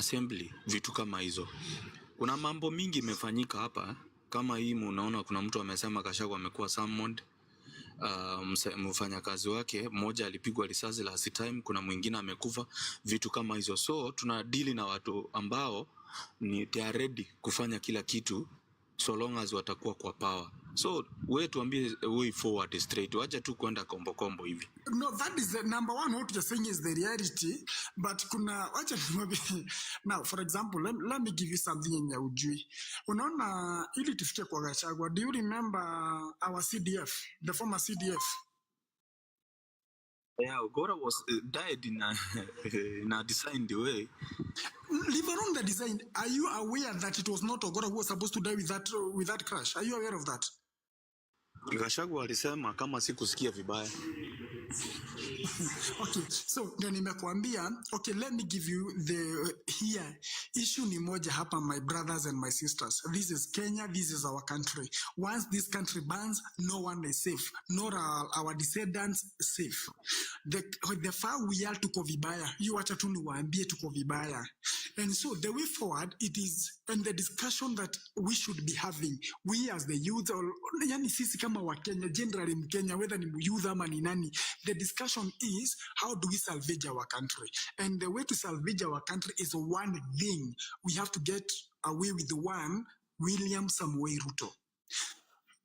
assembly, vitu kama hizo. Kuna mambo mingi imefanyika hapa kama hii, unaona kuna mtu amesema Gachagua amekuwa summoned. Mfanyakazi wake mmoja alipigwa risasi last time, kuna mwingine amekufa, vitu kama hizo. So tuna deal na watu ambao they are ready kufanya kila kitu so long as watakuwa kwa power. So wewe tuambie way forward straight, wacha tu kwenda kombo hivi. No, that is the number one. What you're saying is the reality, but kuna wacha now, for example, let me give you something in ya ujui. Unaona ili tufike kwa Gachagua, do you remember our CDF, the former CDF? Yeah, Ogora was died in a designed way. Leave alone the design. Are you aware that it was not Ogora who was supposed to die with that crash? Are you aware of that? Gachagua alisema kama sikusikia vibaya. Okay, so then nimekuambia, okay, let me give you the here issue ni moja hapa, my brothers and my sisters. This is Kenya, this is our country. Once this country burns, no one is safe, nor our descendants safe. The far we are tuko vibaya. You wacha tu niwaambie tuko vibaya. And so the way forward, it is, and the discussion that we should be having, we as the youth, or yani sisi kama wa Kenya, generally Mkenya, whether ni youth ama ni nani, the discussion is, how do we salvage our country? And the way to salvage our country is one thing. We have to get away with the one, William Samoei Ruto.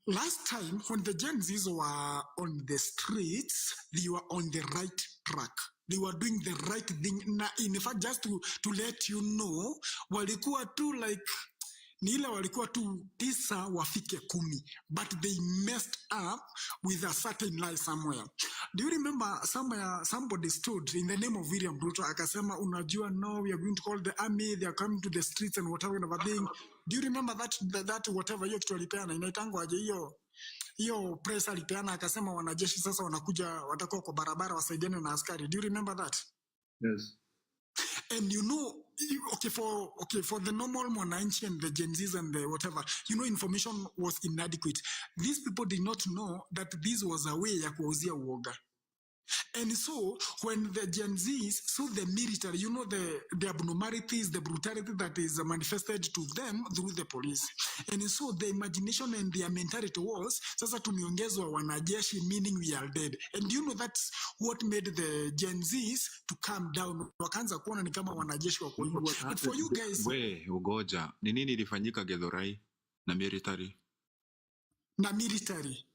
Last time, when the Gen Zs were on the streets, they were on the right track. They were doing the right thing. In fact, just to let you know, walikuwa tu like, nila walikuwa tu 9 wafike 10, but they messed up with a certain lie somewhere. Do you remember somebody stood in the name of William Ruto akasema, unajua, no, we are going to call the army, they are coming to the streets and whatever and everything. Do you remember that whatever hiyo kitu alipeana inaitangwa aje hiyo press alipeana akasema wanajeshi sasa wanakuja watakuwa kwa barabara wasaidiane na askari. Do you remember that? Yes. And you know, for the normal mwananchi and the Gen Zs and the whatever, you know, information was inadequate. These people did not know that this was a way ya kuuzia uoga. And so when the Gen Zs saw the military, you know, the abnormalities, the brutality that is manifested to them through the police. And so the imagination and their mentality was, sasa tumeongezwa wanajeshi, meaning we are dead. And you know, that's what made the Gen Zs to calm down. Wakaanza kuona ni kama wanajeshi wako hivyo. But for you guys... ugoja, ni nini ilifanyika Githurai na military? Na military?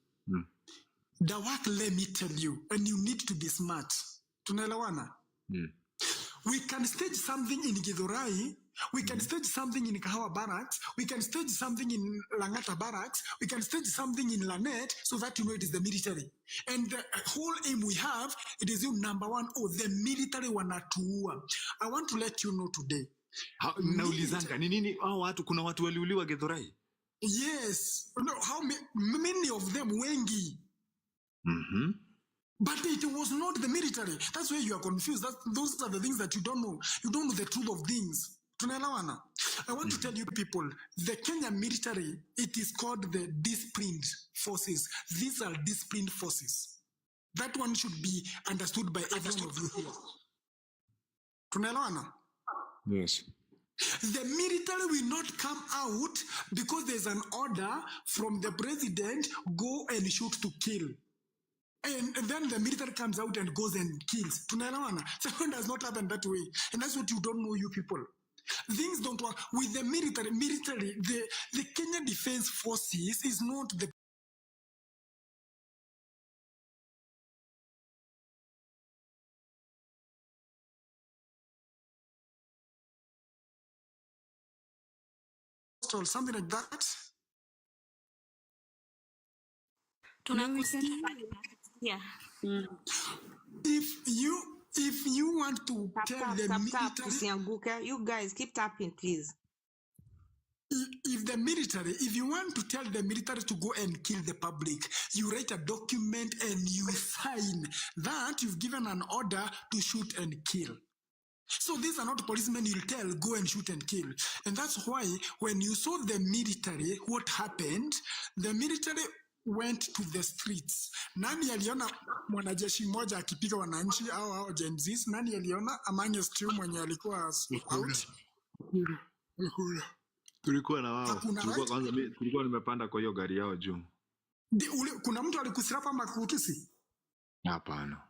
The work, let me tell you, and you need to be smart. Tunaelewana? We can stage something in Githurai, we can stage something in Kahawa Barracks, we can stage something in Langata Barracks, we can stage something in Lanet, so that you know it is the military. And the whole aim we have, it is number one, the military wanatuua. I want to let you know today. Naulizanga, ni nini watu, kuna watu waliuliwa Githurai? Yes. No, how many of them wengi? But it was not the military. That's where you are confused. Those are the things that you don't know. You don't know the truth of things. Tunaelewana? I want to tell you people, the Kenya military, it is called the disciplined forces. These are disciplined forces. That one should be understood by every one of you here. Tunaelewana? Yes. The military will not come out because there's an order from the president, go and shoot to kill. And then the military comes out and goes and kills. Tunaelewana? So it does not happen that way. And that's what you don't know, you people. Things don't work. With the military, the Kenya Defense Forces is not the or something like that. Yeah. If you want to tell the military, you guys keep tapping, please. If you want to tell the military to go and kill the public, you write a document and you sign that you've given an order to shoot and kill. So these are not policemen you'll tell, go and shoot and kill. And that's why when you saw the military, what happened, the military went to the streets. Nani aliona mwanajeshi mmoja akipiga wananchi au Gen Zs? Nani aliona among us mwenye alikuwa out? Hakuna. Tulikuwa na wao. Hakuna, Tulikuwa right? kwanza tulikuwa nimepanda kwa hiyo gari yao juu. Kuna mtu alikusirapa ama kutusi? Hapana.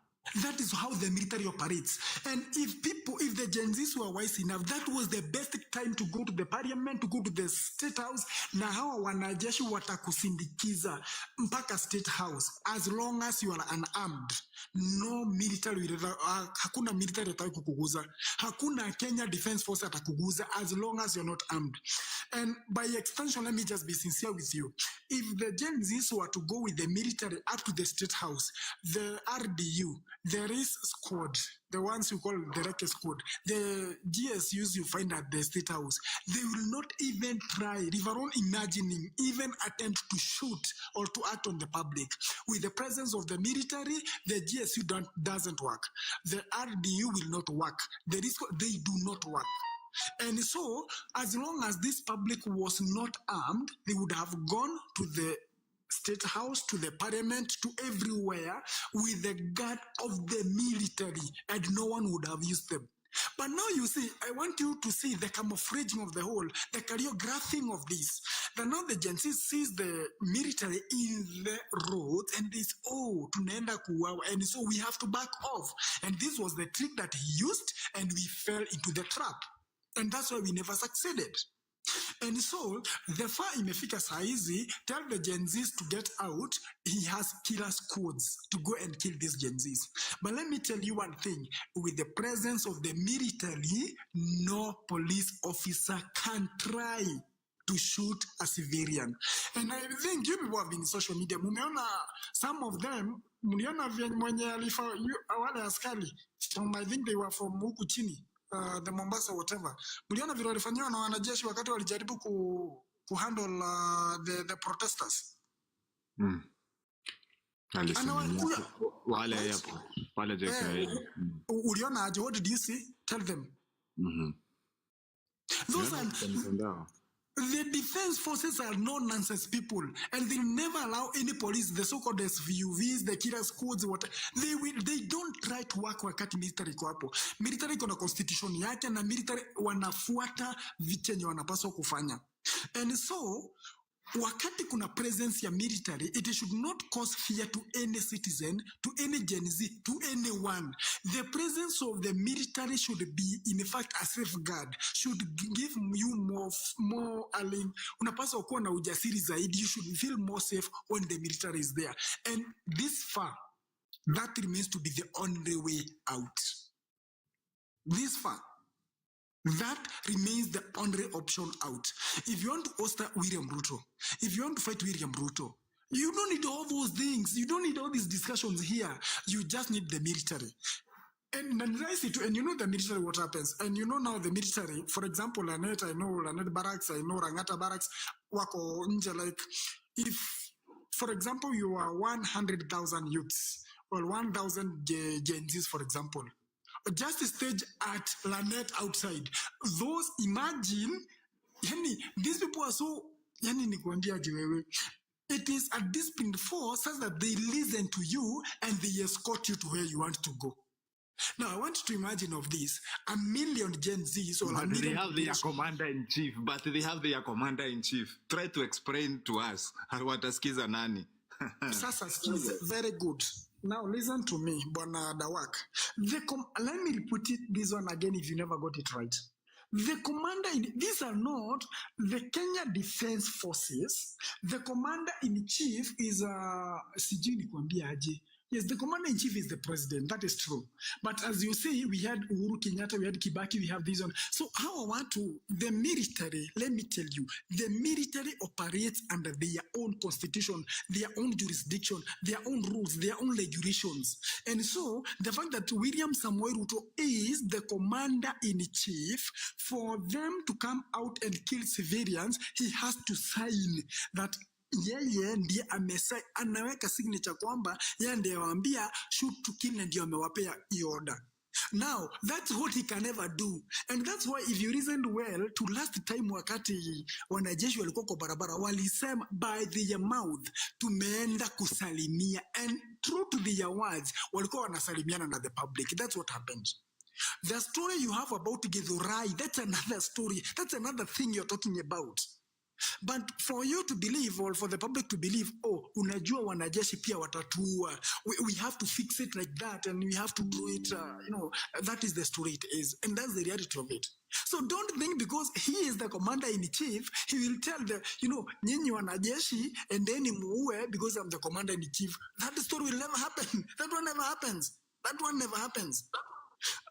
That is how the military operates. And if the Gen Zs were wise enough, that was the best time to go to the parliament, to go to the state house, na hawa wanajeshi watakusindikiza mpaka state house. As long as you are unarmed, no military, hakuna military atakukuguza. Hakuna Kenya Defense Force atakuguza as long as you're not armed. And by extension, let me just be sincere with you. If the Gen Zs were to go with the military up to the state house, the RDU, there is squad, the ones you call the Reke squad, the GSUs you find at the state house, they will not even try, Riveron imagining, even attempt to shoot or to act on the public. With the presence of the military, the GSU doesn't work. The RDU will not work. They do not work. And so, as long as this public was not armed, they would have gone to the state house, to the parliament, to everywhere with the guard of the military, and no one would have used them. But now you see, I want you to see the camouflaging of the whole, the choreographing of this. That now the Gen Z sees the military in the road and this, oh, tunaenda kuwawa, and so we have to back off. And this was the trick that he used, and we fell into the trap. And that's why we never succeeded. And so, the far imefika saizi, tell the Gen Zs to get out, he has killer squads to go and kill these Gen Zs. But let me tell you one thing, with the presence of the military, no police officer can try to shoot a civilian. And I think you people have been in social media, mumeona some of them, muliona mwenye alifa, wale askari, I think they were from huku chini. The Mombasa whatever. Muliona vile walifanywa na wanajeshi wakati walijaribu kuhandle the protesters. Wale hapo. Wale JKA. Uliona aje? What did you see? Tell them. Those are the defense forces are no-nonsense people, and they never allow any police, the so-called SVUVs, the killer squads, they don't try to work wakati military iko hapo. Military iko na constitution yake, na military wanafuata vichenye wanapaswa kufanya. And so, wakati kuna presence ya military, it should not cause fear to any citizen, to any Gen Z, to anyone. The presence of the military should be, in fact, a safeguard, should give you more unapaswa kuwa na ujasiri zaidi. You should feel more safe when the military is there. And this far, that remains to be the only way out. This far, that remains the only option out. If you want to oust William Ruto, if you want to fight William Ruto, you don't need all those things. You don't need all these discussions here. You just need the military. And you know the military, what happens. And you know now the military, for example, Lanet, I know Lanet Barracks, I know Rangata Barracks, wako nje, like, if, for example, you are 100,000 youths, or 1,000 Gen Zs, for example, just stage at Lanet outside. Those, imagine, yani, these people are so, yani nikuambia jiwewe. It is a disciplined force such that they listen to you and they escort you to where you want to go. Now, I want you to imagine of this, 1 million Gen Zs or but a million... they have their commander-in-chief, Try to explain to us, watasikiza nani? Sasa, very good. Now, listen to me, Bwana Dawak. Let me put it this one again if you never got it right. The commander, these are not the Kenya Defense Forces. The commander-in-chief is sijui nikwambia aje. Yes, the commander-in-chief is the president. That is true. But as you see, we had Uhuru Kenyatta, we had Kibaki, we have this one. So how I want to, the military, let me tell you, the military operates under their own constitution, their own jurisdiction, their own rules, their own regulations. And so the fact that William Samoei Ruto is the commander-in-chief, for them to come out and kill civilians, he has to sign that yeye ndiye anaweka signature kwamba yeye ndiye waambia shoot to kill na ndiye amewapea order. Now, that's what he can never do. And that's why if you reasoned well, to last time wakati wanajeshi walikuwa kwa barabara, walisema by their mouth, tumeenda kusalimia. And true to their words, walikuwa wanasalimiana na the public. That's what happened. The story you have about Githurai, that's another story. That's another thing you're talking about. But for you to believe, or for the public to believe, oh, unajua wanajeshi pia watatua, we have to fix it like that, and we have to do it, that is the story it is. And that's the reality of it. So don't think because he is the commander-in-chief, he will tell the, nyinyi wanajeshi, and then muue because I'm the commander-in-chief. That story will never happen. That one never happens. That one never happens.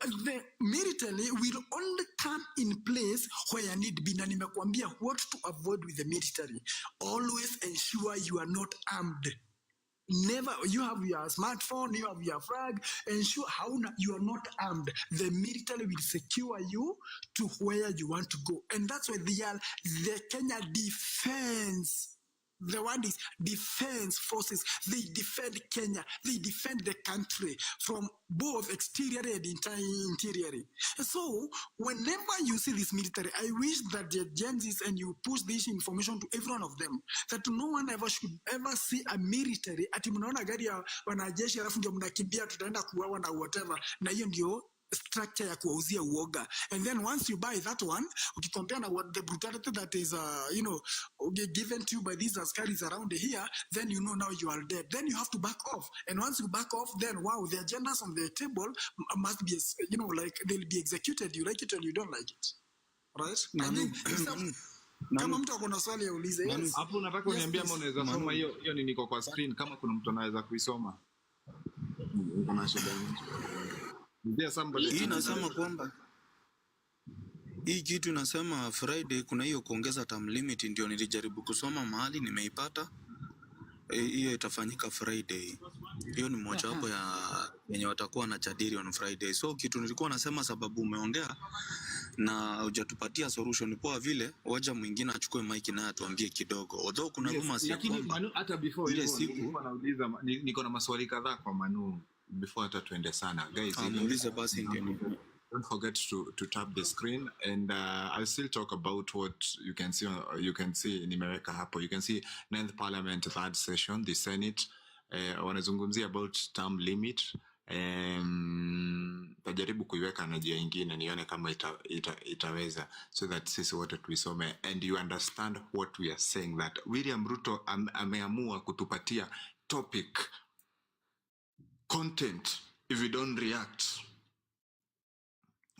The military will only come in place where need be. Na nimekuambia what to avoid with the military. Always ensure you are not armed. Never, you have your smartphone, you have your flag, ensure you are not armed. The military will secure you to where you want to go. And that's why they are the Kenya Defense. The word is defense forces. They defend Kenya. They defend the country from both exterior and interior. So whenever you see this military, I wish that the agencies and you push this information to every one of them, that no one ever should ever see a military ati mnaona gari ya wanajeshi alafu ndio mnakimbia tutaenda kuuawa na whatever, na hiyo ndio structure ya kuwauzia uoga. And then once you buy that one, ukicompare na what the brutality that is given to you by these askaris around here, then now you are dead. Then you have to back off. And once you back off, then wow, the agendas on the table must be, like they'll be executed. You like it or you don't like it, right? I mean, kama mtu akona swali ya ulize. Yes. Hapo unataka uniambia mbona unaweza soma hiyo ni niko kwa screen kama kuna mtu anaweza kuisoma. Kuna shida nyingi. Hii nasema kwamba hii kitu nasema Friday kuna hiyo kuongeza term limit, ndio nilijaribu kusoma mahali nimeipata. Hiyo itafanyika Friday. Hiyo ni moja wapo ya yenye watakuwa na jadili on Friday. So kitu nilikuwa nasema, sababu umeongea na hujatupatia solution kwa vile waja mwingine achukue mic na atuambie kidogo. Although kuna rumors ya kwamba Manu, hata before ile siku nauliza niko na maswali kadhaa kwa Manu before hata tuende sana guys. Muulize basi ndio. Don't forget to tap the screen, and I'll still talk about what you can see in America hapo. You can see 9th Parliament, 3rd session, the Senate wanazungumzia about term limit. Tajaribu kuiweka na njia nyingine nione kama itaweza, so that sisi wote tuisome and you understand what we are saying, that William Ruto ameamua kutupatia topic content. If we don't react,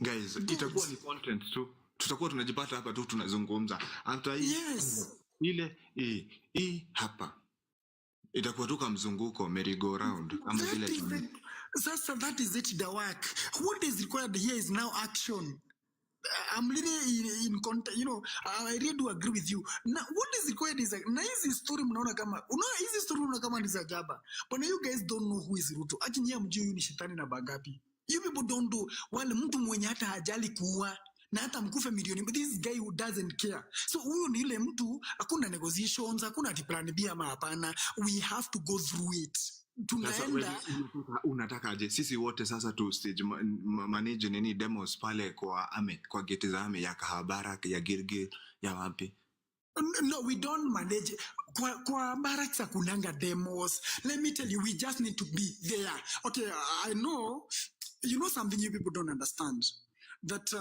guys, itakuwa ni content tu, tutakuwa tunajipata hapa tu tunazungumza after hii. Yes. Ile hapa itakuwa tu kama mzunguko, merry go round kama vile that is it, the work. What is required here is now action. I'm really in content, I really do agree with you. Now, what is required is na hizi story mnaona kama hizi story mnaona kama ni za jaba, but you guys don't know who is Ruto. Ati nyie mjui ni shetani na bagapi. You people don't do. Wale mtu mwenye hata hajali kuua na hata mkufe milioni, but this guy who doesn't care. So huyo ni ile mtu, hakuna negotiations, hakuna ati plan B ama hapana. We have to go through it. Tunaenda unataka aje sisi wote sasa tu stage manage nini demos pale kwa gate za ame ya Kahabara, ya Gilgil, ya wapi? No, we don't manage. Kwa barracks kunanga demos. Let me tell you, we just need to be there. Okay, I know, something you people don't understand. That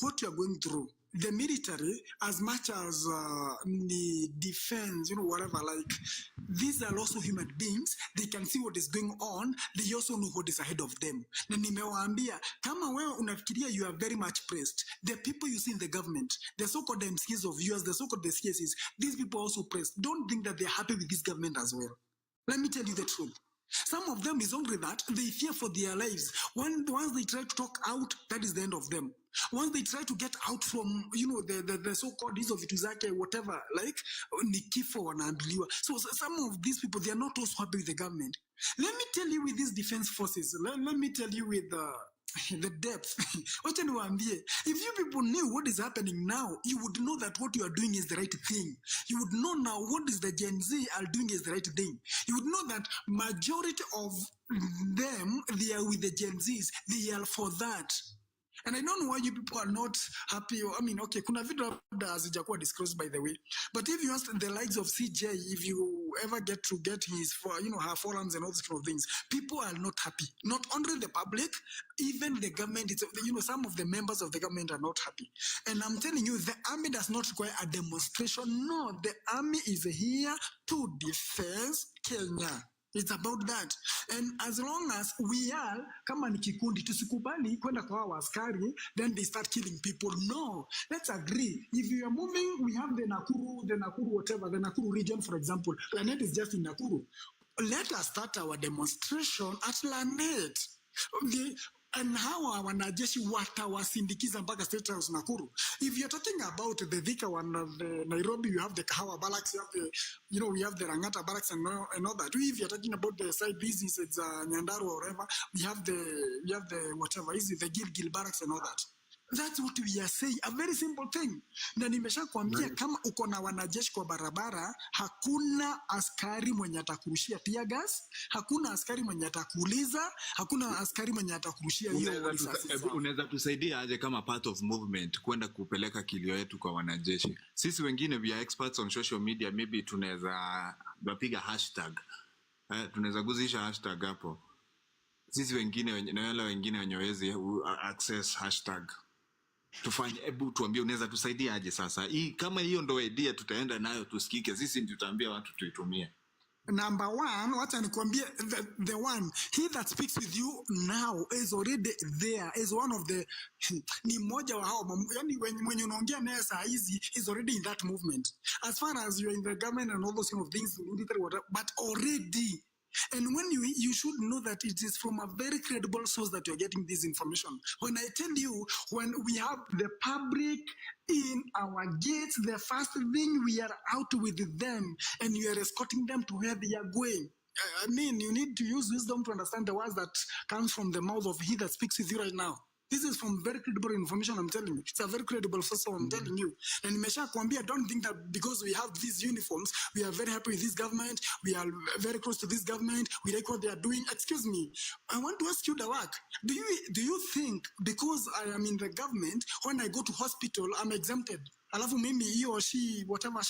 what you are going through, the military, as much as the defense, whatever, like, these are also human beings. They can see what is going on. They also know what is ahead of them. Na nimewaambia, kama wewe unafikiria you are very much pressed, the people you see in the government, the so-called MCs of yours, the so-called CSs, these people are also pressed. Don't think that they are happy with this government as well. Let me tell you the truth. Some of them is only that they fear for their lives. Once they try to talk out, that is the end of them. Once they try to get out from, the so-called hizo vitu zake, whatever, like, ni kifo wanaambiliwa. So some of these people, they are not also happy with the government. Let me tell you with these defense forces, let me tell you with the depth. If you people knew what is happening now, you would know that what you are doing is the right thing. You would know now what is the Gen Z are doing is the right thing. You would know that majority of them, they are with the Gen Zs. They are for that. And I don't know why you people are not happy. Okay, kuna video that hazijakuwa disclosed, by the way. But if you ask the likes of CJ, if you ever get his, her forums and all these kind of things, people are not happy. Not only the public, even the government. Some of the members of the government are not happy. And I'm telling you, the army does not require a demonstration. No, the army is here to defend Kenya. It's about that. And as long as we are, kama ni kikundi, tusikubali kwenda kwa hawa askari, then they start killing people. No, let's agree. If you are moving, we have the Nakuru region, for example. Lanet is just in Nakuru. Let us start our demonstration at Lanet. And how wanajeshi watawasindikiza mpaka State House Nakuru. If you're talking about the Thika one, the Nairobi, you have the Kahawa barracks, you have the, we have the Rangata barracks and all that. If you're talking about the side business, it's Nyandarua or whatever, we have the whatever, is it the Gilgil barracks and all that. That's what we are saying. A very simple thing. Na nimesha kuambia kama uko na wanajeshi kwa barabara, hakuna askari mwenye atakurushia tear gas, hakuna askari mwenye atakuuliza, hakuna askari mwenye atakurushia hiyo risasi. Unaweza tusaidia aje kama part of movement kwenda kupeleka kilio yetu kwa wanajeshi? Sisi wengine we are experts on social media, maybe tunaweza bapiga hashtag. Tunaweza guzisha hashtag hapo. Sisi wengine na wale wengine wenye wezi access hashtag. Tufanye, hebu tuambie unaweza tusaidia aje sasa? Kama hiyo ndo idea tutaenda nayo tusikike, sisi ndio tutaambia watu tuitumie. Number one, wacha nikwambie, the one, he that speaks with you now is already there, is one of the, ni mmoja wa hao, yani when unaongea naye saa hizi, is already in that movement. As far as you're in the government and all those kind of things, but already. And when you should know that it is from a very credible source that you're getting this information. When I tell you, when we have the public in our gates, the first thing we are out with them and you are escorting them to where they are going. I mean, you need to use wisdom to understand the words that comes from the mouth of he that speaks with you right now. This is from very credible information, I'm telling you. It's a very credible source, I'm telling you. And Mesha Kwambia, don't think that because we have these uniforms, we are very happy with this government, we are very close to this government, we like what they are doing. Excuse me, I want to ask you, Dawak, do you think because I am in the government, when I go to hospital, I'm exempted? Alafu mimi he or she, whatever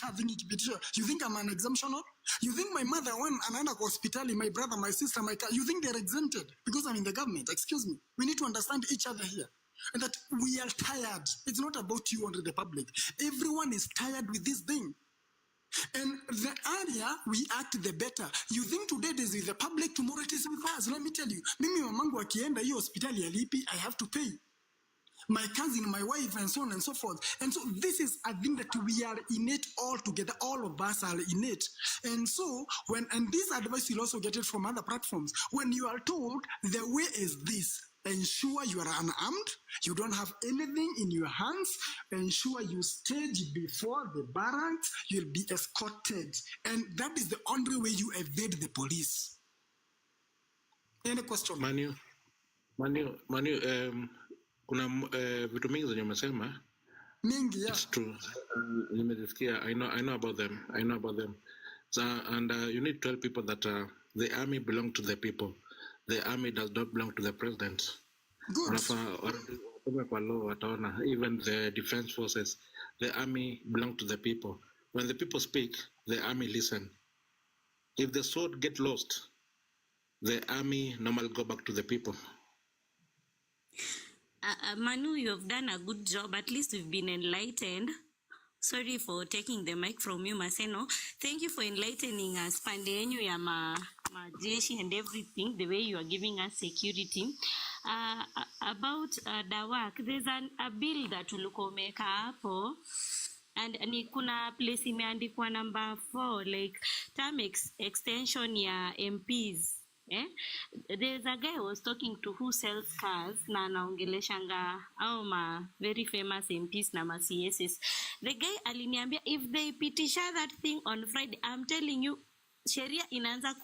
you think I'm an exemption? You think my mother, when anaenda kwa hospitali, my brother, my sister, you think they're exempted because I'm in the government? Excuse me. We need to understand each other here. And that we are tired. It's not about you and the public. Everyone is tired with this thing. And the earlier we act, the better. You think today it is with the public, tomorrow it is with us. Let me tell you. Mimi mamangu akienda hiyo hospitali ya lipi, I have to pay. My cousin, my wife, and so on and so forth. And so this is a thing that we are in it all together. All of us are in it. And so, and this advice you'll also get it from other platforms. When you are told the way is this, ensure you are unarmed, you don't have anything in your hands, ensure you stage before the barracks, you'll be escorted. And that is the only way you evade the police. Any question? Manu, kuna vitu mingi zenye umesema mingi, yeah. It's true. Nimesikia, I know about them. So, and you need to tell people that the army belongs to the people. The army does not belong to the president. Good. Even the defense forces, the army belongs to the people. When the people speak, the army listen. If the sword get lost, the army normally go back to the people. Manu, you have done a good job. At least we've been enlightened. Sorry for taking the mic from you, Maseno. Thank you for enlightening us. Pande yenyu ya majeshi and everything, the way you are giving us security. About Dawak, there's a bill that ulikuwa umeka hapo. And ni kuna place imeandikwa number 4, like term extension ya MPs. There's a guy who was talking to who sells cars na anaongeleshanga au ma very famous MPs na ma CSs. The guy aliniambia if they pitisha that thing on Friday, I'm telling you, sheria inaanza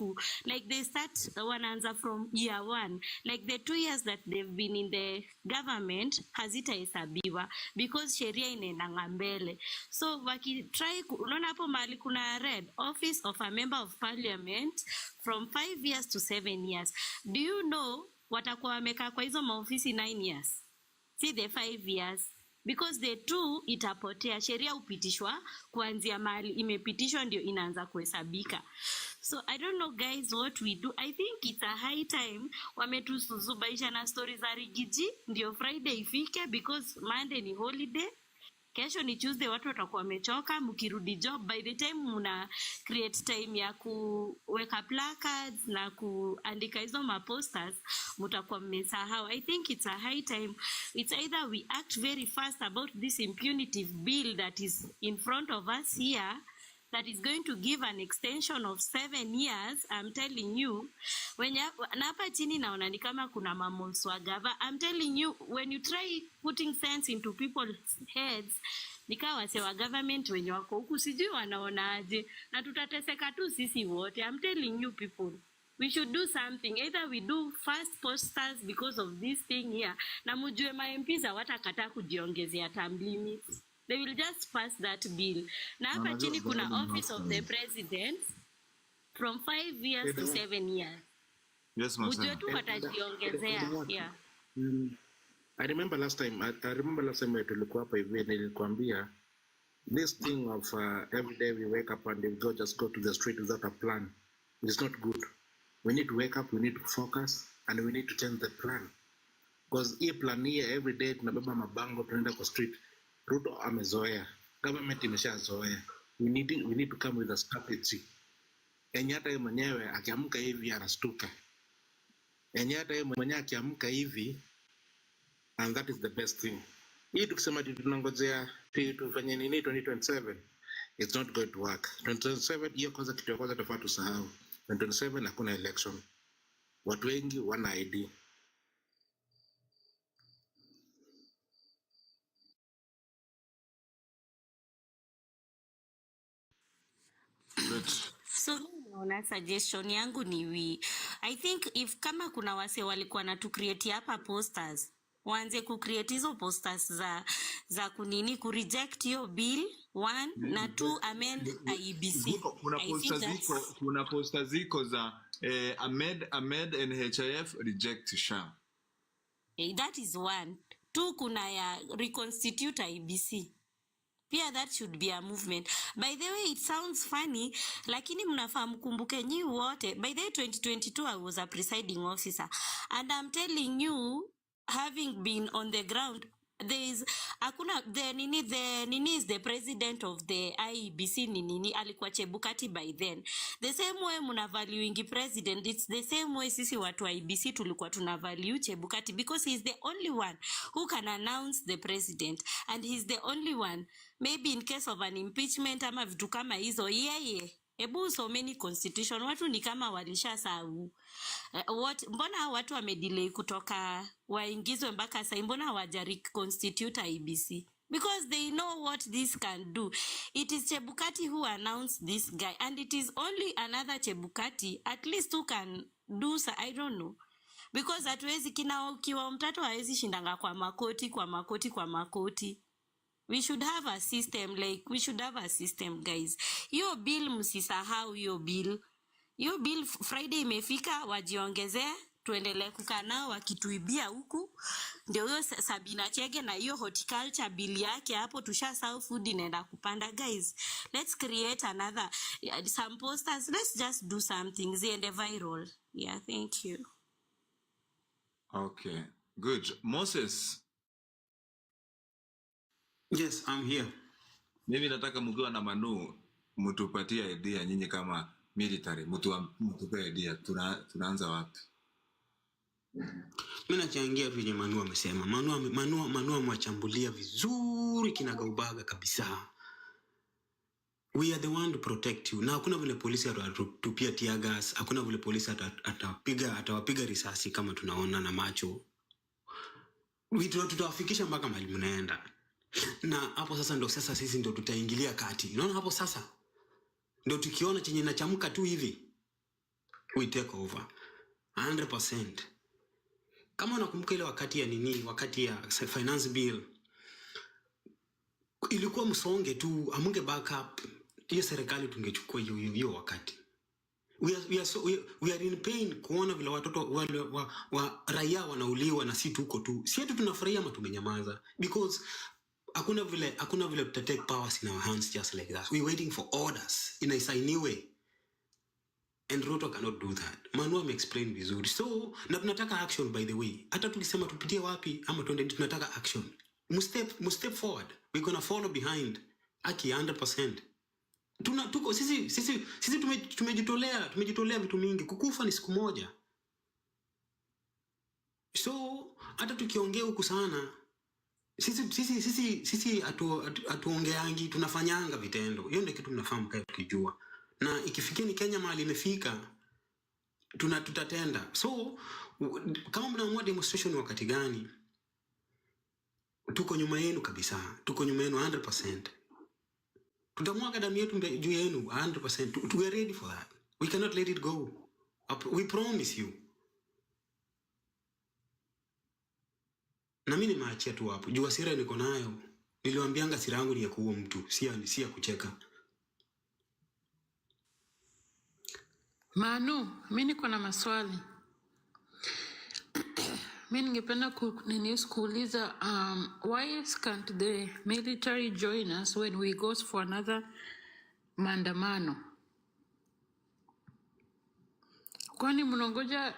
like they start wanaanza from year 1, like the 2 years that they've been in the government hazitahesabiwa because sheria inaendanga mbele. So wakitry unaona hapo mahali kuna red office of a member of parliament from 5 years to 7 years. Do you know watakuwa wamekaa kwa hizo maofisi 9 years? See the 5 years. because the two itapotea. Sheria upitishwa kuanzia mahali imepitishwa ndio inaanza kuhesabika. So I don't know guys what we do. I think it's a high time wametuzubaisha na stories za Rigiji ndio Friday ifike, because Monday ni holiday. Kesho ni Tuesday, watu watakuwa wamechoka. Mkirudi job, by the time muna create time ya kuweka placards na kuandika hizo maposters, mutakuwa mmesahau. I think it's a high time. It's either we act very fast about this impunitive bill that is in front of us here, that is going to give an extension of 7 years. I'm telling you, when na hapa chini naona ni kama kuna mamolso wa gava. I'm telling you, when you try putting sense into people's heads, nika wase wa government wenye wako huku sijui wanaona aje, na tutateseka tu sisi wote. I'm telling you people, we should do something. Either we do fast posters because of this thing here, na mujue ma MPs hawatakataa kujiongezea term limits. They will just pass that bill. Na hapa chini kuna office of the president from 5 years to 7 years. Yes, mujue tu watajiongezea. Yeah. I remember last time tulikuwa hapa hivi nilikwambia this thing of every day we wake up and we just go to the street without a plan. It's not good. We need to wake up, we need to focus, and we need to change the plan. Because hii plan here every day tunabeba mabango tunaenda kwa street. Ruto amezoea, government imeshazoea. We need to come with a strategy. Enye hata yeye mwenyewe akiamka hivi anastuka. Enye hata yeye mwenyewe akiamka hivi, and that is the best thing. Hii tukisema tunangojea tufanye nini 2027, it's not going to work. 2027 hiyo kwanza, kitu ya kwanza tofaa tusahau. 2027 hakuna election. Watu wengi wana ID. So naona suggestion yangu ni I think if kama kuna wase walikuwa na tu create hapa posters, waanze ku create hizo posters za kunini ku reject your bill 1 na 2 amend IEBC. Kuna posters ziko za amend NHIF reject SHA. That is 1. 2 kuna ya reconstitute IEBC. Pia that should be a movement. By the way, it sounds funny, lakini mnafaa mkumbuke nyi wote. By the way, 2022 I was a presiding officer, and I'm telling you, having been on the ground, there is the nini is the president of the IEBC nini alikuwa Chebukati by then. The same way muna valuing president, it's the same way sisi watu wa IEBC tulikuwa tuna value Chebukati, because he's the only one who can announce the president, and he's the only one maybe in case of an impeachment ama vitu kama hizo yeye. Ebu so many constitution, watu ni kama walishasahau. Mbona watu wamedelay kutoka waingizwe mpaka sasa, mbona hawajari constitute IEBC? Because they know what this can do. It is Chebukati who announced this guy, and it is only another Chebukati at least who can do so, I don't know. Because hatuwezi kiwa mtoto hawezi shindanga kwa makoti. We should have a system, guys. Yo bill msisahau yo bill. Yo bill Friday imefika, wajiongezea, tuendelee kukaa nao wakituibia huku. Ndio hiyo Sabina Chege na hiyo horticulture bill yake hapo, tushasahau food inaenda kupanda. Guys, let's create another some posters. Let's just do something ziende viral. Yeah, thank you. Okay, good. Moses. Yes, I'm here. Mimi nataka mkiwa na Manu mtupatie idea nyinyi kama military, mtupe idea tunaanza wapi? Mimi nachangia vile Manu amesema. Manu amwachambulia vizuri kinagaubaga kabisa. We are the one to protect you. Na hakuna vile polisi atatupia tear gas, hakuna vile polisi atawapiga risasi kama tunaona na macho. Tutawafikisha mpaka mahali mnaenda. Na hapo sasa ndo sisi ndo tutaingilia kati. Unaona hapo sasa ndo tukiona chenye nachamka tu hivi, we take over 100%. Kama unakumbuka ile wakati ya finance bill, ilikuwa msonge tu, amunge backup hiyo serikali, tungechukua hiyo wakati. We are in pain kuona vile watoto wa raia wanauliwa na si tuko tu. Si eti tunafurahia ama tumenyamaza, because hakuna vile tuta take powers in our hands just like that. We waiting for orders inaisainiwe, and Ruto cannot do that. Manu explain vizuri. So na tunataka action, by the way. Hata tukisema tupitie wapi ama tuende, tunataka action. Mustep forward. We're gonna follow behind. Aki 100%. Tuko sisi tumejitolea vitu mingi. Kukufa ni siku moja. So hata tukiongea huku sana, sisi atuongeangi, tunafanyanga vitendo. Hiyo ndio kitu mnafahamu kama tukijua. Na ikifikia ni Kenya mahali imefika, tutatenda. So kama mnaamua demonstration wakati gani, tuko nyuma yenu kabisa. Tuko nyuma yenu 100%. Tutamwaga damu yetu juu yenu 100%. We are ready for that. We cannot let it go. We promise you. Na mimi nimeachia tu hapo. Juu hasira niko nayo. Niliwaambianga hasira yangu ni ya kuua mtu, si ya kucheka. Manu, mimi niko na maswali. Mimi ningependa kuuliza why can't the military join us when we go for another maandamano? Kwani mnangoja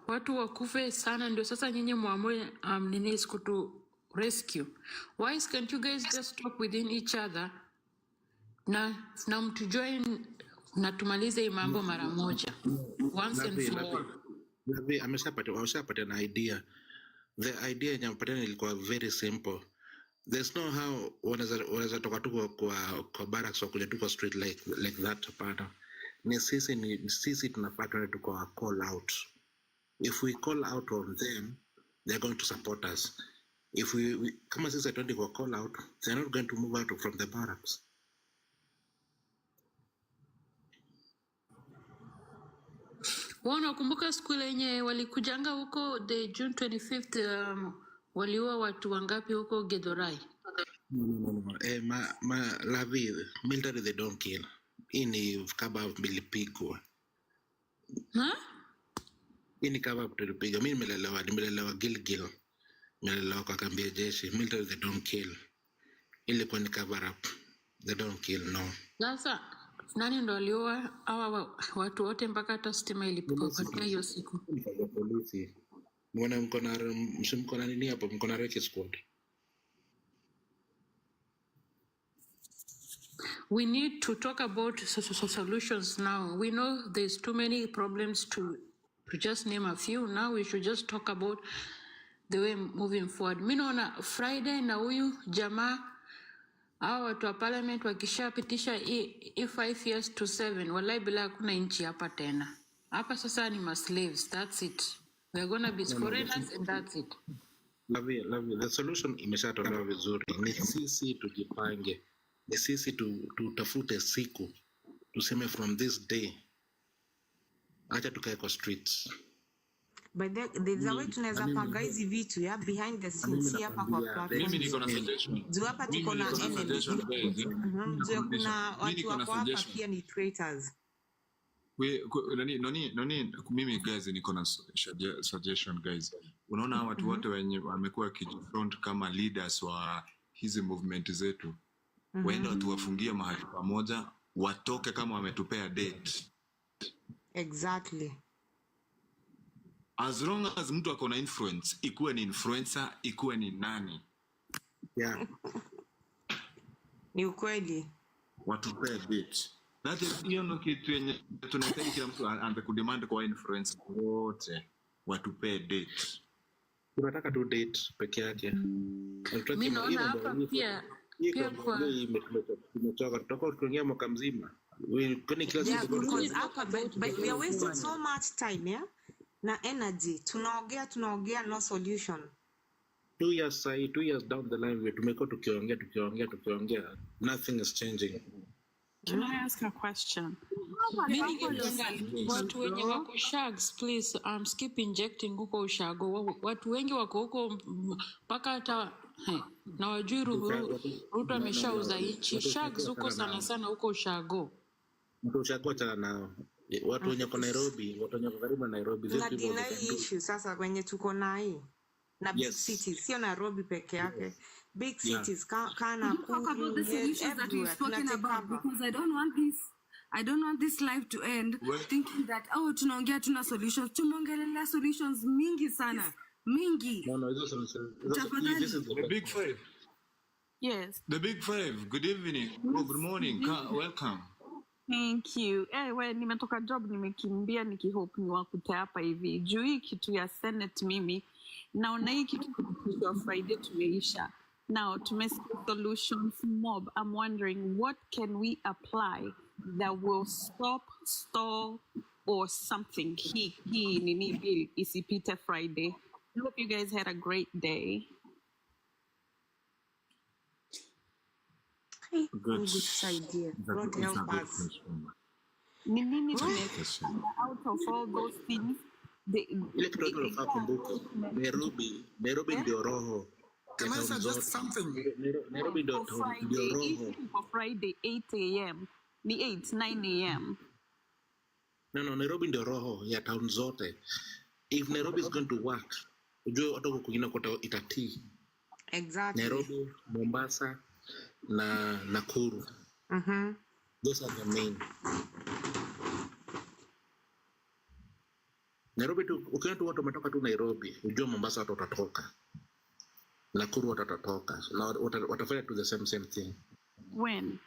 watu wakufe sana ndio sasa nyinyi muamue kutu rescue? Why can't you guys just talk within each other na mtu join na tumalize hii mambo mara moja once and for all? Ameshapata na idea. The idea yenye mpatana ilikuwa very simple. There's no how wanaweza toka tu kwa barracks wakule tu kwa street like that. Hapana. Ni sisi tunapata tu kwa call out. If we call out on them, they're going to support us. If we kama sisi hatuendi kwa call out, they're not going to move out from the barracks. Unakumbuka siku ile yenye walikujanga huko the June 25th, waliua watu wangapi huko Githurai? No. Lavi, military they don't kill. Ini kaba bilipigwa. Ini kaba bilipigwa. Mimi nimelelewa Gilgil. Nimelelewa kwa kambi ya jeshi. Military they don't kill. Ilikuwa ni cover up. They don't kill, no. Sasa nani ndo aliua hawa watu wote mpaka hata stima ilipokatia hiyo siku? Polisi. Mbona mko na nini hapo? Mko na Reke squad. We need to talk about solutions now. We know there's too many problems to just name a few. Now we should just talk about the way moving forward. Mimi naona Friday na huyu jamaa hao watu wa parliament wakishapitisha 5 years to 7, wallahi bila hakuna nchi hapa tena. Hapa sasa ni slaves, that's it. We are gonna be foreigners and that's it. Lavi, the solution imeshatolewa vizuri. Ni sisi tujipange. Ni sisi tutafute siku. Tuseme from this day. Acha tukae kwa streets. But there's a way tunaweza panga hizi vitu ya behind the scenes hapa kwa platform. Mimi niko na suggestion. Juu hapa tuko na enemies. Juu kuna watu wako hapa pia ni traitors. Mimi guys niko na suggestion guys. Unaona watu wote wenye wamekuwa kijifront kama leaders wa hizi movement zetu. Waende watu wafungie mahali pamoja, watoke kama wametupea date. Exactly. As long as mtu akona influence, ikuwe ni influencer, ikuwe ni nani. Yeah. Ni ukweli. Watupea date. That is hiyo no kitu yenye tunahitaji kila mtu aanze kudemand kwa influencer wote. Watupea date. Tunataka tu date peke yake. Mimi naona hapa pia kwa tumetoka tukiongea mwaka mzima. But we are wasting so much time, yeah? Na energy. Tunaongea no solution. 2 years down the line we tumeko tukiongea. Nothing is changing. Can I ask a question? Watu wenye wako shags, please, skip injecting huko ushago. Watu wengi wako huko mpaka hata na wajui Ruto ameshauza nchi. Shags huko sana huko ushago. Mtu ushago tena nao. Watu wenye kwa Nairobi, watu wenye kwa karibu na Nairobi. Na deny issue sasa kwenye tuko na hii. Na big cities, sio Nairobi peke yake. big Yeah. cities, Could you talk about the solutions that we've everywhere. spoken Tunatake about? cover. Because I don't want this life to end Well, thinking that tunaongea tuna solutions. Tumeongelea solutions mingi sana. Mingi. No, this is Tafadhali. the the best big one. five. Yes. The big five. Good evening. Oh, good morning. Welcome. Thank you. We nimetoka job nimekimbia nikihope ni wakute hapa hivi. Juu hii kitu ya Senate mimi naona hii kitu ya Friday tumeisha. Now tumesikia solutions mob. I'm wondering what can we apply that will stall or something. Hii nini bill isipite Friday. I hope you guys had a great day. Hey, Good. good idea. God It's a help good us. question. Ni nini It's a good tumefanya question. out of all those things? Ile kitu watu wanafaa kumbuka, Nairobi ndio roho Can ya I town suggest zote. something? Nairobi ndio For ndio Friday, roho. for Friday 8 a.m. The 9 a.m. No, Nairobi ndio roho ya town zote. If Nairobi is going to work, ujue watu huko kwingine kote itatii. Exactly. Nairobi, Mombasa na Nakuru. Those are the main. Nairobi tu, ukiona tu watu wametoka tu Nairobi, ujue Mombasa watu watatoka. Nakuru watu watatoka. Na watafanya tu the same thing. When?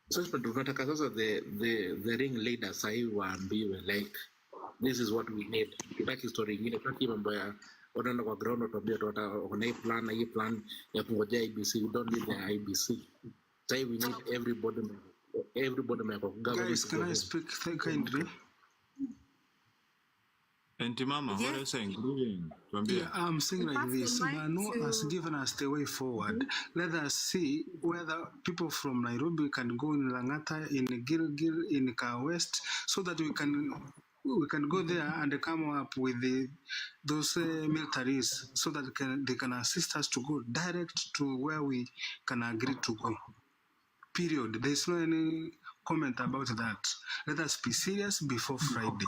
Sasa tunataka sasa the ring leaders sahi waambiwe like this is what we need. Tutaki story ingine, tutaki mambo ya wanaenda kwa ground watuambia tu wana hii plan ya kungojea IBC. We don't need the IBC. Sahi we need everybody government. Guys, can I speak kindly? Auntie Mama, what are you saying? Good evening. Yeah, I'm saying like this. the mic Manu has given us the way forward. Let us see whether people from Nairobi can go in Langata, in Gilgil, in Ka West, so that we can go there and come up with those militaries, so that they can assist us to go direct to where we can agree to go. Period. There's no any comment about that. Let us be serious before Friday.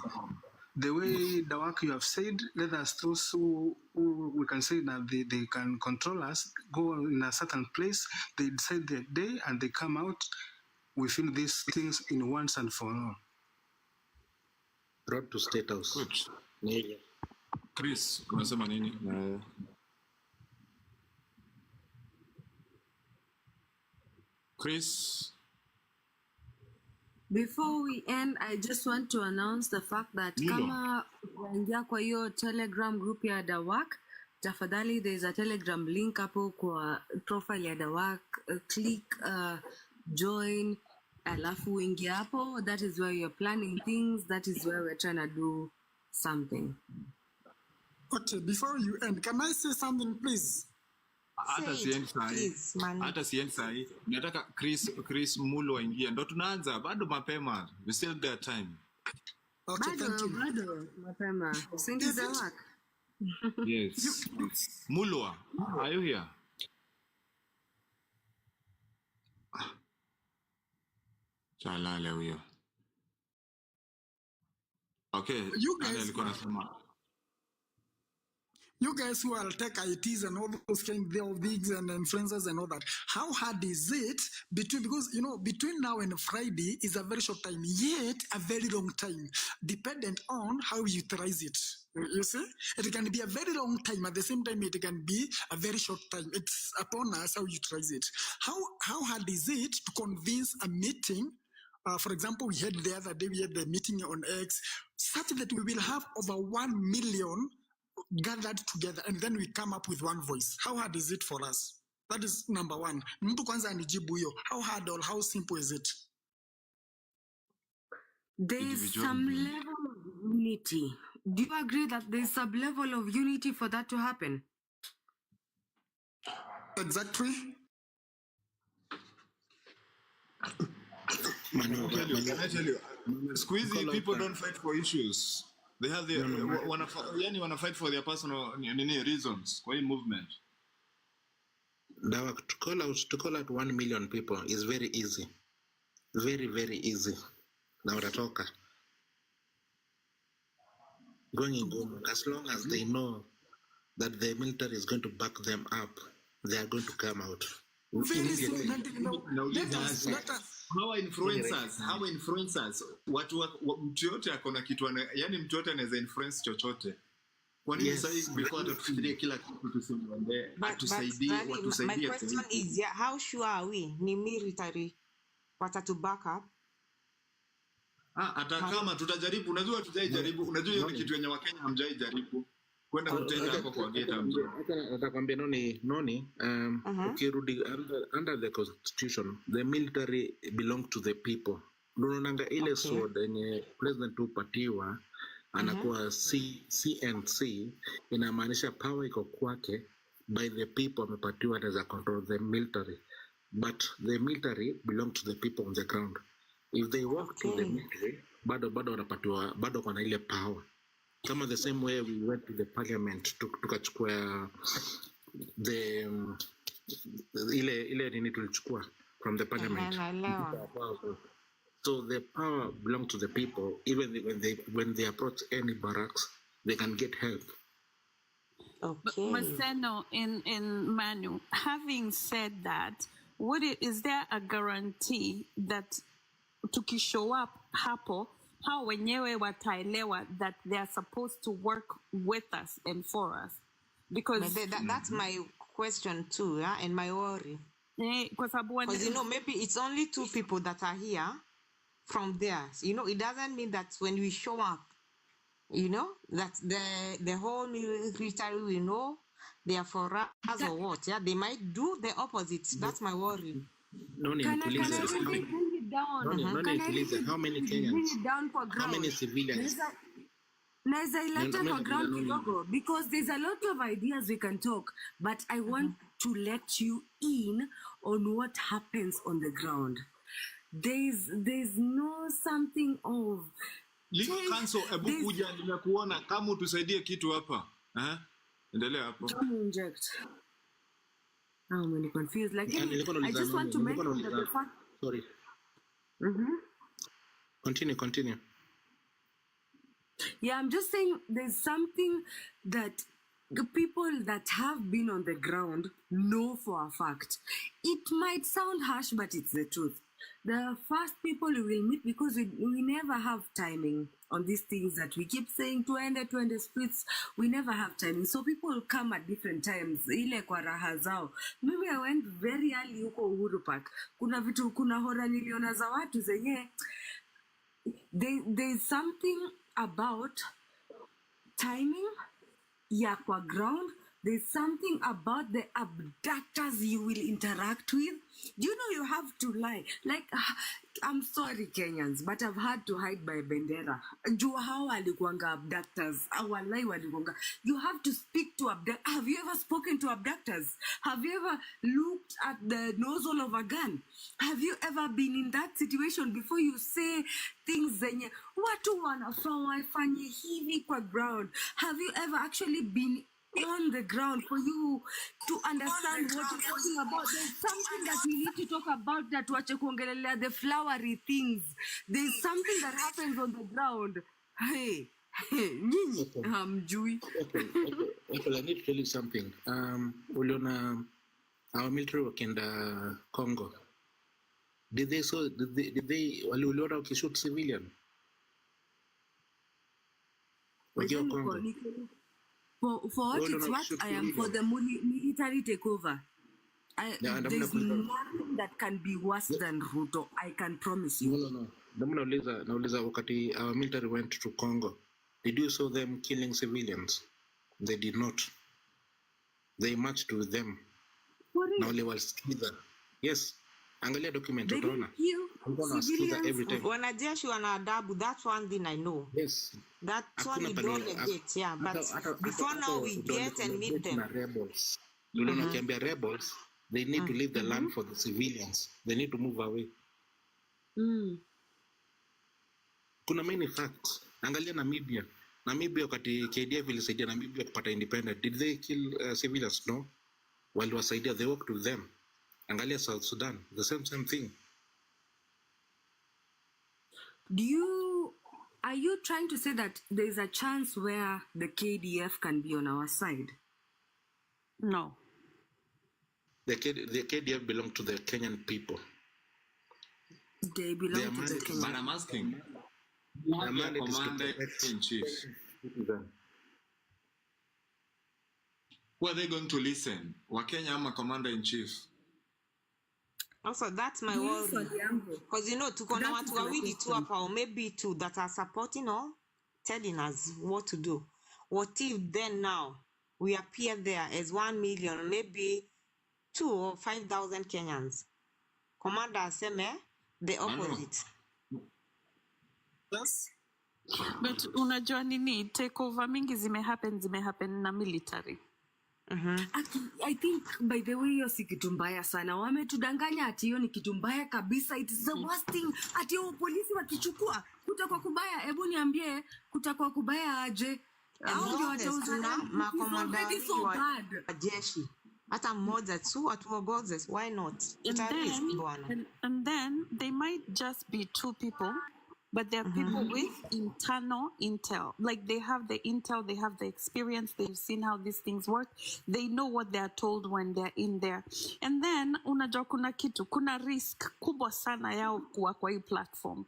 The way the work you have said, let us those who we can say that they can control us, go in a certain place, they decide their day and they come out. We feel these things in once and for all. Road to State House. Good. Yeah. Chris, unasema nini? Chris. Before we end, I just want to announce the fact that kama unaingia kwa hiyo Telegram group ya Dawak, tafadhali there is a Telegram link hapo kwa profile ya Dawak. Click join, alafu uingie hapo. That is where you're planning things. That is where we're trying to do something. Okay, before you end, can I say something, please? Hata siendi sahi. Nataka Chris Mulo aingie. Ndo tunaanza, bado mapema. We still got time. Okay, thank you. Bado mapema. Sindi Dawak. Yes. Mulwa, are you here? Chalale huyo. Okay, You guys, alikuwa anasema you guys who are tech ITs and all those kind of gigs and influencers and all that, how hard is it because between now and Friday is a very short time, yet a very long time, dependent on how you utilize it. You see, it can be a very long time. At the same time, it can be a very short time. It's upon us how you utilize it. How hard is it to convince a meeting? For example, we had the other day, we had the meeting on X, such that we will have over 1 million gathered together, and then we come up with one voice. How hard is it for us? That is number one. Mtu kwanza anijibu hiyo. How hard or how simple is it? There is some level of unity. Do you agree that there is some level of unity for that to happen? Exactly. Can I tell you? Squeezy people don't fight for issues. They have their wanna fight for their personal reasons. Kwa hii movement. To call out 1 million people is very easy. Very, very easy. Na watatoka. Going in, as long as they know that the military is going to back them up, they are going to come out Very soon. immediately. And, you know, let us. Hawa influencers mtu yote akona kitu yani mtu yote anaweza influence chochote. Kwa nini sasa before tufikirie kila kitu tusimwende atusaidie my question is, yeah, how sure are we ni military watatu back up? Hata kama tutajaribu, unajua tutajaribu, unajua hiyo ni kitu yenye Wakenya hamjaijaribu kwenda kutenda hapo kwa geta mzuri. Natakwambia noni ukirudi under the constitution, the military belong to the people. Unaonanga ile sword yenye president upatiwa anakuwa CNC, inamaanisha power iko kwake, by the people amepatiwa as a control the military, but the military belong to the people on the ground. If they walk to the military, bado wanapatiwa, bado kuna ile power. Kama the same way we went to the parliament tukachukua the ile nini tulichukua from the parliament. So the power belongs to the people. Even when they approach any barracks, they can get help. Okay. Maseno in Manu, having said that, is there a guarantee that tukishow up hapo, how wenyewe wataelewa that they are supposed to work with us and for us? Because that's my question too, yeah, and my worry. Because you know, maybe it's only 2 people that are here from there. You know, it doesn't mean that when we show up, you know, that the whole military will know they are for us or what. Yeah, they might do the opposite. That's my worry. Can I bring it down? How many Kenyans? Bring it down for ground. How many civilians? Naweza ileta kwa ground kidogo, because there's a lot of ideas we can talk, but I want to let you in on what happens on the ground. There's no something of Legal Council. Ebu kuja nimekuona kama utusaidie kitu hapa. Endelea hapo. Don't inject. I'm really confused. Like, I just want to mention that the fact. Sorry. Continue. Yeah, I'm just saying there's something that the people that have been on the ground know for a fact. It might sound harsh, but it's the truth. The first people we will meet, because we never have timing on these things that we keep saying, 200 streets, we never have timing. So people come at different times. Ile kwa raha zao. Maybe I went very early huko Uhuru Park. Kuna hora niliona za watu zenye. There's something about timing ya kwa ground. There's something about the abductors you will interact with. Do you know you have to lie? Like, I'm sorry, Kenyans, but I've had to hide my bendera. Jua how walikuanga abductors. Awalai walikuanga. You have to speak to abductors. Have you ever spoken to abductors? Have you ever looked at the nozzle of a gun? Have you ever been in that situation before you say things zenye watu wanafanya hivi kwa ground? Have you ever actually been on the ground for you to understand what you're talking about? There's something that we need to talk about, that wache kuongelelea the flowery things. There's something that happens on the ground. Hey, nyinyi hamjui. Okay, I need to tell you something. Uliona our military wakienda Congo. Did they waliona wakishoot civilian? Wakiwa Congo. For what it's worth, I am for the military takeover. There's nothing that can be worse than Ruto. I can promise you. No. Nauliza wakati our military went to Congo, did you saw them killing civilians? They did not. They marched with them. Now they will skiza. Yes. Angalia document utaona. Every time. Wanajeshi wana adabu. That's one thing I know. Yes. That's one we don't get, yeah. But before now we get and meet them. Rebels. Unakiambia rebels, they need to leave the land for the civilians. They need to move away. Kuna many facts. Angalia Namibia. Namibia wakati KDF ilisaidia Namibia kupata independent. Did they kill civilians? No. Waliwasaidia, they worked with them. Angalia South Sudan, the same thing. Are you trying to say that there is a chance where the KDF can be on our side? No. The KDF belong to the Kenyan people. They belong to the But Kenyan. I'm asking, Their mandate is to commander protect in chief, citizens. who are they going to listen? Wakenya ama commander in chief? Also, that's my Yes, worry. Odhiambo. Because, tuko na That watu is my wawili tu question. hapa, or maybe two that are supporting or telling us what to do. What if then now we appear there as 1 million, maybe 2 or 5,000 Kenyans? Commander aseme the opposite. Yes. But unajua nini, takeover mingi zimehappen na military. I think by the way hiyo si kitu mbaya sana. Wametudanganya ati hiyo ni kitu mbaya kabisa. It is the worst thing. Ati hiyo polisi wakichukua kutakuwa kubaya. Hebu niambie kutakuwa kubaya aje? Hao ndio watauzana. Makomanda It's already so bad. wa jeshi. Hata mmoja tu atuongoze. Why not? And then they might just be 2 people, but they're people with internal intel. Like they have the intel, they have the experience, they've seen how these things work. They know what they're told when they're in there. And then unajua kuna risk kubwa sana yao kuwa kwa hii platform.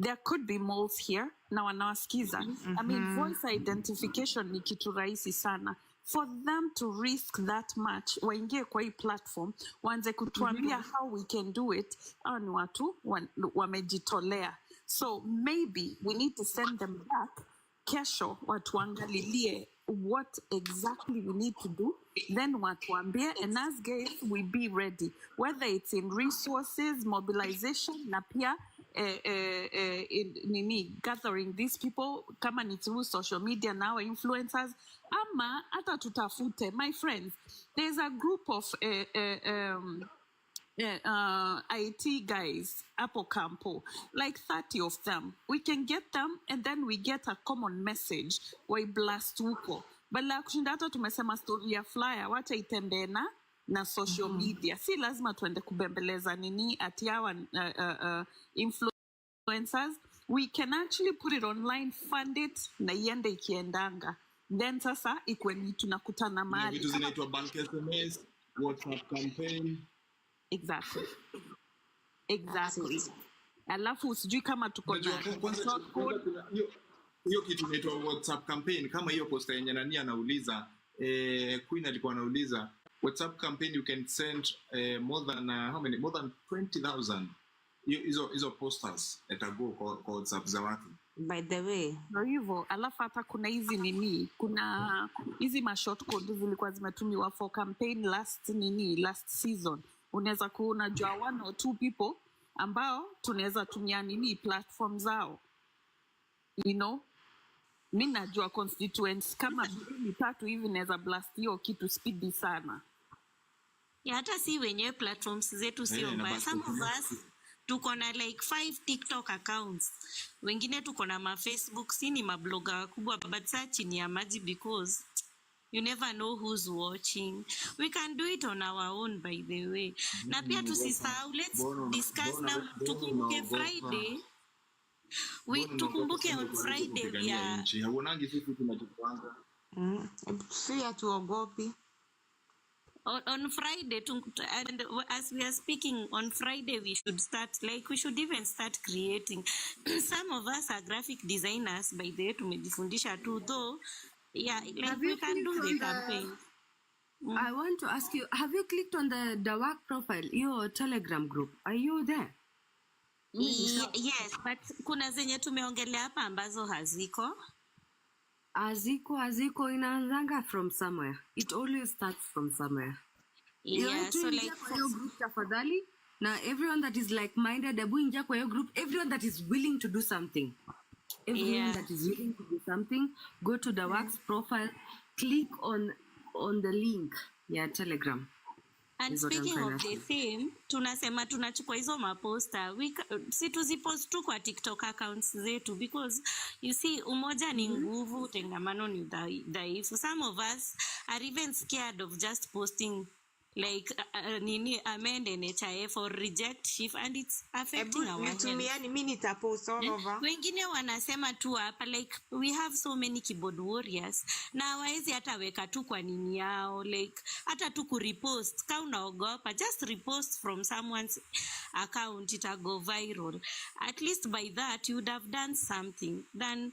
There could be moles here na wanawasikiza. I mean, voice identification ni kitu rahisi sana. For them to risk that much, waingie kwa hii platform, waanze kutuambia how we can do it, hao ni watu wamejitolea. So maybe we need to send them back kesho watuangalilie what exactly we need to do, then watuambie, and as guys we be ready, whether it's in resources, mobilization, na pia gathering these people, kama ni through social media now, influencers, ama hata tutafute. My friends, there's a group of IT guys hapo campo, like 30 of them. We can get them and then we get a common message wai blast huko, badala ya kushinda hata tumesema story ya flyer, wacha itembee na social media. Si lazima tuende kubembeleza nini ati hawa influencers. We can actually put it online, fund it, na iende ikiendanga, then sasa ikwe ni tunakutana mahali. Vitu zinaitwa bulk SMS, WhatsApp campaign. Exactly. Alafu sijui kama tuko na hiyo kitu inaitwa WhatsApp campaign. Kama hiyo posta yenye nani anauliza, Queen alikuwa anauliza, WhatsApp campaign you can send more than 20,000 hizo posters itago kwa WhatsApp za watu. By the way, ndio hivyo. Alafu hata kuna hizi kuna hizi ma short code zilikuwa zimetumiwa for campaign last season. Unaweza kuona jua 1 or 2 people ambao tunaweza tumia platform zao. Mimi najua constituents kama 3 hivi naweza blast hiyo kitu speedy sana. Hata si wenyewe platforms zetu sio mbaya. Some of us tuko na like 5 TikTok accounts. Wengine tuko na ma Facebook, si ni mabloga wakubwa, but saa chini ya maji because you never know who's watching. We can do it on our own, by the way. Na pia tusisahau, let's discuss now. Tukumbuke Friday. Tukumbuke on Friday ya hauonangi sisi tunachopanga. Si hatuogopi. On Friday, and as we are speaking on Friday, we should even start creating. Some of us are graphic designers, by the way, tumejifundisha tu, though. Yeah, like we can do the campaign. I want to ask you, have you clicked on the Dawak profile, your Telegram group? Are you there? Yes, but kuna zenye tumeongelea hapa ambazo haziko. Haziko inaanzanga from somewhere. It always starts from somewhere. Yeah, so like kwa hiyo group tafadhali, na everyone that is like-minded, ebu ingia kwa hiyo group, everyone that is willing to do something. Everyone that is willing to do something, go to the Wax profile, click on the link, Telegram. And speaking of the theme, tunasema tunachukua hizo maposta, si tuzipost tu kwa TikTok accounts zetu, because you see umoja ni nguvu, utengamano ni dhaifu. Some of us are even scared of just posting like nini amend NHIF or reject SHIF, and it's affecting our health. Mimi nitapost all over. Wengine wanasema tu hapa like we have so many keyboard warriors na hawawezi hata weka tu kwa nini yao, like hata tu kurepost kama unaogopa, just repost from someone's account, ita go viral. At least by that you would have done something. Then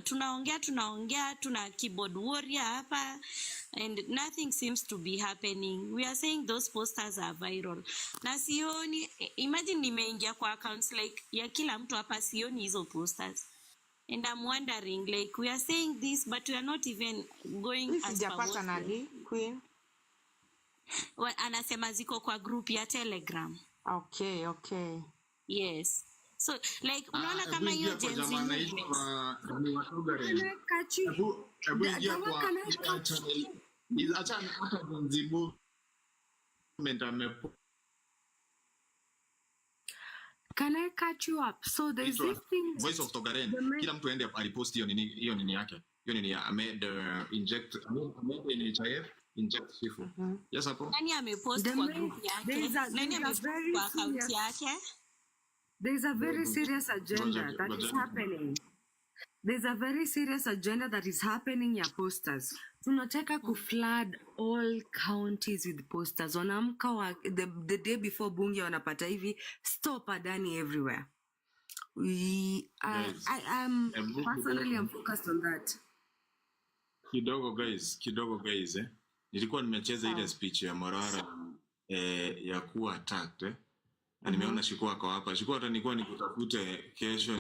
tunaongea tuna keyboard warrior hapa and nothing seems to be happening. We are saying those posters are viral. Na sioni, imagine nimeingia kwa accounts like ya kila mtu hapa, sioni hizo posters. And I'm wondering, like, we are saying this but we are not even going as far as Queen. Anasema ziko kwa group ya Telegram. Okay. Yes. So like unaona kama hiyo jenzi Can I catch you up? So there's this thing. Voice of Togaren. Kila mtu ende alipost hiyo nini yake. Hiyo nini amend inject NHIF inject SHIF. Yes hapo. Nani amepost kwa group yake? Nani amepost kwa account yake? There's a very serious agenda that is happening. There's a very serious agenda that is happening ya posters. Tunataka kuflood all counties with posters. Wanamka the day before bunge wanapata hivi, stop Adani everywhere. I am personally I'm focused on that. Kidogo guys. Nilikuwa nimecheza ile speech ya Morara ya kuwa attacked na nimeona Shiko ako hapa. Shiko hata nilikuwa nikutafute kesho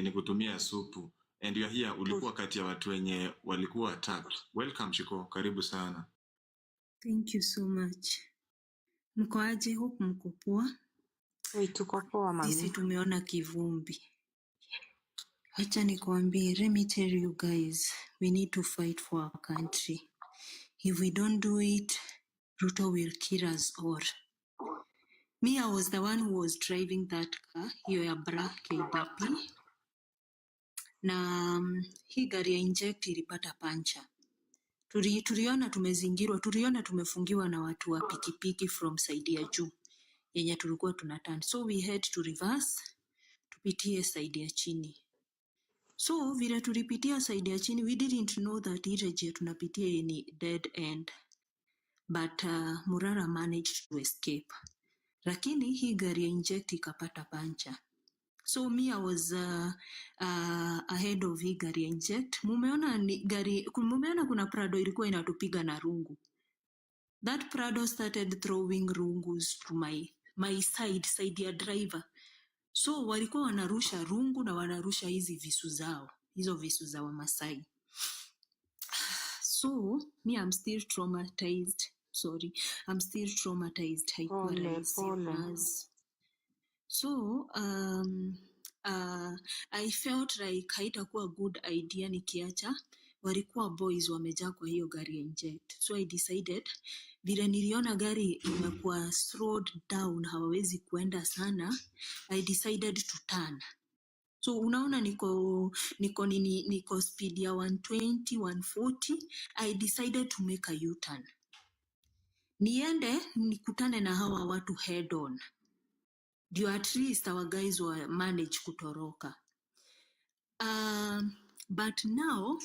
nikutumia supu. And you are here, ulikuwa kati ya watu wenye walikuwa attacked. Welcome Shiko, karibu sana. Thank you so much. Mko aje? Hope mko poa. Tuko poa mami. Sisi tumeona kivumbi. Acha nikwambie, let me tell you guys, we need to fight for our country. If we don't do it, Ruto will kill us all. Me, I was the one who was driving that car, hiyo ya black KDP. Na hii gari ya inject ilipata pancha. Tuliona tumezingirwa, tuliona tumefungiwa na watu wa pikipiki from side ya juu yenye tulikuwa tunaturn. So we had to reverse, tupitie side ya chini. So vile tulipitia side ya chini, we didn't know that ile je tunapitia ni dead end. But Morara managed to escape. Lakini hii gari ya inject ikapata pancha. So me, I was ahead of hii gari ya inject. Mumeona kuna Prado ilikuwa inatupiga na rungu. That Prado started throwing rungus to my side ya driver. So walikuwa wanarusha rungu na wanarusha hizo visu za Wamasai. So me, I'm still traumatized. Haikuwa rahisi. So I felt like haitakuwa good idea nikiacha walikuwa boys wamejaa kwa hiyo gari ya inject. So I decided, vile niliona gari imekuwa slowed down, hawawezi kuenda sana, I decided to turn. So unaona niko speed ya 120, 140, I decided to make a U-turn. Niende nikutane na hawa watu head on. Ndio at least our guys were manage kutoroka. But now,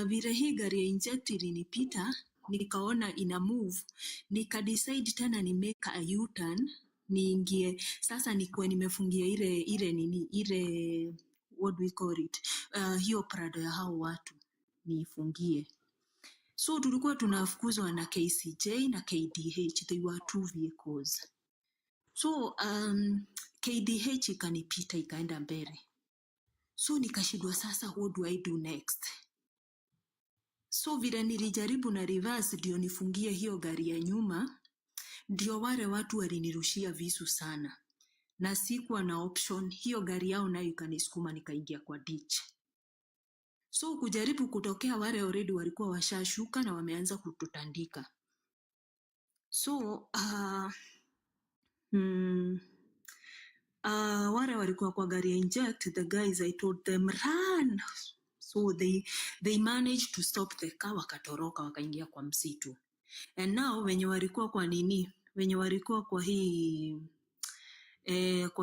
vile hii gari ya inject ilinipita, nikaona ina move, decide tena ni make a U-turn, niingie, sasa nikuwe nimefungia ile, what do we call it, hiyo Prado ya hao watu, niifungie. So tulikuwa tunafukuzwa na KCJ na KDH, they were 2 vehicles. So KDH ikanipita ikaenda mbele. So nikashindwa sasa, what do I do next? So vile nilijaribu na reverse ndio nifungie hiyo gari ya nyuma, ndio wale watu walinirushia visu sana. Na sikuwa na option, hiyo gari yao nayo ikanisukuma nikaingia kwa ditch. So kujaribu kutokea, wale already walikuwa washashuka na wameanza kututandika. So wale walikuwa kwa gari ya inject, the guys, I told them run. So they managed to stop the car, wakatoroka wakaingia kwa msitu. And now wenye walikuwa kwa nini, wenye walikuwa kwa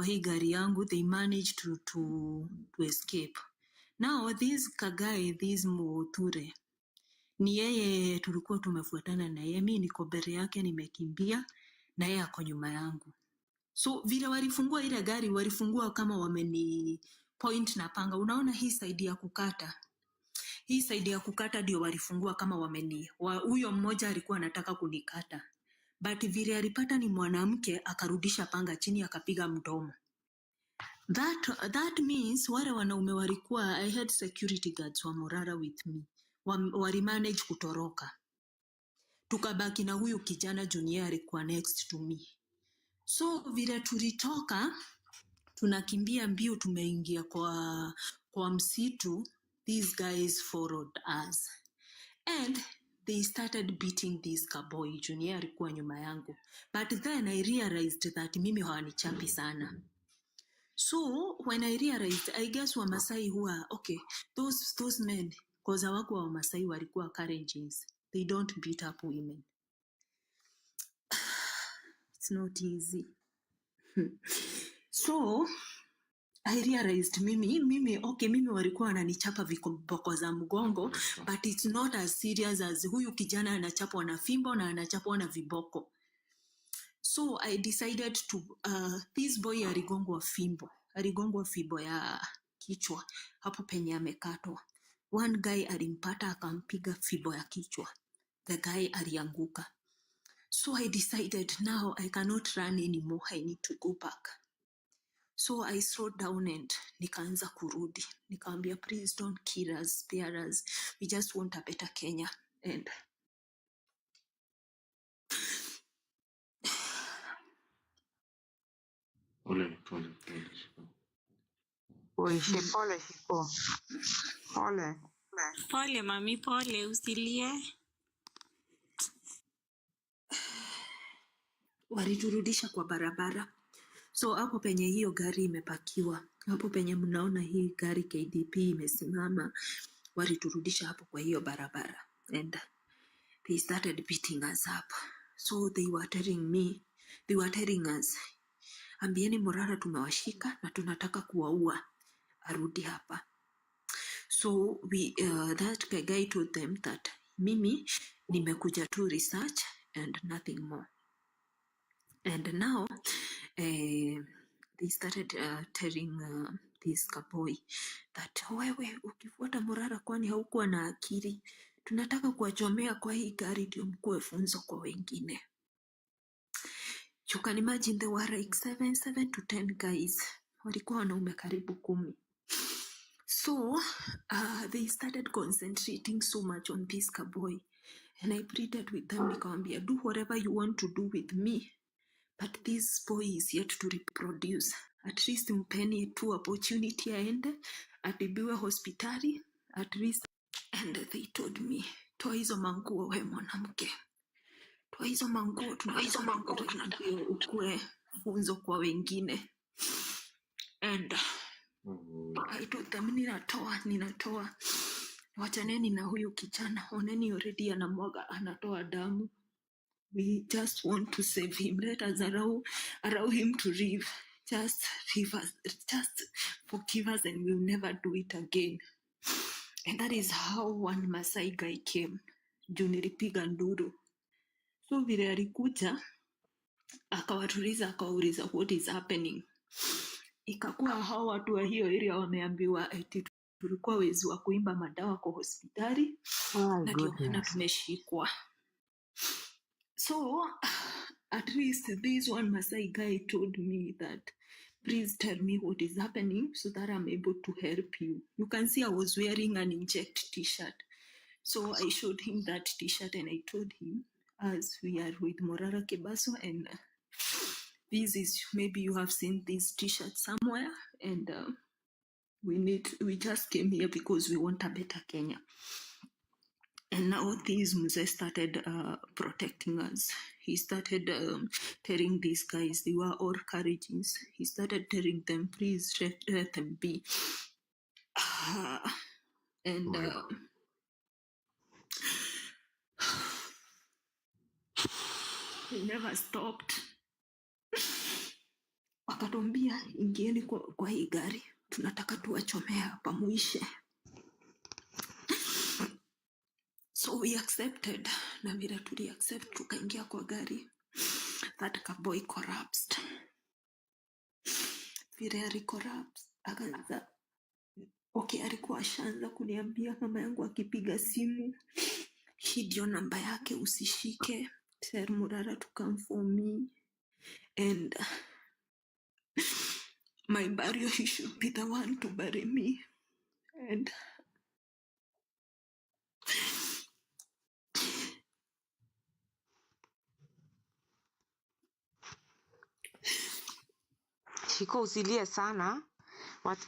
hii gari yangu, they managed to escape. Now this Kagai, this Muture, ni yeye tulikuwa tumefuatana na yeye, mimi niko mbele yake nimekimbia na yeye ako nyuma yangu. So vile walifungua ile gari, walifungua kama wameni point na panga. Unaona hii side ya kukata, hii side ya kukata ndio walifungua kama wameni. Huyo mmoja alikuwa anataka kunikata, but vile alipata ni mwanamke akarudisha panga chini akapiga mdomo. That means wale wanaume walikuwa, I had security guards wa Morara with me, wali manage kutoroka, tukabaki na huyu kijana junior alikuwa next to me. So vile tulitoka tunakimbia mbio, tumeingia kwa msitu, these guys followed us and they started beating this cowboy junior alikuwa nyuma yangu, but then I realized that mimi hawanichapi sana. So when I realized, I guess Wamasai huwa, okay, those men, cause hawakuwa Wamasai walikuwa Kalenjins, they don't beat up women. It's not easy. So I realized mimi walikuwa wananichapa viboko za mgongo, but it's not as serious as huyu kijana anachapwa na fimbo na anachapwa na viboko. So I decided to, this boy aligongwa fimbo ya kichwa hapo penye amekatwa. One guy alimpata akampiga fimbo ya kichwa, the guy alianguka. So I decided now I cannot run anymore, I need to go back. So I slowed down and nikaanza kurudi. Nikamwambia, please don't kill us, spare us. We just want a better Kenya. And Pole. Pole mami, pole, usilie. waliturudisha kwa barabara. So hapo penye hiyo gari imepakiwa, hapo penye mnaona hii gari KDP imesimama, waliturudisha hapo kwa hiyo barabara. And they started beating us up. So they were telling us, ambieni Morara tumewashika na tunataka kuwaua, arudi hapa. So that guy told them that mimi nimekuja to research and nothing more. And now they started telling this kaboy that wewe ukifuata Morara kwani haukuwa na akili, tunataka kuwachomea kwa hii gari ndio mkuwe funzo kwa wengine. You can imagine there were like 7 to 10 guys, walikuwa wanaume karibu 10. So they started concentrating so much on this kaboy, and I pleaded with them, nikamwambia, do whatever you want to do with me, but this boy is yet to reproduce. At least mpeni tu opportunity aende atibiwe hospitali at least. And they told me, toa hizo manguo we mwanamke, toa hizo manguo, tunataka ukue funzo kwa wengine. And I told them, ninatoa, wachaneni na huyu kijana, oneni already anatoa damu. We just want to save him. Let us allow him to live. Just forgive us and we'll never do it again. And that is how one Masai guy came. Juu nilipiga nduru. So vile alikuja, akawauliza what is happening. Ikakuwa hao watu wa hiyo area wameambiwa eti tulikuwa wezi wa kuimba madawa kwa hospitali. Na ndio maana tumeshikwa. So, at least this one Masai guy told me that, please tell me what is happening so that I'm able to help you. You can see I was wearing an inject t-shirt. So I showed him that t-shirt and I told him, as we are with Morara Kebaso, and this is, maybe you have seen this t-shirt somewhere, and we just came here because we want a better Kenya. And now this Mzee started protecting us. He started telling these guys, they were all Kalenjins. He started telling them, please let them be. And They never stopped. Wakatuambia ingieni kwa hii gari, tunataka tuwachomea hapa muishe. So we accepted, na vile tuli accept tukaingia kwa gari. That kaboy collapsed. Vile alicorrupts akaanza alikuwa ashaanza kuniambia mama yangu akipiga simu, hii ndio namba yake, usishike, tell Morara to come for me, and my burial, he should be the one to bury me. And Shiko usilie sana.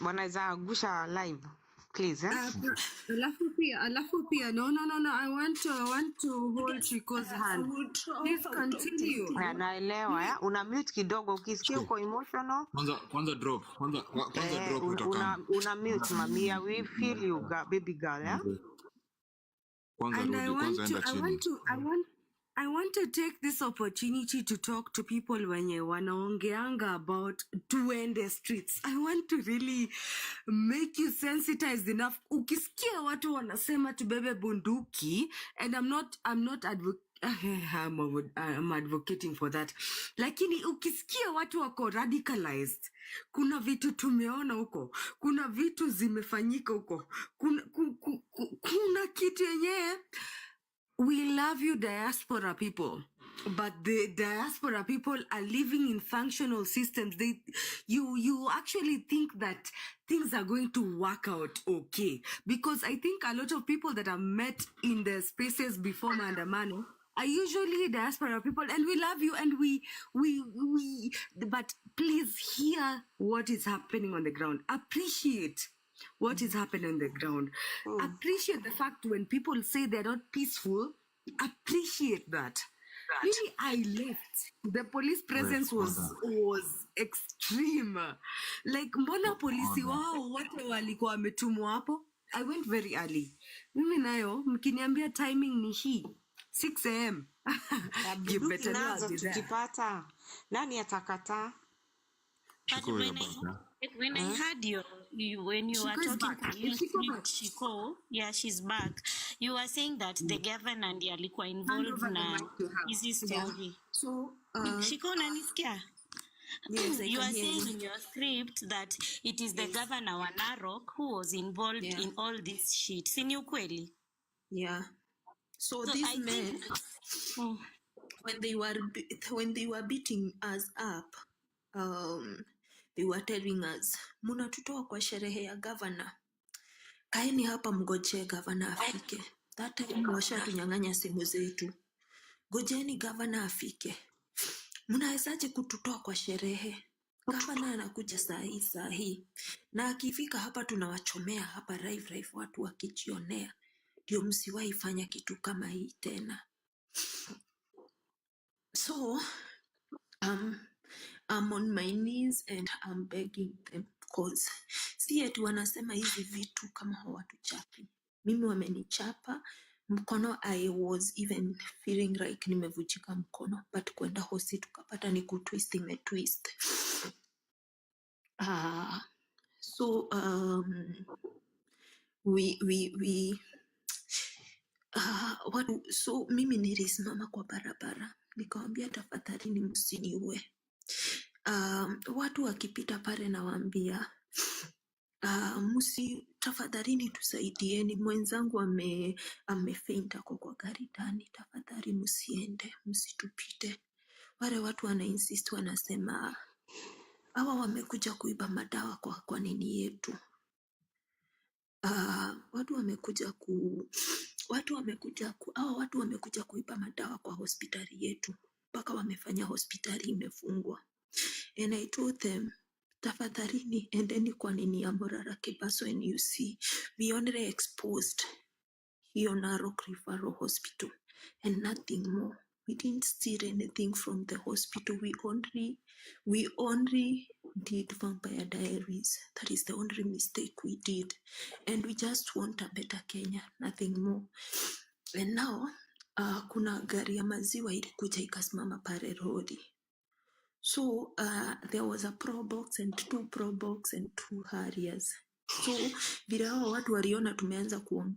Wanaweza agusha live. Please, Alafu pia, no, I want to hold Chico's hand. Please continue. Naelewa, una mute kidogo ukisikia uko emotional. Kwanza drop. Kwanza drop utakaa. Una mute mami, we feel you baby girl, yeah? And I want to take this opportunity to talk to people wenye wanaongeanga about tuende streets. I want to really make you sensitized enough. Ukisikia watu wanasema tubebe bunduki, and I'm advocating for that. Lakini ukisikia watu wako radicalized, kuna vitu tumeona huko, kuna vitu zimefanyika huko, kuna kitu yenye. We love you, diaspora people, but the diaspora people are living in functional systems. You actually think that things are going to work out okay, because I think a lot of people that I've met in the spaces before Maandamano are usually diaspora people, and we love you, and we but please hear what is happening on the ground. Appreciate what is happening on the ground. Appreciate the fact when people say they're not peaceful. Appreciate that. Really, I left. The police presence was extreme. Like, mbona polisi wao wote walikuwa wametumwa hapo? I went very early. Mimi nayo, mkiniambia timing ni hii, 6 a.m. You better not be there. Tukipata. Nani atakataa? When I heard when you were talking to Shiko, yeah, she's back. You were saying that the governor and alikuwa involved na easy story. So, Shiko unanisikia? Yes, you are saying in your script that it is the governor wa Narok who was involved in all this shit. Si ni ukweli? Yeah. So these men, when they were beating us up, they were telling us, munatutoa kwa sherehe ya governor. Kaeni hapa mgoje governor afike. That time washatunyang'anya simu zetu. Gojeni governor afike. Munawezaje kututoa kwa sherehe? Governor anakuja saa hii. Na akifika hapa tunawachomea hapa live watu wakijionea. Ndio msiwahi fanya kitu kama hii tena. So, I'm on my knees and I'm begging them, because si eti wanasema hizi vitu kama hawatuchapi. Mimi wamenichapa mkono. I was even feeling like nimevujika mkono, but kwenda hosi tukapata ni kutwist imetwist. So so mimi nilisimama kwa barabara nikawambia tafadhali msiniue. Watu wakipita pale nawaambia tafadhalini tusaidieni, mwenzangu amefaint ako kwa gari ndani, tafadhali msiende, msitupite. Wale watu wana insist, wanasema hawa wamekuja kuiba madawa kwa nini yetu. Watu wamekuja kuiba madawa kwa hospitali yetu, mpaka wamefanya hospitali imefungwa. And I told them, tafadhalini endeni kwa nini ya Morara Kebaso, and you see we only exposed hiyo Narok Referral Hospital and nothing more. We didn't steal anything from the hospital. We only did vampire diaries. That is the only mistake we did, and we just want a better Kenya, nothing more. And now kuna gari ya maziwa ilikuja ikasimama pale rodi. So there was a pro box and 2 pro box and 2 harriers. So vile hao watu waliona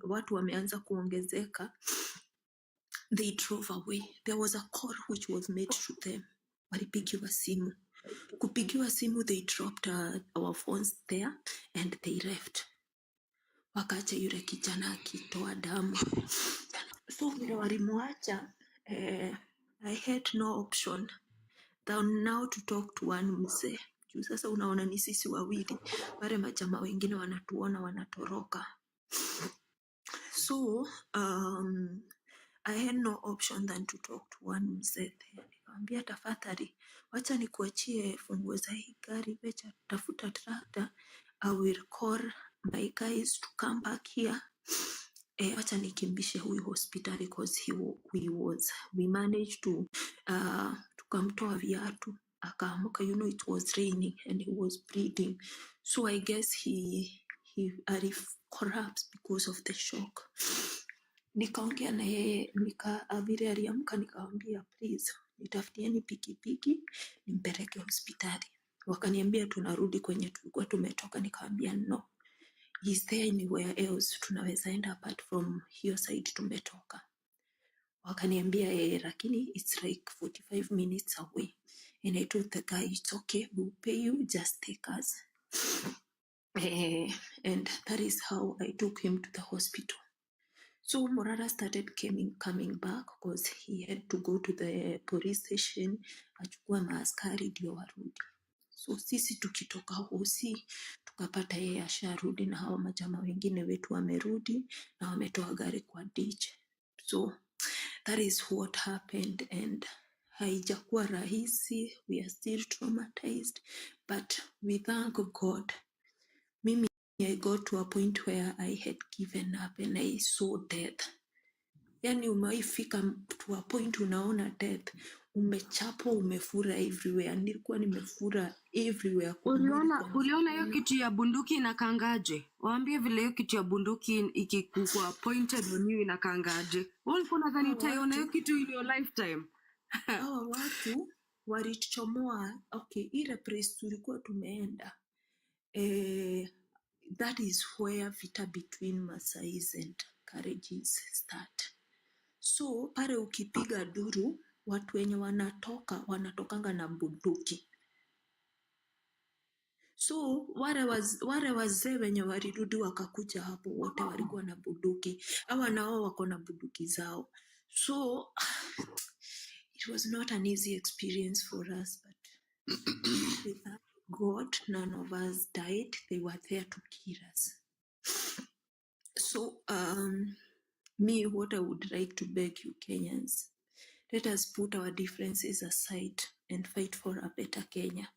watu wameanza kuongezeka, they drove away. There was a call which was made to them. Walipigiwa simu. Kupigiwa simu, they dropped our phones there and they left. Wakacha yule kijana akitoa damu. So vile walimwacha, I had no option than now to talk to one mzee. Juu sasa unaona ni sisi wawili, wale majamaa wengine wanatuona wanatoroka. So I had no option than to talk to one mzee there. Nikamwambia tafadhali, wacha nikuachie funguo za hii gari, wecha tafuta tractor. I will call my guys to come back here. Wacha nikimbishe huyu hospitali because we managed to tukamtoa viatu akaamuka. You know, it was raining and he was bleeding, so I guess he collapsed because of the shock. Nikaongea na yeye, vile aliamka nikamwambia please nitafutieni pikipiki nimpeleke hospitali. Wakaniambia tunarudi kwenye tulikuwa tumetoka. Nikamwambia no, is there anywhere else tunaweza enda apart from hiyo side tumetoka? Wakaniambia lakini it's like 45 minutes away. And I told the guy, it's okay, we'll pay you, just take us. And that is how I took him to the hospital. So Morara started coming back because he had to go to the police station, achukua maaskari ndio warudi. So sisi tukitoka hosi tukapata yeye asharudi na hao majamaa wengine wetu wamerudi na wametoa gari kwa ditch. So that is what happened, and haijakuwa rahisi. We are still traumatized, but we thank God. Mimi, I got to a point where I had given up and I saw death. Yani umeifika to a point unaona death, umechapwa, umefura everywhere. Nilikuwa nimefura everywhere. Uliona hiyo kitu ya bunduki inakangaje? Waambie vile hiyo kitu ya bunduki ikikuwa pointed on you inakangaje. Ulikuwa unadhani utaiona hiyo kitu in your lifetime? Hawa watu walichomoa, okay, ile place tulikuwa tumeenda. That is where vita between Maasais and Kalenjins start. So pale ukipiga duru, watu wenye wanatokanga na bunduki. So wale wazee wenye walirudi wakakuja hapo, wote walikuwa na bunduki. Hawa nao wako na bunduki zao. So it was not an easy experience for us, but we thank God none of us died. They were there to kill us. So me, what I would like to beg you Kenyans, let us put our differences aside and fight for a better Kenya.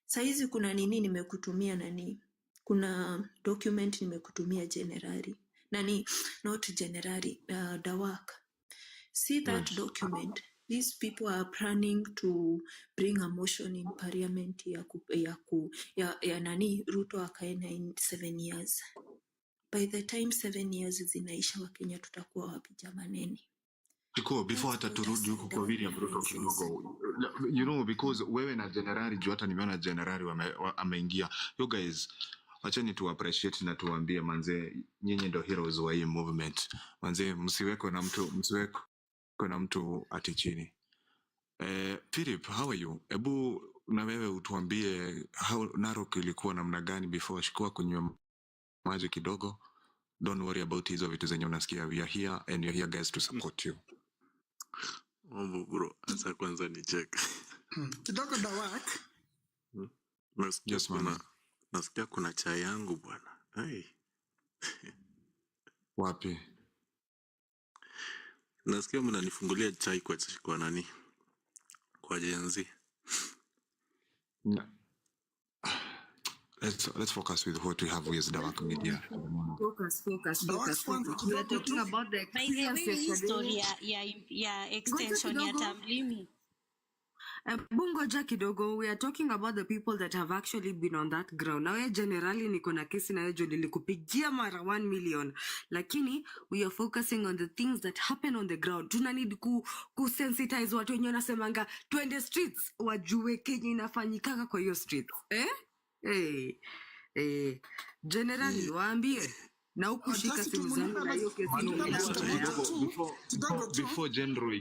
Saizi kuna nini nimekutumia nani? Kuna document nimekutumia January. Not January, Dawak. See that document. These people are planning to bring a motion in parliament ya nani Ruto akaena in 7 years. By the time 7 years zinaisha, Wakenya tutakuwa wapi jamaneni? Before hata turudi huko kwa William Ruto kidogo, you know, because wewe na Generali juu hata nimeona Generali ameingia. You guys, wacheni tu appreciate na tuambie manze, nyinyi ndio heroes wa hii movement. Manze, msiwekwe na mtu ati chini. Philip, how are you? Ebu na wewe utuambie how Narok ilikuwa namna gani before shikwa kunywa maji kidogo. Don't worry about hizo vitu zenye unasikia. We are here and you're here guys to support you. Bro, asa kwanza ni check. Kidogo Dawak. Nasikia kuna chai yangu bwana. Hey. Wapi? Nasikia mnanifungulia chai kwa nani? Kwa Jenzi. Let's focus with what we have with Dawak Media. Focus. We are talking about the experience story ya extension ya term limit. Bungoja kidogo, we are talking about the people that have actually been on that ground. Now, generally, niko na kesi na wewe nilikupigia mara 1 million. Lakini, we are focusing on the things that happen on the ground. Tuna need kusensitize watu wenye wanasemanga twende streets, wajue kenye inafanyikanga kwa hiyo streets. Generally, waambie. Na ukushika simu zangu na hiyo kesi before general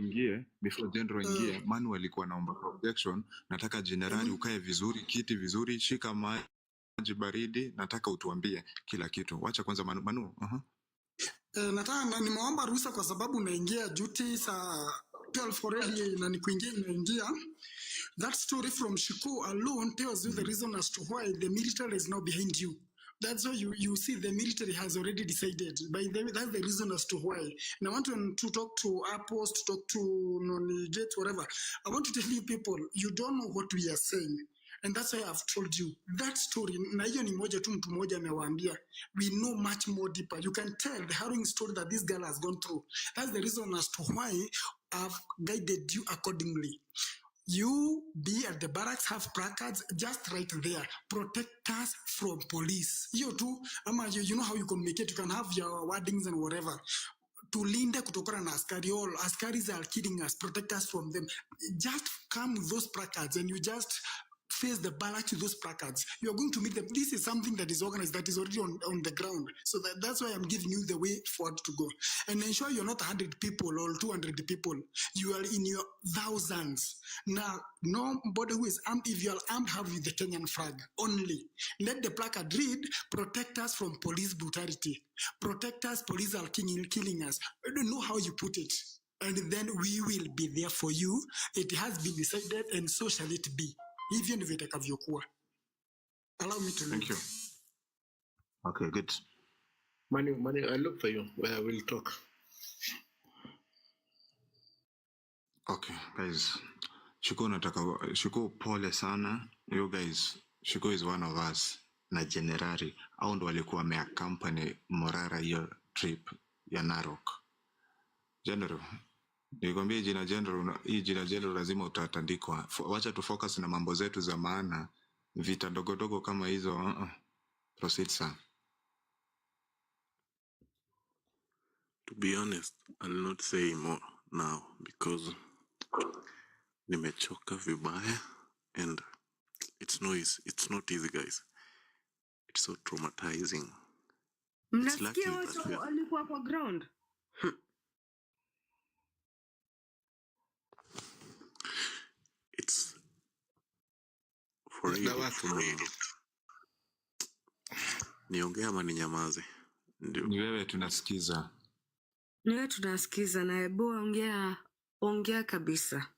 ingie, Manu alikuwa naomba protection. Nataka generali ukae vizuri, kiti vizuri, shika maji baridi, nataka utuambie kila kitu. Wacha kwanza Manu. Nataka nimeomba ruhusa kwa sababu naingia duty saa 12 already na naingia. That story from Shiko alone tells you the reason as to why the military is now behind you. That's why you see the military has already decided. That's the reason as to why. And I want to talk to Apples, to talk to Nonigate, whatever. I want to tell you people, you don't know what we are saying. And that's why I've told you. That story, na hiyo ni moja tu mtu moja amewaambia. We know much more deeper. You can tell the harrowing story that this girl has gone through. That's the reason as to why I've guided you accordingly. You be at the barracks, have placards just right there. Protect us from police. You too, you know how you communicate. You can have your wordings and whatever. Tulinde kutokana na askari. All askaris are killing us. Protect us from them. Just come with those placards and you just face the barracks with those placards. You are going to meet them. This is something that is organized, that is already on the ground. So that's why I'm giving you the way forward to go. And ensure you're not 100 people or 200 people. You are in your thousands. Now, nobody who is armed, if you are armed, have the Kenyan flag only. Let the placard read, protect us from police brutality. Protect us, police are killing us. I don't know how you put it. And then we will be there for you. It has been decided and so shall it be. Hivyo ndivyo itakavyokuwa. Allow me to Thank you. Okay, good. Manu, I look for you where we'll talk. Okay, guys. Shiko pole sana. You guys, Shiko is one of us. Na generali. Au ndo walikuwa wameaccompany Morara hiyo trip ya Narok. General. Nikwambia hii jina general lazima utatandikwa. Wacha tu focus na mambo zetu za maana. Vita dogo kama hizo. Proceed, sir. To be honest, I'll not say more now because nimechoka vibaya and it's not easy, guys. It's so traumatizing. It's lucky that we alikuwa kwa ground. It's for real. Niongea ama ninyamaze? Ndio. Ni wewe tunasikiza. Niwe tunasikiza na hebu ongea kabisa.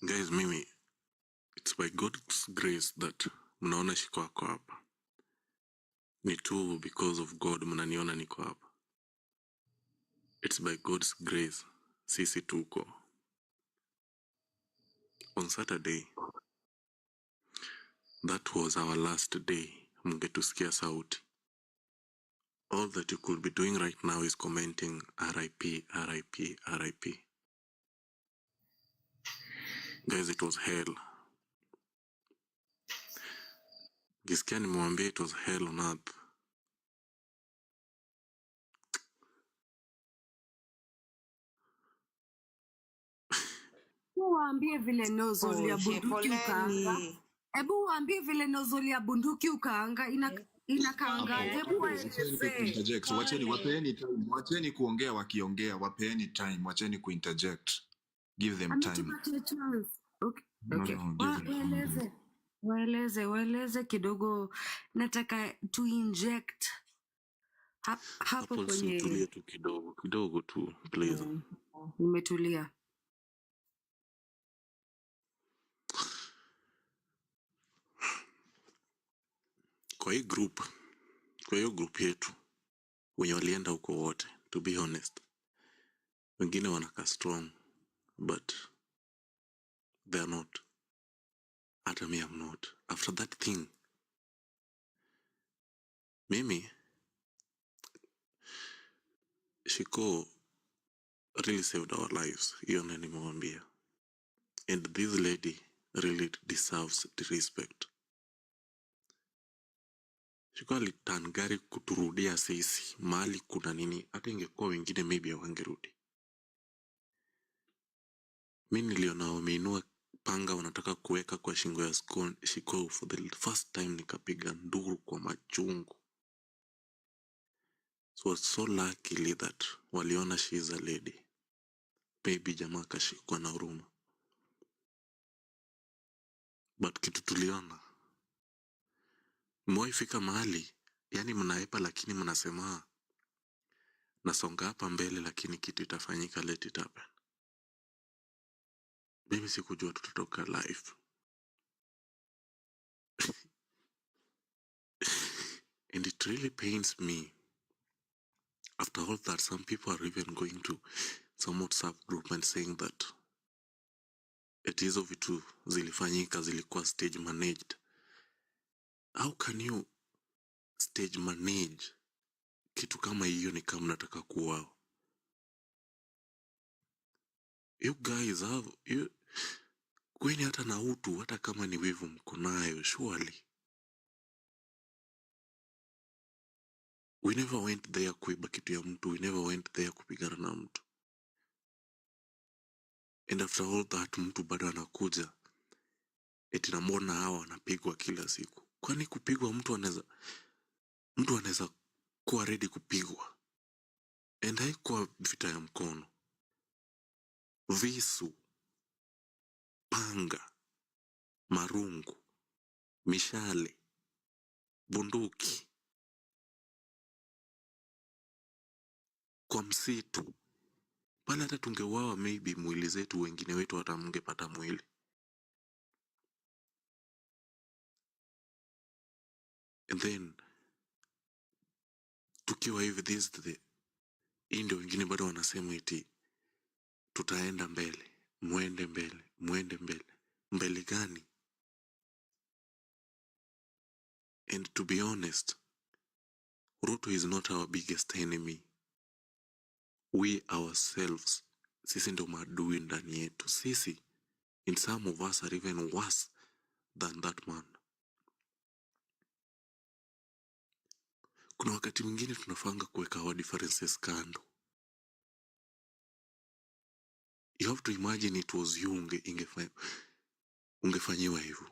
Guys, mimi, it's by God's grace that mnaona Shiko wako hapa. Ni tu because of God mnaniona niko hapa. It's by God's grace sisi tuko. On Saturday, that was our last day. Mngetusikia sauti. All that you could be doing right now is commenting RIP, RIP, RIP. Guys, it was hell. Gisikia nimwambia it was hell on earth. Waambie vile nozoli ya bunduki ukaanga. Hebu waambie vile nozoli ya bunduki ukaanga inakaanga. Hebu waeleze. Wacheni kuongea wakiongea, wapeeni time, wacheni kuinterject. Give them time. Okay. Waeleze kidogo, nataka to inject hapo kwenye. Tulia tu kidogo tu, please. Nimetulia. Kwa hiyo group yetu wenye walienda huko wote, to be honest, wengine wanaka strong but they are not. Hata me I'm not. After that thing, mimi Shiko really saved our lives. Hiyo nani nimewambia. And this lady really deserves the respect. Shikuwa litan gari kuturudia sisi. Mahali kuna nini. Hata ingekuwa wengine maybe hawangerudi. Mimi niliona wameinua panga wanataka kuweka kwa shingo ya Shiko for the first time, nikapiga nduru kwa machungu. So it's so luckily that waliona she is a lady. Maybe jamaa kashikwa na huruma. But kitu tuliona, mwaifika mahali, yani mnaepa lakini mnasema nasonga hapa mbele lakini kitu itafanyika, let it happen. Mimi sikujua tutatoka live. And it really pains me. After all that, some people are even going to some WhatsApp group and saying that hizo vitu zilifanyika zilikuwa stage managed. How can you stage manage kitu kama hiyo? Ni kama mnataka kuuawa. You guys have kweni hata na utu, hata kama ni wivu mko nayo, surely. We never went there kuiba kitu ya mtu. We never went there kupigana na mtu. And after all that, mtu bado anakuja eti namwona hawa anapigwa kila siku. Kwani kupigwa mtu anaweza kuwa ready kupigwa? And haikuwa vita ya mkono. Visu, panga, marungu, mishale, bunduki, kwa msitu. Pale hata tungeuawa maybe mwili zetu, wengine wetu hata mngepata mwili. And then tukiwa hivi hii ndio wengine bado wanasema eti tutaenda mbele, muende mbele, muende mbele. Mbele gani? And to be honest, Ruto is not our biggest enemy. We ourselves, sisi ndio maadui ndani yetu. Sisi, in some of us, are even worse than that man. Kuna wakati mwingine tunafanga kuweka our differences kando. You have to imagine it was you ungefanyiwa hivyo.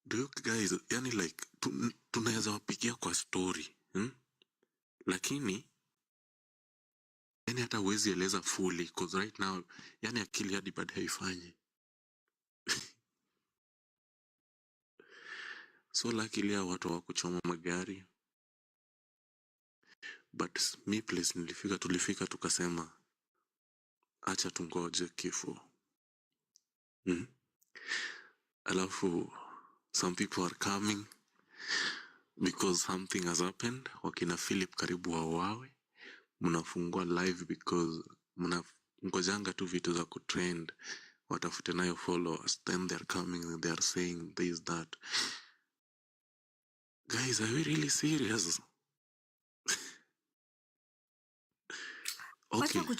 Do you guys, yani like, tunaweza wapigia kwa story, lakini yani hata huwezi eleza fully, because right now, yani akili hadi bado haifanyi. So luckily watu hawakuchoma magari. But me place tulifika tukasema acha tungoje kifo. Alafu some people are coming because something has happened. Wakina Philip karibu wawawe. Mnafungua live because mnangojanga tu vitu za kutrend, watafute nayo followers. Then they're coming and they're saying this, that. Guys, are we really serious? Okay. Wengine,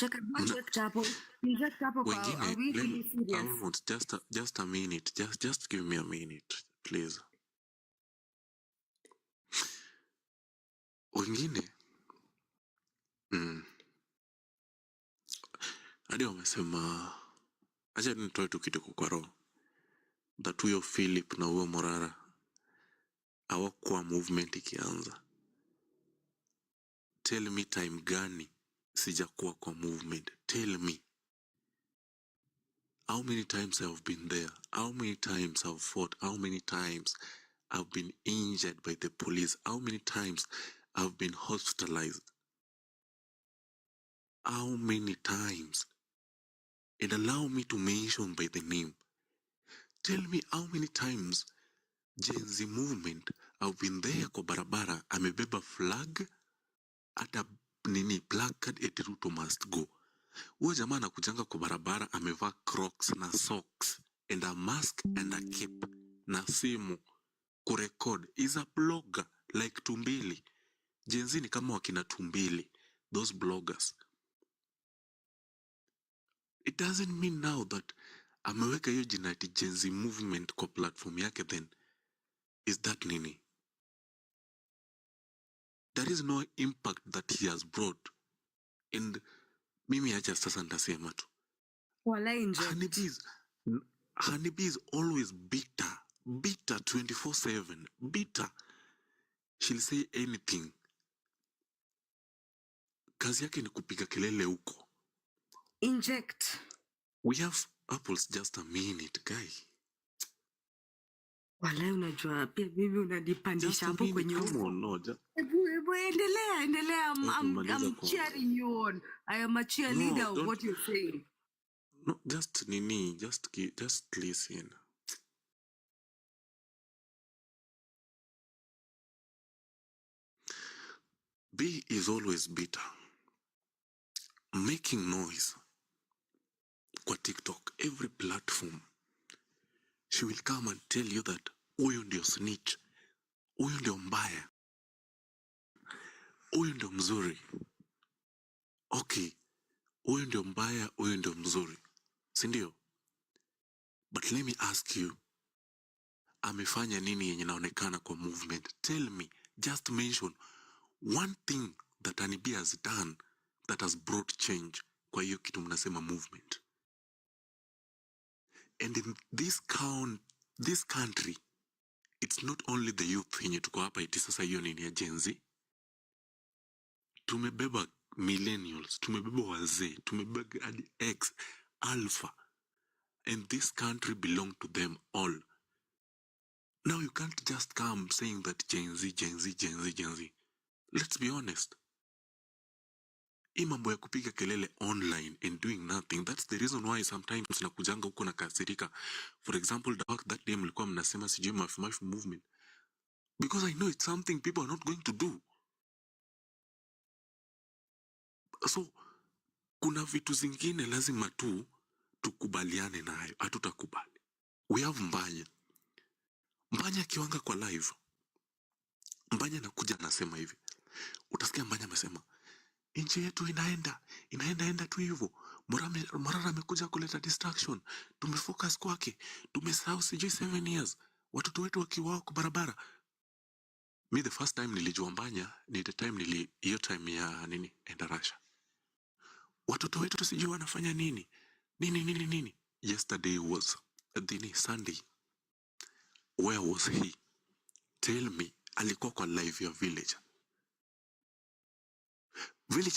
just a minute. Just give me a minute, please. Wengine, hadi wamesema, acha nitoe tu kitu kwa roho, that huyo Philip na huyo Morara hawakuwa movement ikianza. Tell me time gani sijakuwa kwa movement. Tell me. How many times I've been there? How many times I've fought? How many times I've been injured by the police? How many times I've been hospitalized? How many times? And allow me to mention by the name. Tell me how many times Gen Z movement I've been there kwa barabara, amebeba flag, hata nini placard eti Ruto must go. Huyo jamaa anakujanga kwa barabara amevaa Crocs na socks and a mask and a cape na simu kurecord. Is a blogger. like Tumbili. Gen Z ni kama wakina Tumbili, those bloggers. It doesn't mean now that ameweka hiyo jina ati Gen Z movement kwa platform yake, then is that nini? There is no impact that he has brought. And mimi acha sasa nitasema tu. Wala inject. Honeybee is always bitter 24/7, bitter. She'll say anything. Kazi yake ni kupiga kelele huko. Inject. We have apples, just a minute, guy. Wala unajua pia bibi unadipandisha hapo kwenye huko. No, Ebu endelea. I'm cheering you on. I am a cheerleader of what you're saying. No, just listen. B is always bitter, making noise kwa TikTok, every platform. She will come and tell you that huyu ndio snitch, huyu ndio mbaya, huyu ndio mzuri. Okay, huyu ndio mbaya, huyu ndio mzuri, si ndio? But let me ask you, amefanya nini yenye naonekana kwa movement? Tell me, just mention one thing that Honeybee has done that has brought change kwa hiyo kitu mnasema movement. And in this country, it's not only the youth yenye tuko hapa iti sasa hiyo nini ya Gen Z. Tumebeba millennials, tumebeba wazee, tumebeba hadi X, Alpha. And this country belongs to them all. Now you can't just come saying that Gen Z. Let's be honest. Hii mambo ya kupiga kelele online and doing nothing, that's the reason why sometimes nakujanga huko na kasirika. For example, the fact that day mlikuwa mnasema sijui mafimafi movement. Because I know it's something people are not going to do. So, kuna vitu zingine lazima tu tukubaliane nayo, hatutakubali. We have Mbanya akiwanga kwa live. Mbanya nakuja anasema hivi. Utasikia Mbanya amesema, nchi yetu inaenda tu hivyo. Morara amekuja kuleta distraction. Tumefocus kwake. Tumesahau sijui 7 years. Watoto wetu wakiwa kwa barabara. Me the first time nilijua Mbanya ni the time hiyo time ya nini enda Russia. Watoto wetu sijui wanafanya nini. Nini. Yesterday was Sunday. Where was he? Tell me. Alikuwa kwa live ya Villager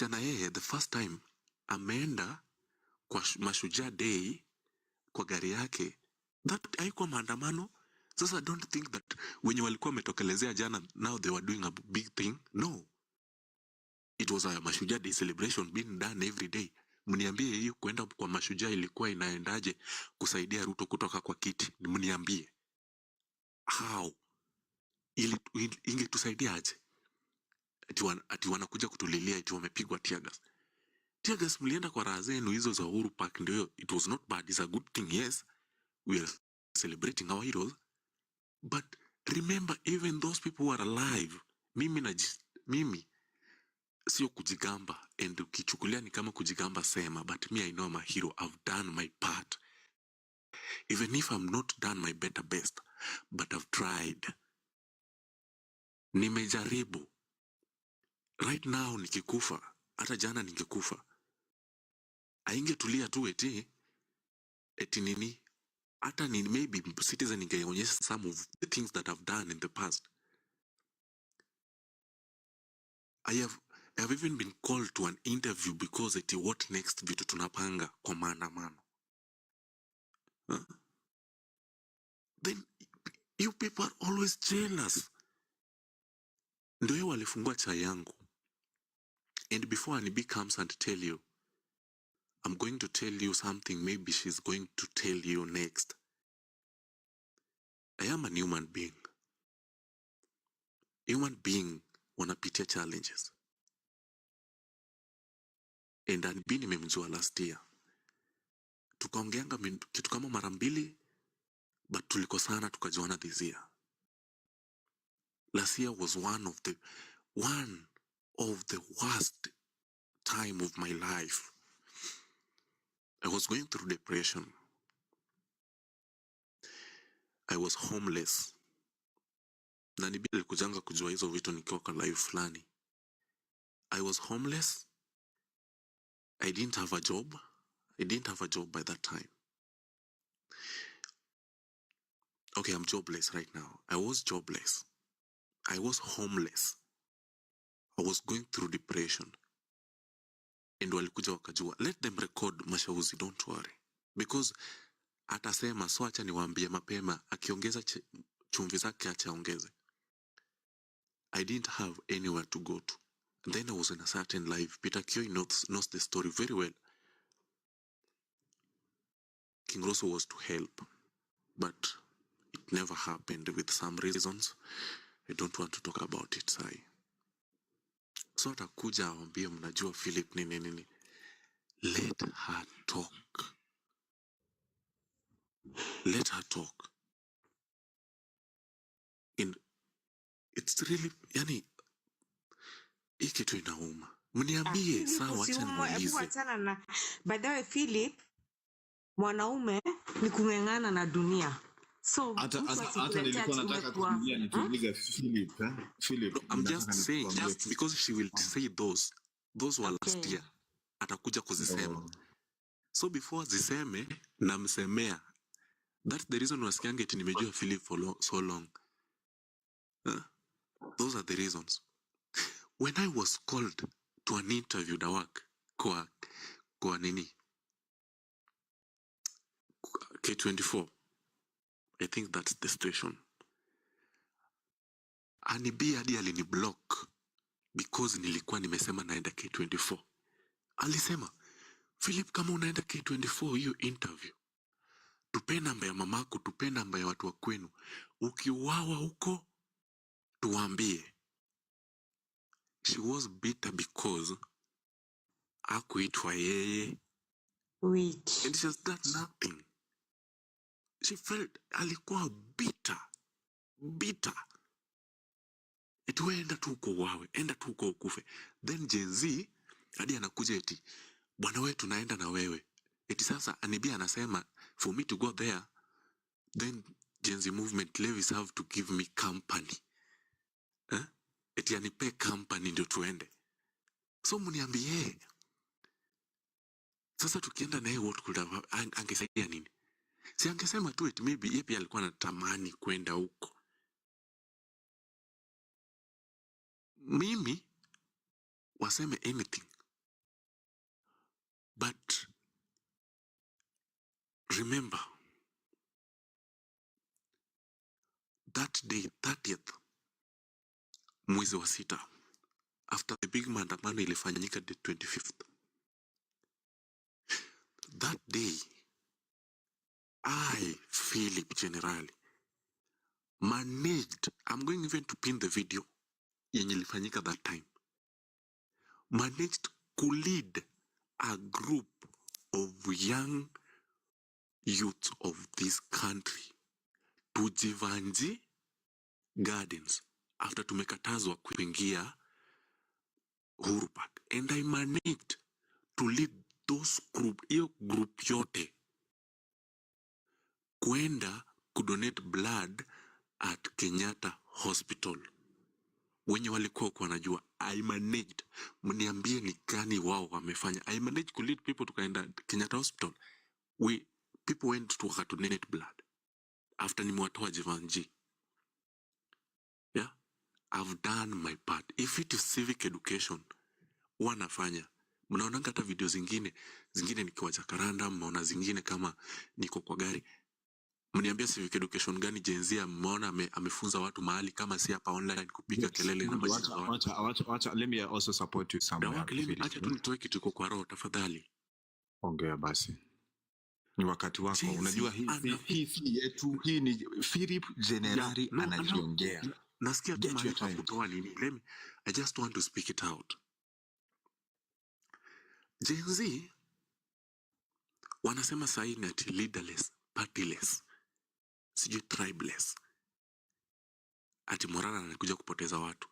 na yeye the first time ameenda kwa Mashujaa Day kwa gari yake. That haikuwa maandamano. Sasa don't think that wenye walikuwa wametokelezea jana now they were doing a big thing. No. It was a Mashujaa Day celebration being done every day. Mniambie hiyo kwenda kwa Mashujaa ilikuwa inaendaje kusaidia Ruto kutoka kwa kiti? Mniambie. How? Ingetusaidia aje? Ati wanakuja kutulilia ati wamepigwa tear gas. Tear gas mlienda kwa raha zenu hizo za Uhuru Park ndio. It was not bad. It's a good thing. Yes. We are celebrating our heroes. But remember, even those people who are alive. Mimi sio kujigamba. And ukichukulia ni kama kujigamba sema. But me, I know I'm a hero. I've done my part. Even if I'm not done my better best. But I've tried. Nimejaribu. Right now nikikufa. Hata jana ningekufa. Aingetulia tu eti nini. Hata ni maybe Citizen ningeonyesha some of the things that I've done in the past. I have even been called to an interview because eti what next vitu tunapanga kwa maandamano. Then you people are always jealous. Ndio walifungua chai yangu. And before Honeybee comes and tell you, I'm going to tell you something maybe she's going to tell you next. I am a human being. Human being wanapitia challenges. And Honeybee nimemjua last year. Tukaongeanga kitu kama mara 2, but tulikosana tukajuana this year. Last year was one of the worst time of my life. I was going through depression. I was homeless. Na nibidi kujanga kujua hizo vitu nikiwa kwa live fulani. I was homeless. I didn't have a job. I didn't have a job by that time. Okay, I'm jobless right now. I was jobless. I was homeless. I was going through depression. And walikuja wakajua, let them record Mashauzi, don't worry. Because atasema, so acha niwaambie mapema, akiongeza chumvi zake achaongeze. I didn't have anywhere to go to. And then I was in a certain life. Peter Kioi knows the story very well. King Rosso was to help, but it never happened with some reasons. I don't want to talk about it, sai. So atakuja awambie mnajua Philip nini. Let her talk. Let her talk. It's really, yani, hii kitu inauma. Mniambie, sawa, acha niulize. By the way, Philip, mwanaume ni kung'eng'ana na dunia. So hata nilikuwa nataka kuingia nikiuliza Philip. No, I'm just saying, just because she will say those were last year. Atakuja kuzisema. So before ziseme, namsemea. That's the reason wasikiange eti nimejua Philip for so long. Those are the reasons. When I was called to an interview Dawak kwa nini K24, I think that's the station. Anibi hadi alini block because nilikuwa nimesema naenda K24. Alisema, Philip, kama unaenda K24 hiyo interview, tupe namba ya mamako, tupe namba ya watu wa kwenu. Ukiuawa huko, tuambie. She was bitter because hakuitwa yeye. Wait. And she has done nothing. She felt alikuwa bitter. Eti wewe enda tu huko wawe, enda tu huko ukufe. Then Gen Z hadi anakuja eti bwana wewe tunaenda na wewe. Eti sasa Anibia anasema for me to go there, then Gen Z movement levies have to give me company. Eti anipe company ndio tuende. So mniambie. Sasa tukienda na yeye what could have angesaidia nini? Si angesema tu eti maybe yeye pia alikuwa anatamani kwenda huko. Mimi waseme anything. But remember that day 30th mwezi wa 6 after the big maandamano ilifanyika the 25th. That day I, Philip Generali, managed, I'm going even to pin the video yenye ilifanyika that time, managed to lead a group of young youth of this country to Jivanji Gardens after tumekatazwa kuingia Uhuru Park. And I managed to lead those hiyo group yote kwenda kudonate blood at Kenyatta Hospital. Wenye walikuwa wanajua, I managed. Mniambie ni gani wao wamefanya. I managed to lead people tukaenda Kenyatta Hospital. People went to donate blood after nimewatoa Jivanji. Yeah, I've done my part. If it is civic education, wanafanya. Mnaonanga hata video zingine nikiwa Jakaranda, mnaona zingine kama niko kwa gari. Mniambia civic education gani Gen Z mmeona amefunza watu mahali kama si hapa online kupiga kelele na majina za watu. Let me also support you somewhere. Acha tu nitoe kitu kwa roho tafadhali. Ongea basi. Ni wakati wako. Unajua hii si yetu, hii ni Philip Generali anajiongea. Nasikia tu mahali pa kutoa nini. I just want to speak it out. Gen Z wanasema sahi ni ati leaderless, partyless, sijui tribeless. ati Morara anakuja kupoteza watu.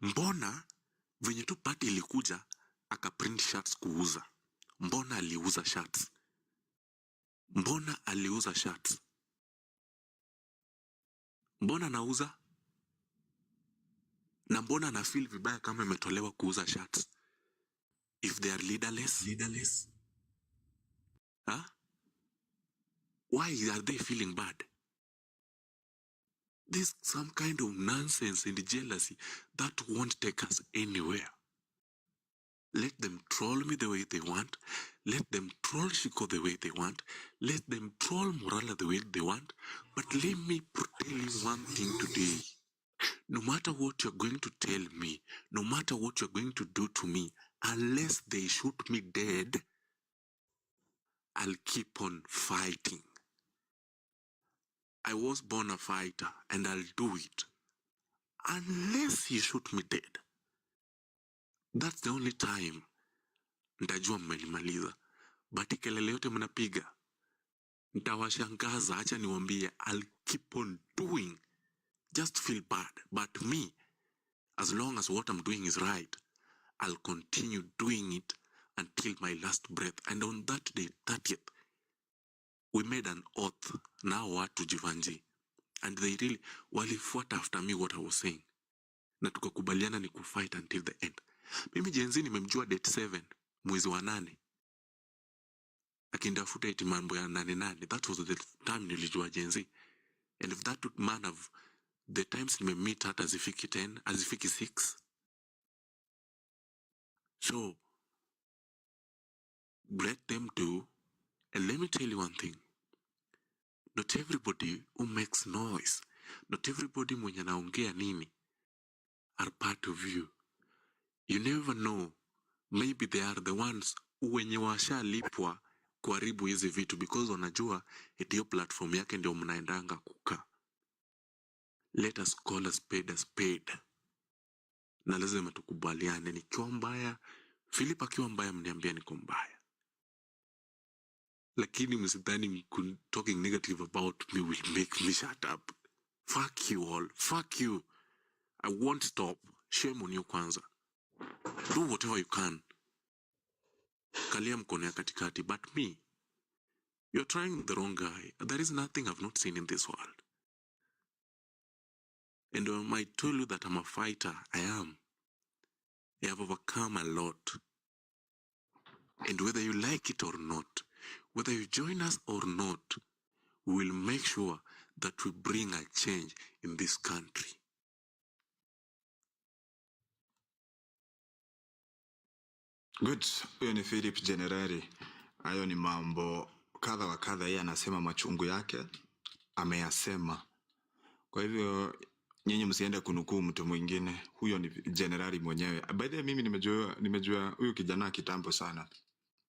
Mbona venye tu party ilikuja akaprint shirts kuuza? Mbona aliuza shirts? Mbona aliuza shirts? Mbona anauza? Na mbona na feel vibaya kama imetolewa kuuza shirts? If they are leaderless? Huh? Why are they feeling bad? This some kind of nonsense and jealousy that won't take us anywhere. Let them troll me the way they want. Let them troll Shiko the way they want. Let them troll Morala the way they want. But let me tell you one thing today. No matter what you're going to tell me, no matter what you're going to do to me, unless they shoot me dead, I'll keep on fighting. I was born a fighter and I'll do it. Unless you shoot me dead. That's the only time nitajua mmenimaliza. But kelele yote mnapiga, nitawashangaza. Acha niwaambie, I'll keep on doing. Just feel bad. But me, as long as what I'm doing is right, I'll continue doing it until my last breath. And on that day, 30th, we made an oath. Now what to Jivanji. And they really walifuata after me what I was saying. Na tukakubaliana ni kufight until the end. Mimi Jenzi nimemjua date 7 mwezi wa 8. Akindafuta eti mambo ya 8. That was the time nilijua Jenzi. And if that man of the times nimemmeet hata azifiki 10, azifiki 6. So let them do. And let me tell you one thing. Not everybody who makes noise, not everybody mwenye anaongea nini are part of you. You never know. Maybe they are the ones wenye washalipwa kuharibu hizi vitu because wanajua eti hiyo platform yake ndio mnaendanga kukaa. Let us call a spade a spade. Na lazima tukubaliane, nikiwa mbaya, Philip akiwa mbaya mniambia niko mbaya. Lakini msidhani talking negative about me will make me shut up. Fuck you all. Fuck you. I won't stop. Shame on you kwanza. Do whatever you can. Kalia mkono ya katikati. But me, you're trying the wrong guy. There is nothing I've not seen in this world. And I might tell you that I'm a fighter. I am. I have overcome a lot. And whether you like it or not, whether you join us or not, we will make sure that we bring a change in this country. Good. Huyo ni Philip Generali. Hayo ni mambo kadha wa kadha, yeye anasema machungu yake ameyasema. Kwa hivyo nyinyi msiende kunukuu mtu mwingine. Huyo ni Generali mwenyewe. By the way, mimi nimejua huyu kijana kitambo sana.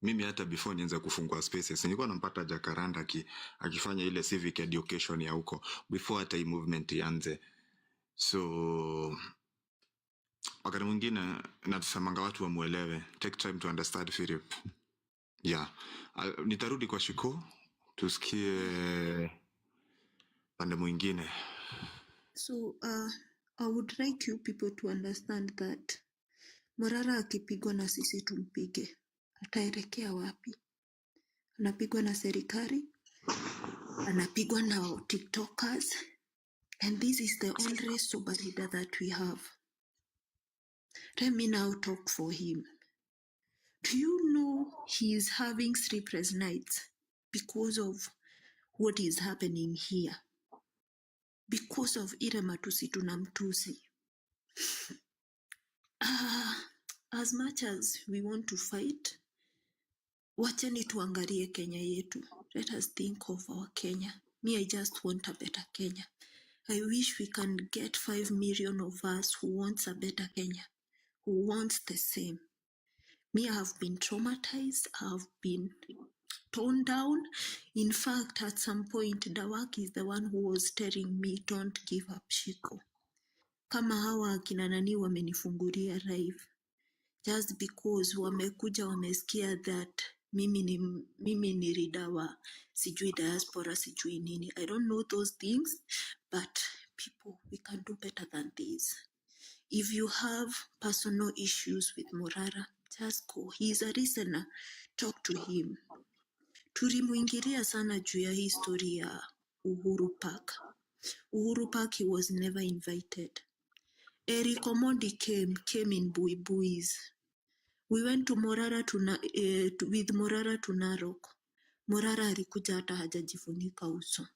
Mimi hata before nianze kufungua spaces nilikuwa nampata Jacaranda akifanya ile civic education ya huko before hata hii movement ianze. So wakati mwingine natusemanga watu wamuelewe. Take time to understand Philip. Yeah. Nitarudi kwa Shiko tusikie pande mwingine. So I would like you people to understand that Morara akipigwa na sisi tumpige, ataelekea wapi? Anapigwa na serikali, anapigwa na TikTokers, and this is the only sober leader that we have. Let me now talk for him. Do you know he is having sleepless nights because of what is happening here? Because of ile matusi tunamtusi. As much as we want to fight, wacheni tuangalie Kenya yetu. Let us think of our Kenya. Me, I just want a better Kenya. I wish we can get 5 million of us who wants a better Kenya, who wants the same. Me, I have been traumatized. I have been torn down. In fact, at some point, Dawak is the one who was telling me, don't give up, Shiko. Kama hawa akina nani wamenifungulia live. Just because wamekuja wamesikia that mimi ni leader wa sijui diaspora sijui nini. I don't know those things, but people, we can do better than this. If you have personal issues with Morara, just go. He is a listener. Talk to him. Tulimuingilia sana juu ya hii story ya Uhuru Park. Uhuru Park, he was never invited. Eric Omondi came in buis. We went to Morara with Morara to Narok. Morara alikuja hata hajajifunika uso.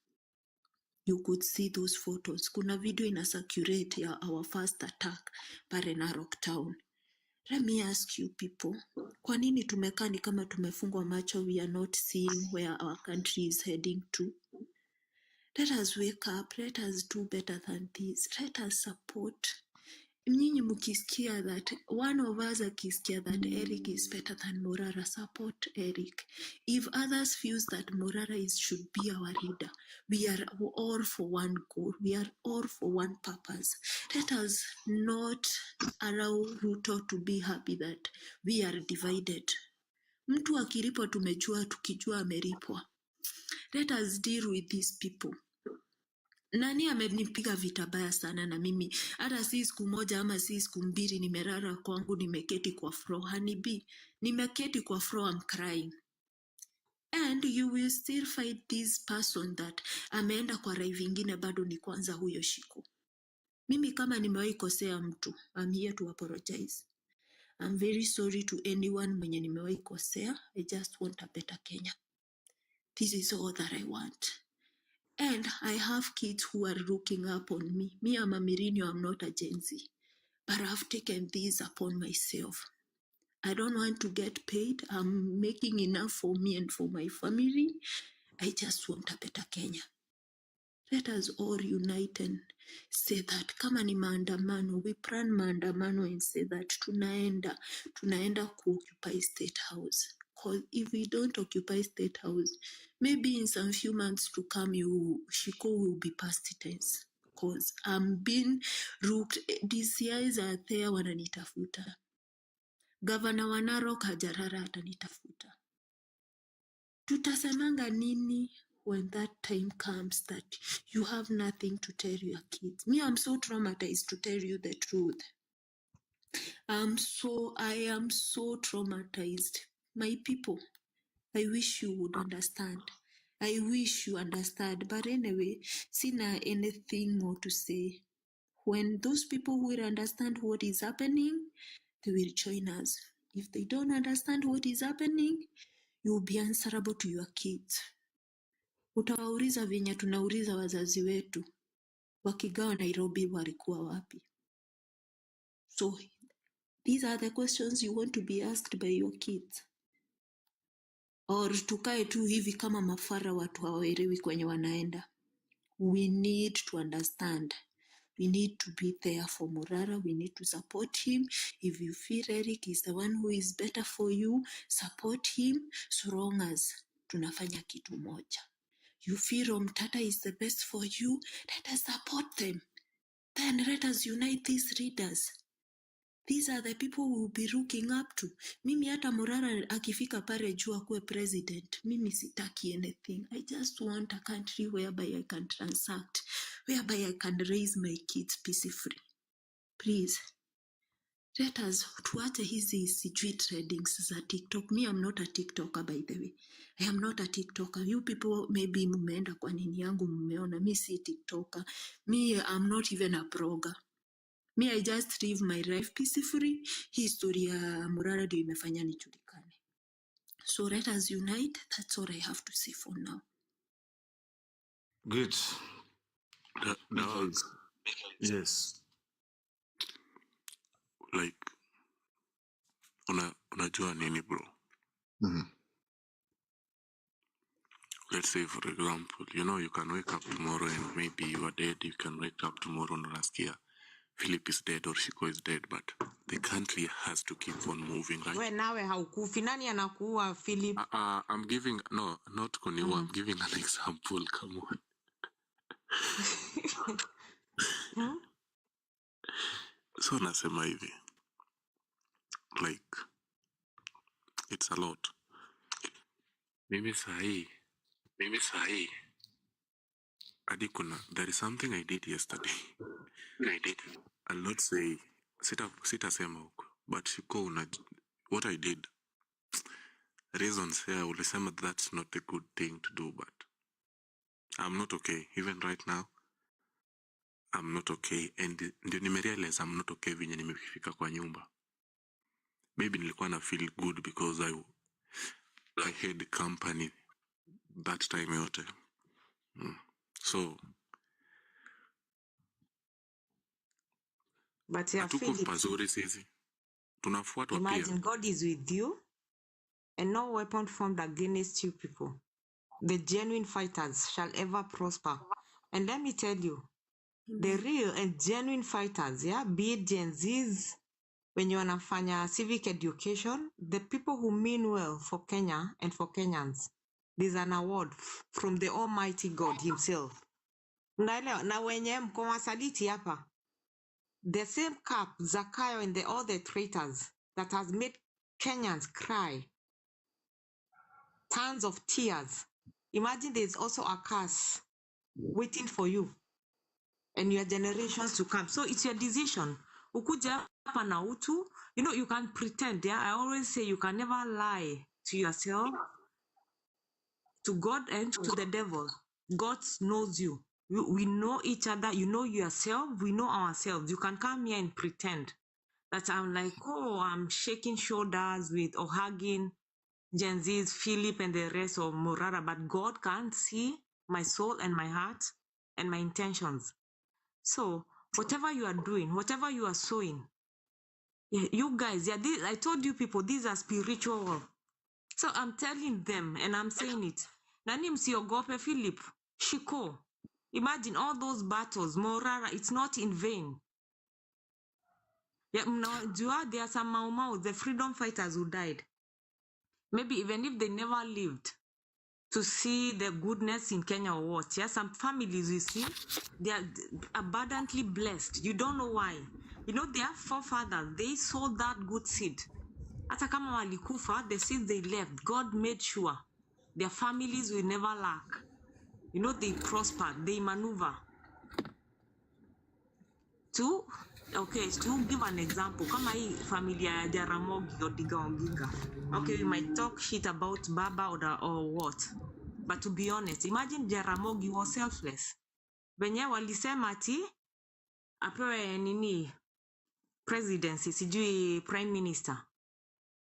You could see those photos. Kuna video ina circulate ya our first attack pale Narok town. Let me ask you people, kwa nini tumekaa ni kama tumefungwa macho? We are not seeing where our country is heading to. Let us wake up. Let us do better than this. Let us support. Mnyinyi mukisikia that one of us akisikia that Eric is better than Morara, support Eric. If others feels that Morara should be our leader, we are all for one goal. We are all for one purpose. Let us not allow Ruto to be happy that we are divided. Mtu akilipwa tumejua, tukijua amelipwa. Let us deal with these people. Nani amenipiga vita baya sana na mimi hata si siku moja ama si siku mbili nimelala kwangu nimeketi kwa floor. Hanibi, nimeketi kwa floor, I'm crying. And you will still fight this person that ameenda kwa live ingine bado ni kwanza huyo shiko. Mimi kama nimewahi kosea mtu, I'm here to apologize. I'm very sorry to anyone mwenye nimewahi kosea. I just want a better Kenya. This is all that I want. And I have kids who are looking up on me. Me, I'm a millennial, I'm not a Gen Z. But I've taken this upon myself. I don't want to get paid. I'm making enough for me and for my family. I just want a better Kenya. Let us all unite and say that kama ni maandamano, we plan maandamano and say that tunaenda ku-occupy State House. Because if we don't occupy State House, maybe in some few months to come, Shiko will be past tense. Because I'm being looked, DCIs are there wananitafuta. Governor wa Narok hajarara atanitafuta. Tutasemanga nini when that time comes that you have nothing to tell your kids? Me, I'm so traumatized to tell you the truth. I am so traumatized. My people, I wish you would understand. I wish you understand. But anyway, sina anything more to say. When those people will understand what is happening, they will join us. If they don't understand what is happening, you will be answerable to your kids. Utawauliza venye tunauliza wazazi wetu wakigawa Nairobi walikuwa wapi? So these are the questions you want to be asked by your kids. Or tukae tu hivi kama mafara watu hawaelewi kwenye wanaenda. We need to understand. We need to be there for Morara. We need to support him. If you feel Eric is the one who is better for you, support him so long as tunafanya kitu moja. You feel Mtata is the best for you, let us support them. Then let us unite these leaders. These are the people we will be looking up to. Mimi hata Morara akifika pale juu akuwe president, mimi sitaki anything. I just want a country whereby I can transact, whereby I can raise my kids peacefully. Please, let us tuache hizi sijui tradings za TikTok. Me, I'm not a TikToker, by the way. I am not a TikToker. You people maybe mmeenda kwa nini yangu mmeona. Me si TikToker. Me, I'm not even a blogger. Me, I just live my life peacefully. History ya Morara ndio imefanya nijulikane. So let us unite. That's all I have to say for now. Good. Dogs, Yes. like unajua nini bro? Let's say for example, you can wake up tomorrow and maybe you are dead. You can wake up tomorrow and unasikia Philip is dead or Shiko is dead, but the country has to keep on moving, right? We nawe haukufi, nani anakuua Philip? I'm giving, no, not kuniua, I'm giving an example, come on. So nasema hivi, like, it's a lot. Mimi sahi, there is something I did yesterday. I'll not say sitasema huko, but what I did, reasons here ulisema that's not a good thing to do, but I'm not okay. Even right now, I'm not okay. And ndio nimerealize I'm not okay venye nimefika kwa nyumba. Maybe nilikuwa na feel good because I had company that time yote. So But yeah, hatuko pazuri sisi. Tunafuatwa pia. Imagine God is with you and no weapon formed against you people, the genuine fighters, shall ever prosper. And let me tell you, the real and genuine fighters, yeah, be it Gen Zs, when you wanafanya civic education, the people who mean well for Kenya and for Kenyans, there's an award from the Almighty God himself. Unaelewa? Na wenye mko wasaliti hapa, the same cap, Zakayo and all the traitors that has made Kenyans cry, tons of tears. Imagine there's also a curse waiting for you and your generations to come. So it's your decision. Ukuja hapa na utu, you can pretend. Yeah, I always say you can never lie to yourself, to God, and to the devil. God knows you. We know each other. You know yourself. We know ourselves. You can come here and pretend that I'm like, oh, I'm shaking shoulders with or hugging Gen Z's, Philip, and the rest of Morara, but God can't see my soul and my heart and my intentions. So whatever you are doing, whatever you are sowing, you guys, I told you people, these are spiritual. So I'm telling them, and I'm saying it. Nani msiogope, Philip, Shiko. Imagine all those battles, Morara, it's not in vain. Yeah, there are some Mau, the freedom fighters who died. Maybe even if they never lived to see the goodness in Kenya or what. Yeah, some families, you see, they are abundantly blessed. You don't know why. Their forefathers, they sowed that good seed. Hata kama walikufa, the seed they left, God made sure their families will never lack. They prospered, they maneuver. To give an example, kama hii familia ya Jaramogi Oginga. Okay, we might talk shit about Baba or what. But to be honest, imagine Jaramogi was selfless. Venye walisema ati apewe presidency, sijui prime minister.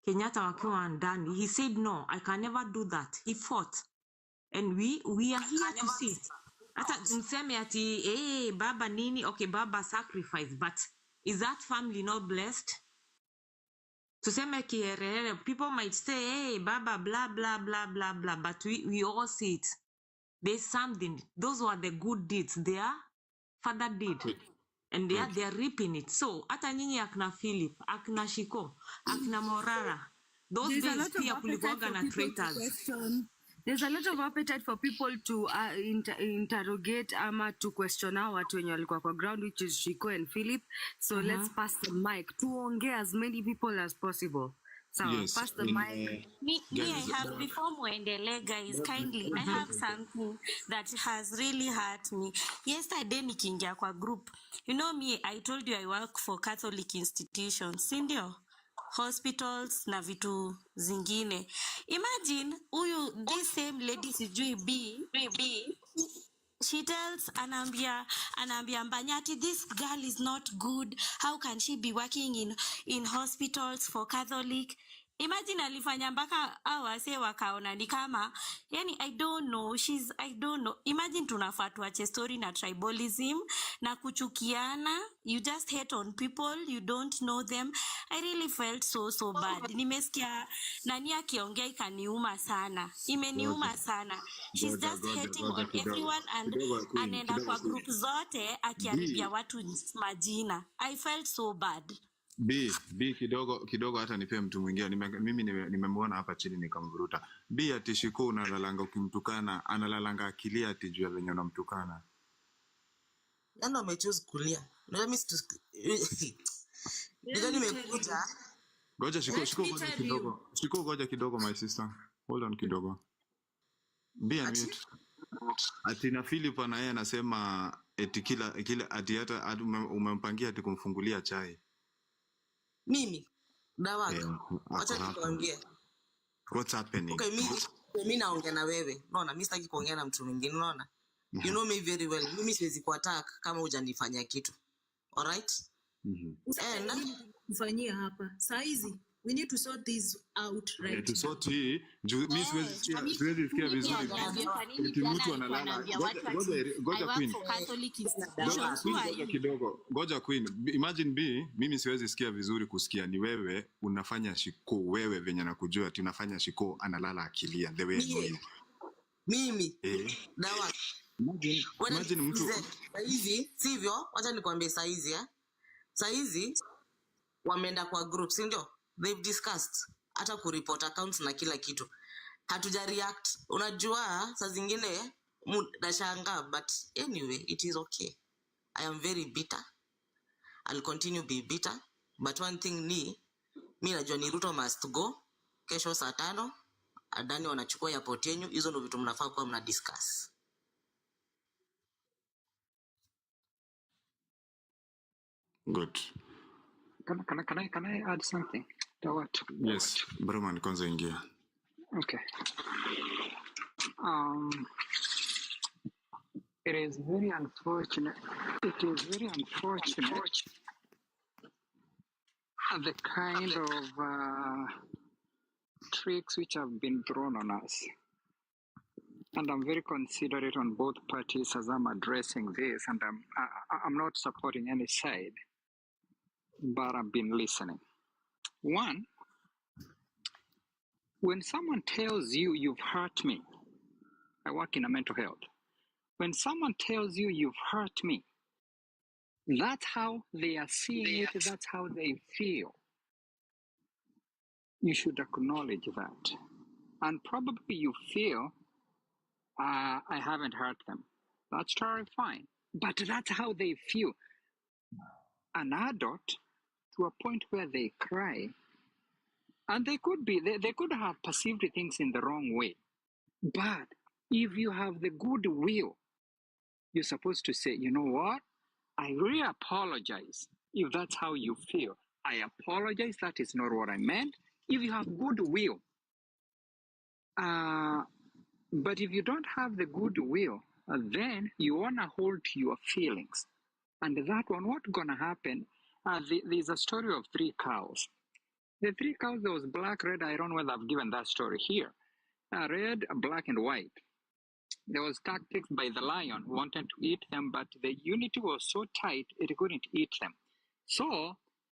Kenyatta wakiwa ndani, he said no, I can never do that. He fought. And we are here to see. Hata mseme ati baba nini, okay, baba sacrifice, but is that family not blessed? Tuseme kiherehere, people might say, hey, baba blah blah blah blah blah, but we all see it. There's something. Those were the good deeds their father did. And they are reaping it. So, hata nyinyi akina Philip, akina Shiko, akina Morara, those days pia kulikuwaga na traitors. There's a lot of appetite for people to interrogate ama to question our watu wenye walikuwa kwa ground, which is Shiko and Philip. So let's pass the mic. Tuongee as many people as possible. So Yes, pass the mic. Me, I have, before muendele, guys, kindly, I have something that has really hurt me. Yesterday, nikiingia kwa group. Me, I told you I work for Catholic institutions, sindio? Hospitals na vitu zingine. Imagine, this same lady sijui B, she tells Anambia Mbanyati, this girl is not good. How can she be working in hospitals for Catholic? Imagine alifanya mpaka wase wakaona ni kama, yani I don't know. Imagine tunafaa tuache story na tribalism na kuchukiana. You just hate on people, you don't know them. I really felt so bad. Nimesikia nani akiongea ikaniuma sana. Imeniuma sana. She's just hating on everyone and anaenda kwa group zote akiharibia watu majina. I felt so bad. B kidogo hata nipe mtu mwingine. Mimi nimemwona hapa chini nikamvuruta. B ati Shiko unalalanga ukimtukana, analalanga akilia ati juu ya venye unamtukana. Nani amechoose kulia? Let me ndio nimekuja. Goja Shiko goja kidogo. Shiko goja kidogo my sister. Hold on kidogo. B unmute. ati na Philip na yeye anasema eti kila ati hata umempangia ati kumfungulia chai. Mimi Dawak, acha Ako nikwambie. What's happening? Okay, mimi naongea na wewe. Unaona, mimi sitaki kuongea na mtu mwingine, unaona? You know me very well. Mimi siwezi kuattack kama hujanifanyia kitu. All right? And kufanyia hapa. Saizi we need to sort this out right. To sort hii, mimi siwezi sikia vizuri. Eti mtu analala. Ngoja Queen. Imagine mimi siwezi sikia vizuri kusikia ni wewe unafanya shiko, wewe venye nakujua ati unafanya shiko analala akilia the way mimi dawa. Imagine mtu saizi sivyo, acha nikwambie saizi saizi wameenda kwa group, si ndio? They've discussed hata kureport accounts na kila kitu. Hatuja react. Unajua saa zingine nashangaa, but anyway it is okay. I am very bitter. I'll continue be bitter, but one thing ni mimi najua ni Ruto must go. Kesho saa 5 Adani wanachukua airport yenu. Hizo ndio vitu mnafaa kuwa mna discuss. Good. Can I add something? Yes, Broman kwanza ingia. Okay. It is very unfortunate. The kind of tricks which have been thrown on us. And I'm very considerate on both parties as I'm addressing this, and I'm not supporting any side, but I've been listening. One, when someone tells you you've hurt me, I work in a mental health. When someone tells you you've hurt me, that's how they are seeing it, that's how they feel. You should acknowledge that. And probably you feel, I haven't hurt them. That's totally fine. But that's how they feel. An adult, to a point where they cry, and they could have perceived things in the wrong way. But if you have the goodwill, you're supposed to say, you know what? I really apologize if that's how you feel. I apologize, that is not what I meant. If you have goodwill, but if you don't have the goodwill, then you want to hold to your feelings. And that one, what's going to happen? There's a story of 3 cows. The 3 cows, there was black, red. I don't know whether I've given that story here. Red, black, and white. There was tactics by the lion wanting to eat them, but the unity was so tight it couldn't eat them. So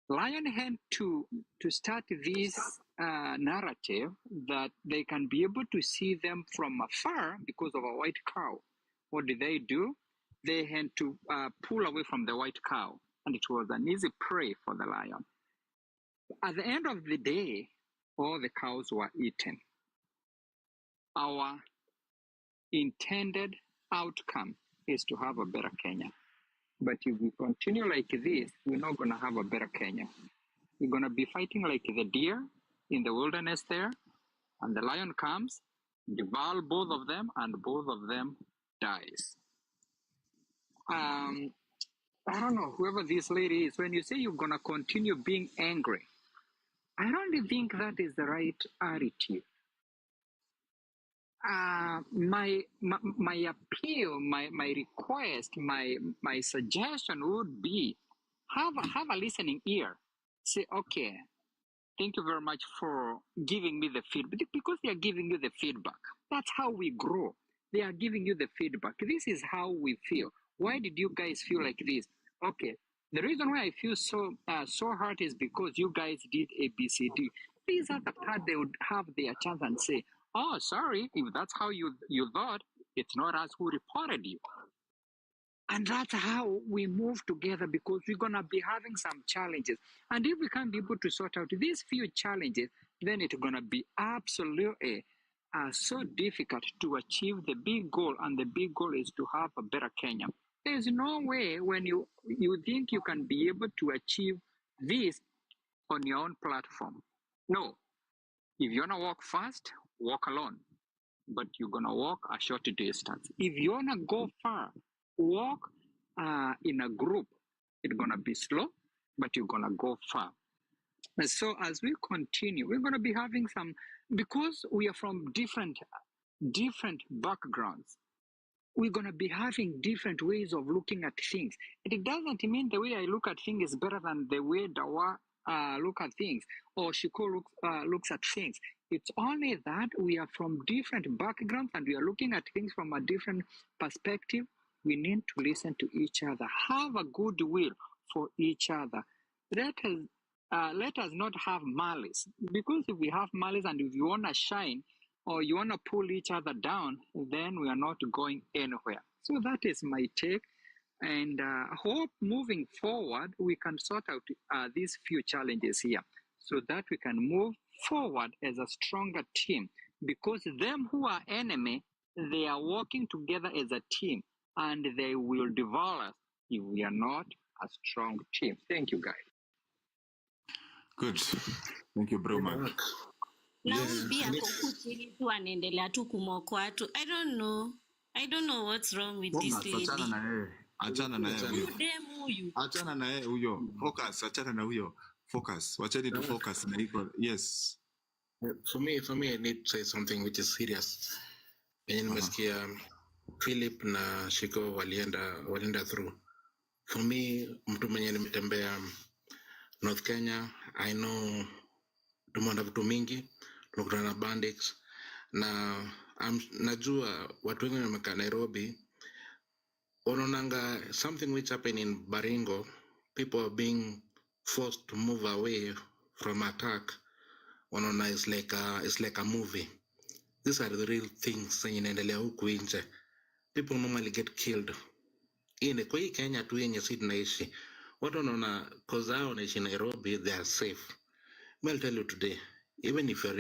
lion had to start this narrative that they can be able to see them from afar because of a white cow. What did they do? They had to pull away from the white cow, and it was an easy prey for the lion. At the end of the day, all the cows were eaten. Our intended outcome is to have a better Kenya. But if we continue like this, we're not going to have a better Kenya. We're going to be fighting like the deer in the wilderness there, and the lion comes, devour both of them, and both of them dies. I don't know, whoever this lady is, when you say you're going to continue being angry, I don't think that is the right attitude. My appeal, my request, my suggestion would be have a listening ear. Say, okay, thank you very much for giving me the feedback, because they are giving you the feedback. That's how we grow. They are giving you the feedback. This is how we feel. Why did you guys feel like this? Okay, the reason why I feel so hurt is because you guys did A, B, C, D. These are the part they would have their chance and say, oh, sorry, if that's how you thought, it's not us who reported you. And that's how we move together, because we're going to be having some challenges. And if we can't be able to sort out these few challenges, then it's going to be absolutely so difficult to achieve the big goal. And the big goal is to have a better Kenya. There's no way when you think you can be able to achieve this on your own platform. No. If you want to walk fast, walk alone. but you're going to walk a short distance. If you want to go far, walk in a group. It's going to be slow, but you're going to go far. And so as we continue, we're going to be having some, because we are from different backgrounds, we're going to be having different ways of looking at things. It doesn't mean the way I look at things is better than the way Dawa look at things, or Shiko looks at things. It's only that we are from different backgrounds and we are looking at things from a different perspective. We need to listen to each other, have a goodwill for each other. Let us not have malice, because if we have malice and if you want to shine, or you want to pull each other down, then we are not going anywhere. So that is my take. And hope moving forward, we can sort out these few challenges here so that we can move forward as a stronger team. Because them who are enemy, they are working together as a team and they will devour us if we are not a strong team. Thank you, guys. Good. Thank you, bro, Mark. Na huyu pia ako chini tu anaendelea tu kumokwa watu. I don't know what's wrong with this lady. Achana na yeye. Achana na yeye huyo. Focus, achana na huyo. Focus. Wacheni to focus na iko. Yes. For me, I need to say something which is serious. Yenye nimesikia Philip na Shiko walienda through. For me, mtu mwenye nimetembea North Kenya, I know tumeona vitu mingi, tumekutana na bandits, na najua watu wengi wamekaa Nairobi, wanaonanga something which happened in Baringo, people are being forced to move away from attack, wanaona it's like a movie. These are the real things zenye inaendelea huku nje. People normally get killed. Kwa hii Kenya tu yenye sisi tunaishi, watu wanaona cause hao wanaishi Nairobi, they are safe. I'll tell you today, even if you're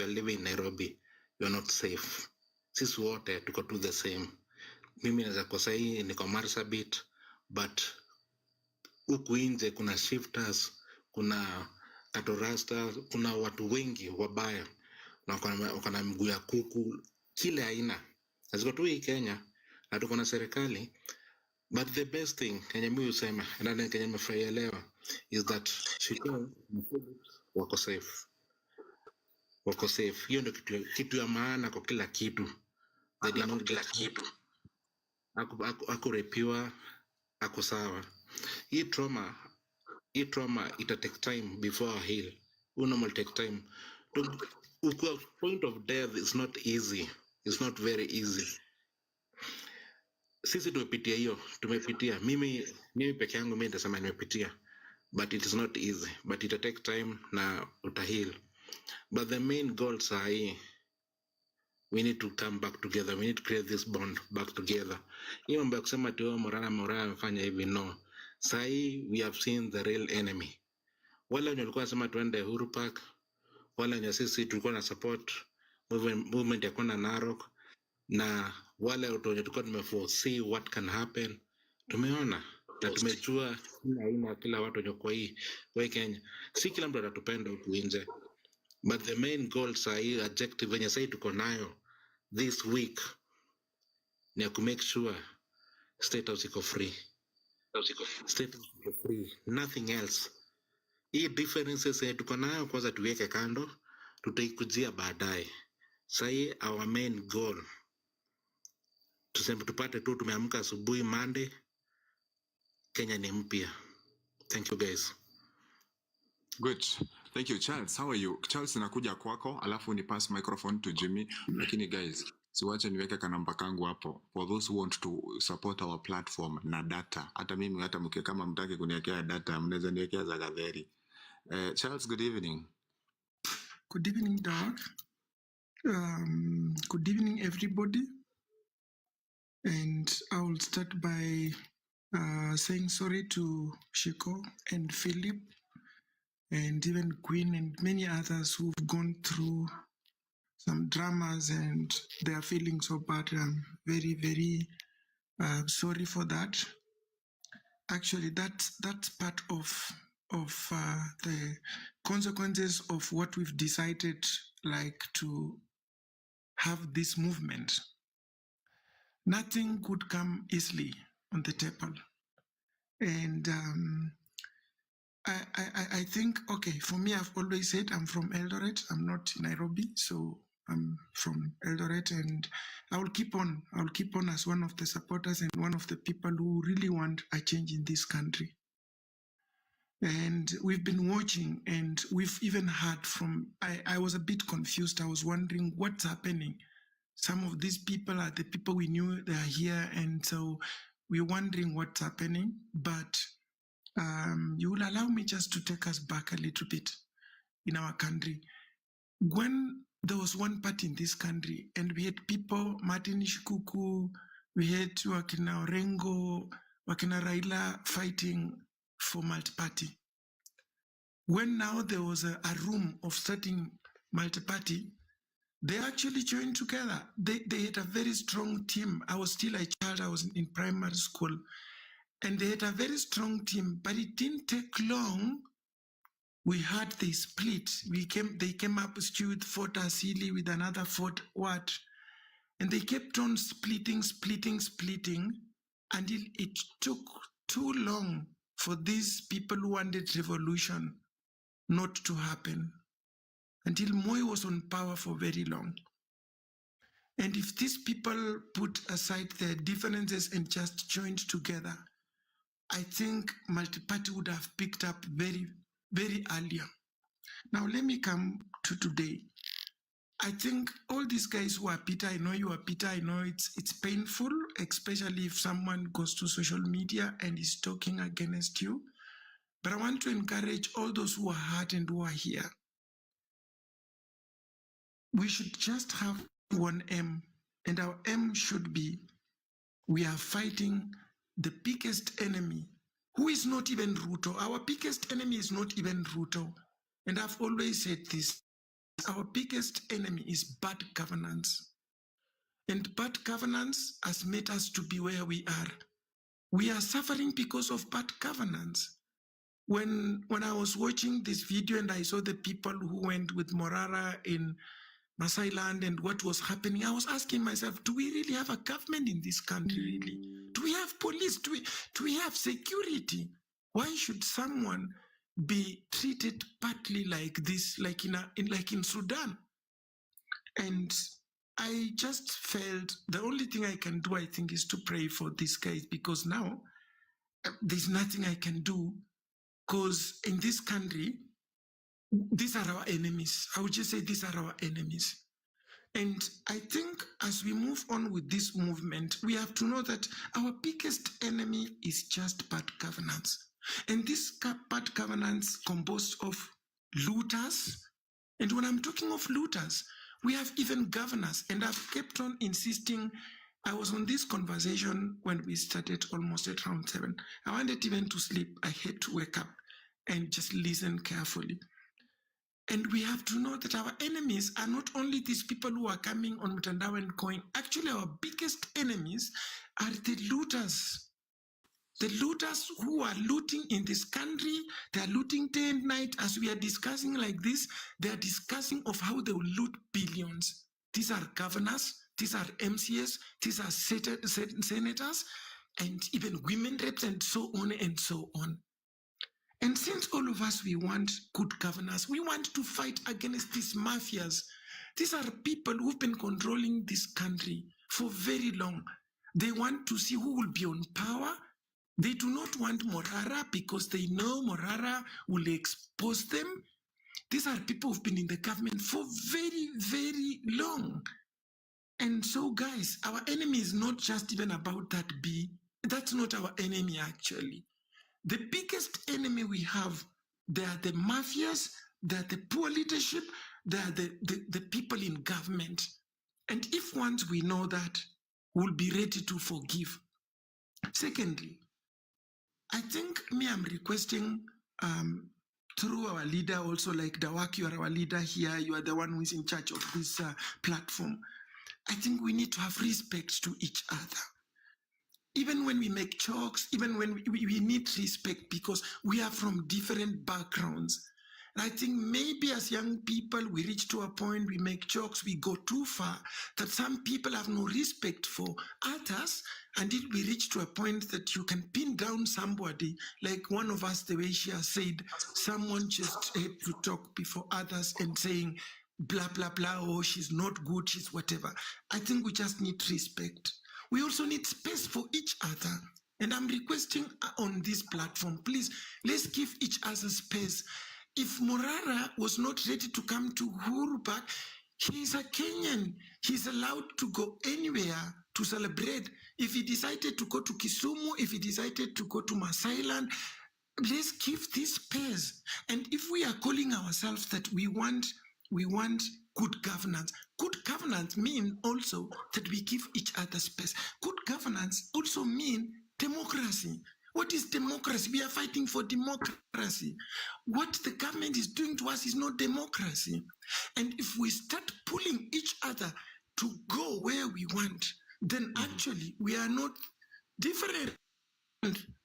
living in Nairobi, you're not safe. Sisi wote tuko tu the same. Mimi naweza kwa sahi niko Marsabit, but huku nje kuna shifters, kuna katorasta, kuna watu wengi wabaya na wako na mguu ya kuku, kila aina. Aziko tu hii Kenya na tuko na serikali, but the best thing Kenya mimi husema na Kenya nimefurahielewa is that Shiko wako safe. Wako safe. Hiyo ndio kitu ya maana kwa kila kitu. They did not get kitu. Ako repiwa, ako sawa. Hii trauma ita take time before I heal. Normal take time. The point of death is not easy. It's not very easy. Sisi tumepitia. Mimi peke yangu mimi nitasema nimepitia. But it is not easy. But it take time na uta heal. But the main goals are here. We need to come back together. We need to create this bond back together. Hiyo mambo ya kusema tu Morara amefanya hivi, no. Sahi we have seen the real enemy. Wale wenye walikuwa nasema tuende Uhuru Park, wale wenye sisi tulikuwa na support movement ya kwenda Narok, na wale wenye tulikuwa tumeforesee what can happen, tumeona na tumejua kila watu wenye kwa hii Kenya. Si kila mtu atatupenda huku nje. But the main goals are objective wenye sasa tuko nayo this week ni to make sure State House iko free. State House iko free, nothing else. Hii differences tuko nayo kwanza tuweke kando, tutaikujia baadaye. Sasa our main goal tuseme tupate tu tumeamka asubuhi Monday, Kenya ni mpya. Thank you guys. Good. Thank you, Charles. How are you? Charles, nakuja kwako, alafu ni pass microphone to Jimmy. Lakini guys, siwache niweke kanamba kangu hapo. For those who want to support our platform na data. Hata mimi hata mke kama mtaki kuniwekea data, mnaweza niwekea za Gatheri. Charles, good evening. Good evening, Doc. Good evening, everybody. And I will start by saying sorry to Shiko and Philip and even Queen and many others who've gone through some dramas and they are feeling so bad. I'm very, very sorry for that. Actually, that's part of the consequences of what we've decided, like to have this movement, nothing could come easily on the table. And I think, okay, for me, I've always said I'm from Eldoret. I'm not Nairobi, so I'm from Eldoret, and I'll keep on as one of the supporters and one of the people who really want a change in this country. And we've been watching, and we've even heard from, I was a bit confused. I was wondering what's happening. Some of these people are the people we knew they are here, and so we're wondering what's happening. But you will allow me just to take us back a little bit in our country. When there was one party in this country, and we had people, Martin Shikuku, we had Wakina Orengo, Wakina Raila fighting for multi-party. When now there was a room of starting multi-party, they actually joined together. They had a very strong team. I was still a child, I was in primary school, and they had a very strong team, but it didn't take long. We had the split. They came up with Fort Asili with another Fort what, and they kept on splitting, until it took too long for these people who wanted revolution not to happen, until Moi was on power for very long. And if these people put aside their differences and just joined together, I think multi-party would have picked up very, very earlier. Now let me come to today. I think all these guys who are Peter, I know you are Peter, I know it's painful, especially if someone goes to social media and is talking against you. But I want to encourage all those who are hurt and who are here. We should just have one aim, and our aim should be, we are fighting the biggest enemy, who is not even Ruto. Our biggest enemy is not even Ruto. And I've always said this, our biggest enemy is bad governance. And bad governance has made us to be where we are. We are suffering because of bad governance. When I was watching this video and I saw the people who went with Morara in Masai Land and what was happening, I was asking myself, do we really have a government in this country, really? Do we have police? Do we have security? Why should someone be treated partly like this, like in Sudan? And I just felt the only thing I can do, I think, is to pray for these guys, because now there's nothing I can do, because in this country, these are our enemies. I would just say these are our enemies. And I think as we move on with this movement, we have to know that our biggest enemy is just bad governance. And this bad governance composed of looters. And when I'm talking of looters, we have even governors. And I've kept on insisting. I was on this conversation when we started almost at around 7. I wanted even to sleep. I had to wake up and just listen carefully. And we have to know that our enemies are not only these people who are coming on Mutandao and going. Actually, our biggest enemies are the looters. The looters who are looting in this country, they are looting day and night. As we are discussing like this, they are discussing of how they will loot billions. These are governors, these are MCS, these are senators, and even women reps, and so on and so on. And since all of us, we want good governance, we want to fight against these mafias. These are people who've been controlling this country for very long. They want to see who will be on power. They do not want Morara because they know Morara will expose them. These are people who've been in the government for very, very long. And so, guys, our enemy is not just even about that B. That's not our enemy, actually. The biggest enemy we have, they are the mafias, they are the poor leadership, they are the people in government. And if once we know that, we'll be ready to forgive. Secondly, I think I'm requesting through our leader also, like Dawak, you are our leader here, you are the one who is in charge of this platform. I think we need to have respect to each other. Even when we make jokes, even when we need respect, because we are from different backgrounds. And I think maybe as young people, we reach to a point, we make jokes, we go too far, that some people have no respect for others, and it we reach to a point that you can pin down somebody, like one of us, the way she has said, someone just had to talk before others and saying, blah, blah, blah, oh, she's not good, she's whatever. I think we just need respect. We also need space for each other. And I'm requesting on this platform, please, let's give each other space. If Morara was not ready to come to Uhuru Park, he's a Kenyan. He's allowed to go anywhere to celebrate. If he decided to go to Kisumu, if he decided to go to Masailand, let's give this space. And if we are calling ourselves that we want good governance. Good governance means also that we give each other space. Good governance also means democracy. What is democracy? We are fighting for democracy. What the government is doing to us is not democracy. And if we start pulling each other to go where we want, then actually we are not different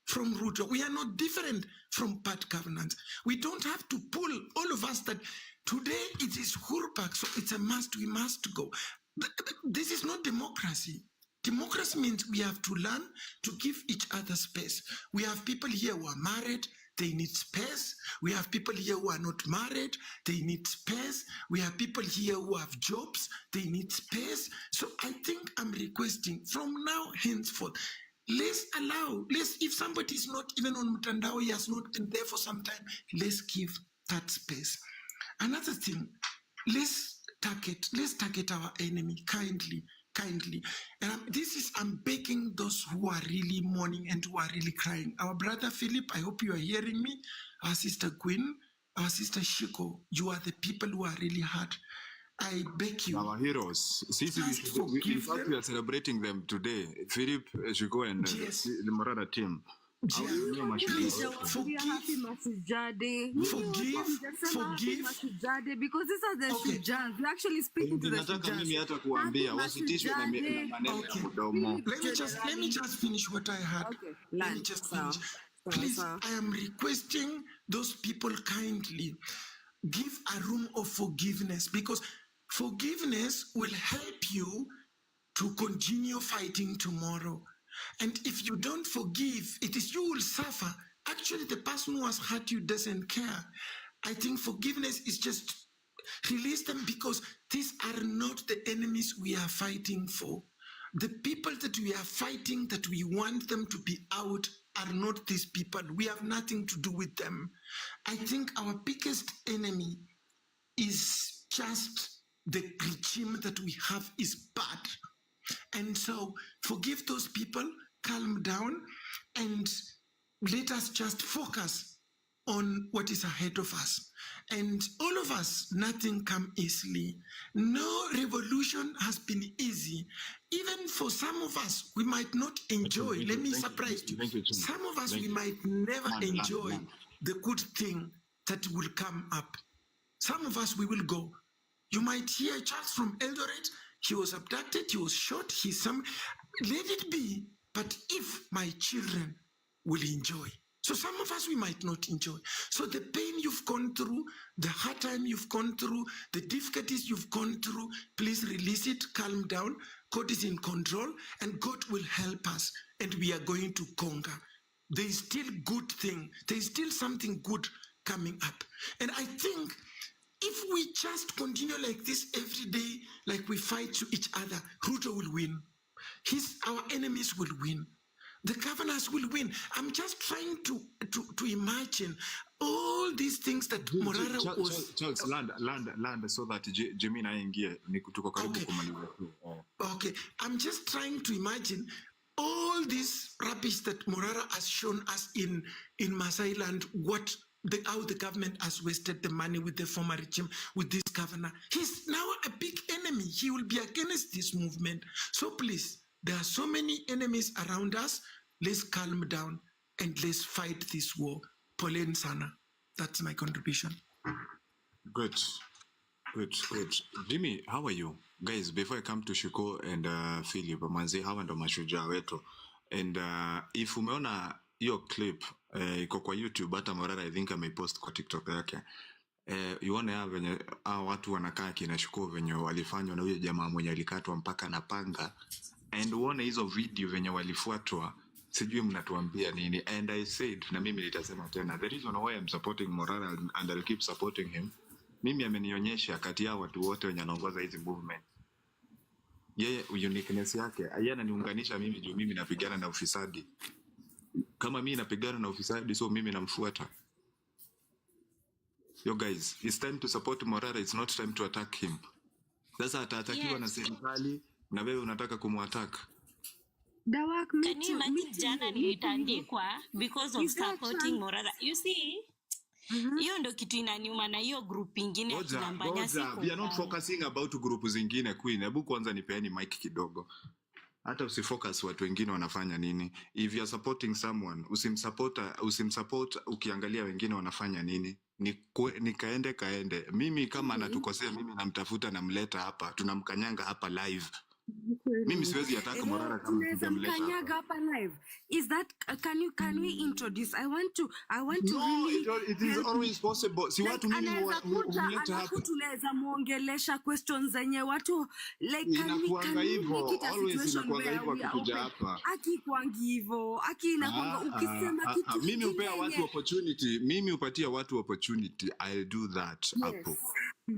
from Ruto. We are not different from bad governance. We don't have to pull all of us that today it is Uhuru Park, so it's a must, we must go. This is not democracy. Democracy means we have to learn to give each other space. We have people here who are married, they need space. We have people here who are not married, they need space. We have people here who have jobs, they need space. So I think I'm requesting from now henceforth, let's if somebody is not even on Mutandao, he has not been there for some time, let's give that space. Another thing, let's target our enemy kindly. And I'm begging those who are really mourning and who are really crying. Our brother Philip, I hope you are hearing me. Our sister Queen, our sister Shiko, you are the people who are really hurt. I beg you. Our heroes. In fact, we are celebrating them today. Philip, Shiko, and the Morara team. Please forgive, because these are the Shujans. We're actually speaking to the Shujans. Let me just finish what I had. Okay. Let me just finish. Please, I am requesting those people kindly give a room of forgiveness, because forgiveness will help you to continue fighting tomorrow. And if you don't forgive, it is you who will suffer. Actually, the person who has hurt you doesn't care. I think forgiveness is just release them, because these are not the enemies we are fighting for. The people that we are fighting, that we want them to be out, are not these people. We have nothing to do with them. I think our biggest enemy is just the regime that we have is bad. And so forgive those people, calm down, and let us just focus on what is ahead of us. And all of us, nothing come easily. No revolution has been easy. Even for some of us, we might not enjoy. Let me surprise you. Some of us, we might never enjoy the good thing that will come up. Some of us, we will go. You might hear Charles from Eldoret. He was abducted, he was shot, let it be. But if my children will enjoy. So some of us, we might not enjoy. So the pain you've gone through, the hard time you've gone through, the difficulties you've gone through, please release it, calm down. God is in control, and God will help us, and we are going to conquer. There is still good thing. There is still something good coming up. And I think if we just continue like this every day, like we fight to each other, Ruto will win. Our enemies will win. The governors will win. I'm just trying to imagine all these things that Morara was... Charles, land so that Jimmy na ingie ni tuko karibu kumaliza tu. Okay, I'm just trying to imagine all this rubbish that Morara has shown us in Masailand, how the government has wasted the money with the former regime, with this governor. He's now a big enemy. He will be against this movement. So please, there are so many enemies around us. Let's calm down and let's fight this war. Pauline Sana. That's my contribution. Good. Jimmy, how are you? Guys, before I come to Shiko and Philip, manzi hawa ndo mashujaa wetu. And if umeona hiyo clip iko kwa YouTube, hata Morara I think amepost kwa TikTok yake. Uone hao venye hao watu wanakaa kinashukuru venye walifanywa na huyo jamaa mwenye alikatwa mpaka na panga, and uone hizo video venye walifuatwa. Sijui mnatuambia nini. And I said, na mimi nitasema tena, the reason why I'm supporting Morara and I'll keep supporting him, mimi amenionyesha kati ya watu wote wenye anaongoza hizi movement, yeye uniqueness yake, yeye ananiunganisha mimi juu mimi napigana na ufisadi. Kama mimi napigana na ufisadi, so mimi namfuata. Yo guys, it's time to support Morara, it's not time to attack him. Sasa atatakiwa na serikali na wewe unataka kumuattack. Dawak, can you imagine jana nilitandikwa because of supporting Morara? You see, hiyo ndo kitu inaniuma na hiyo group ingine ya kinambanya siku. We are not focusing about group zingine Queen. Hebu kwanza nipeeni mic kidogo. Hata usifocus watu wengine wanafanya nini. If you are supporting someone, usimsupport ukiangalia wengine wanafanya nini. Kaende. Mimi kama anatukosea, mimi namtafuta namleta hapa. Tunamkanyanga hapa live. Mimi siwezi attack Morara kama tujamleta hapa live. Is that can we introduce? I want to no, really it is always possible. Si watu mimi humleta hapa. Tunaweza muongelesha questions zenye watu like inakuanga hivyo, always inakuanga hivyo akikuja hapa. Akikwangi hivyo, inakuanga ukisema kitu. Mimi hupea watu opportunity, mimi hupatia watu opportunity. I'll do that hapo.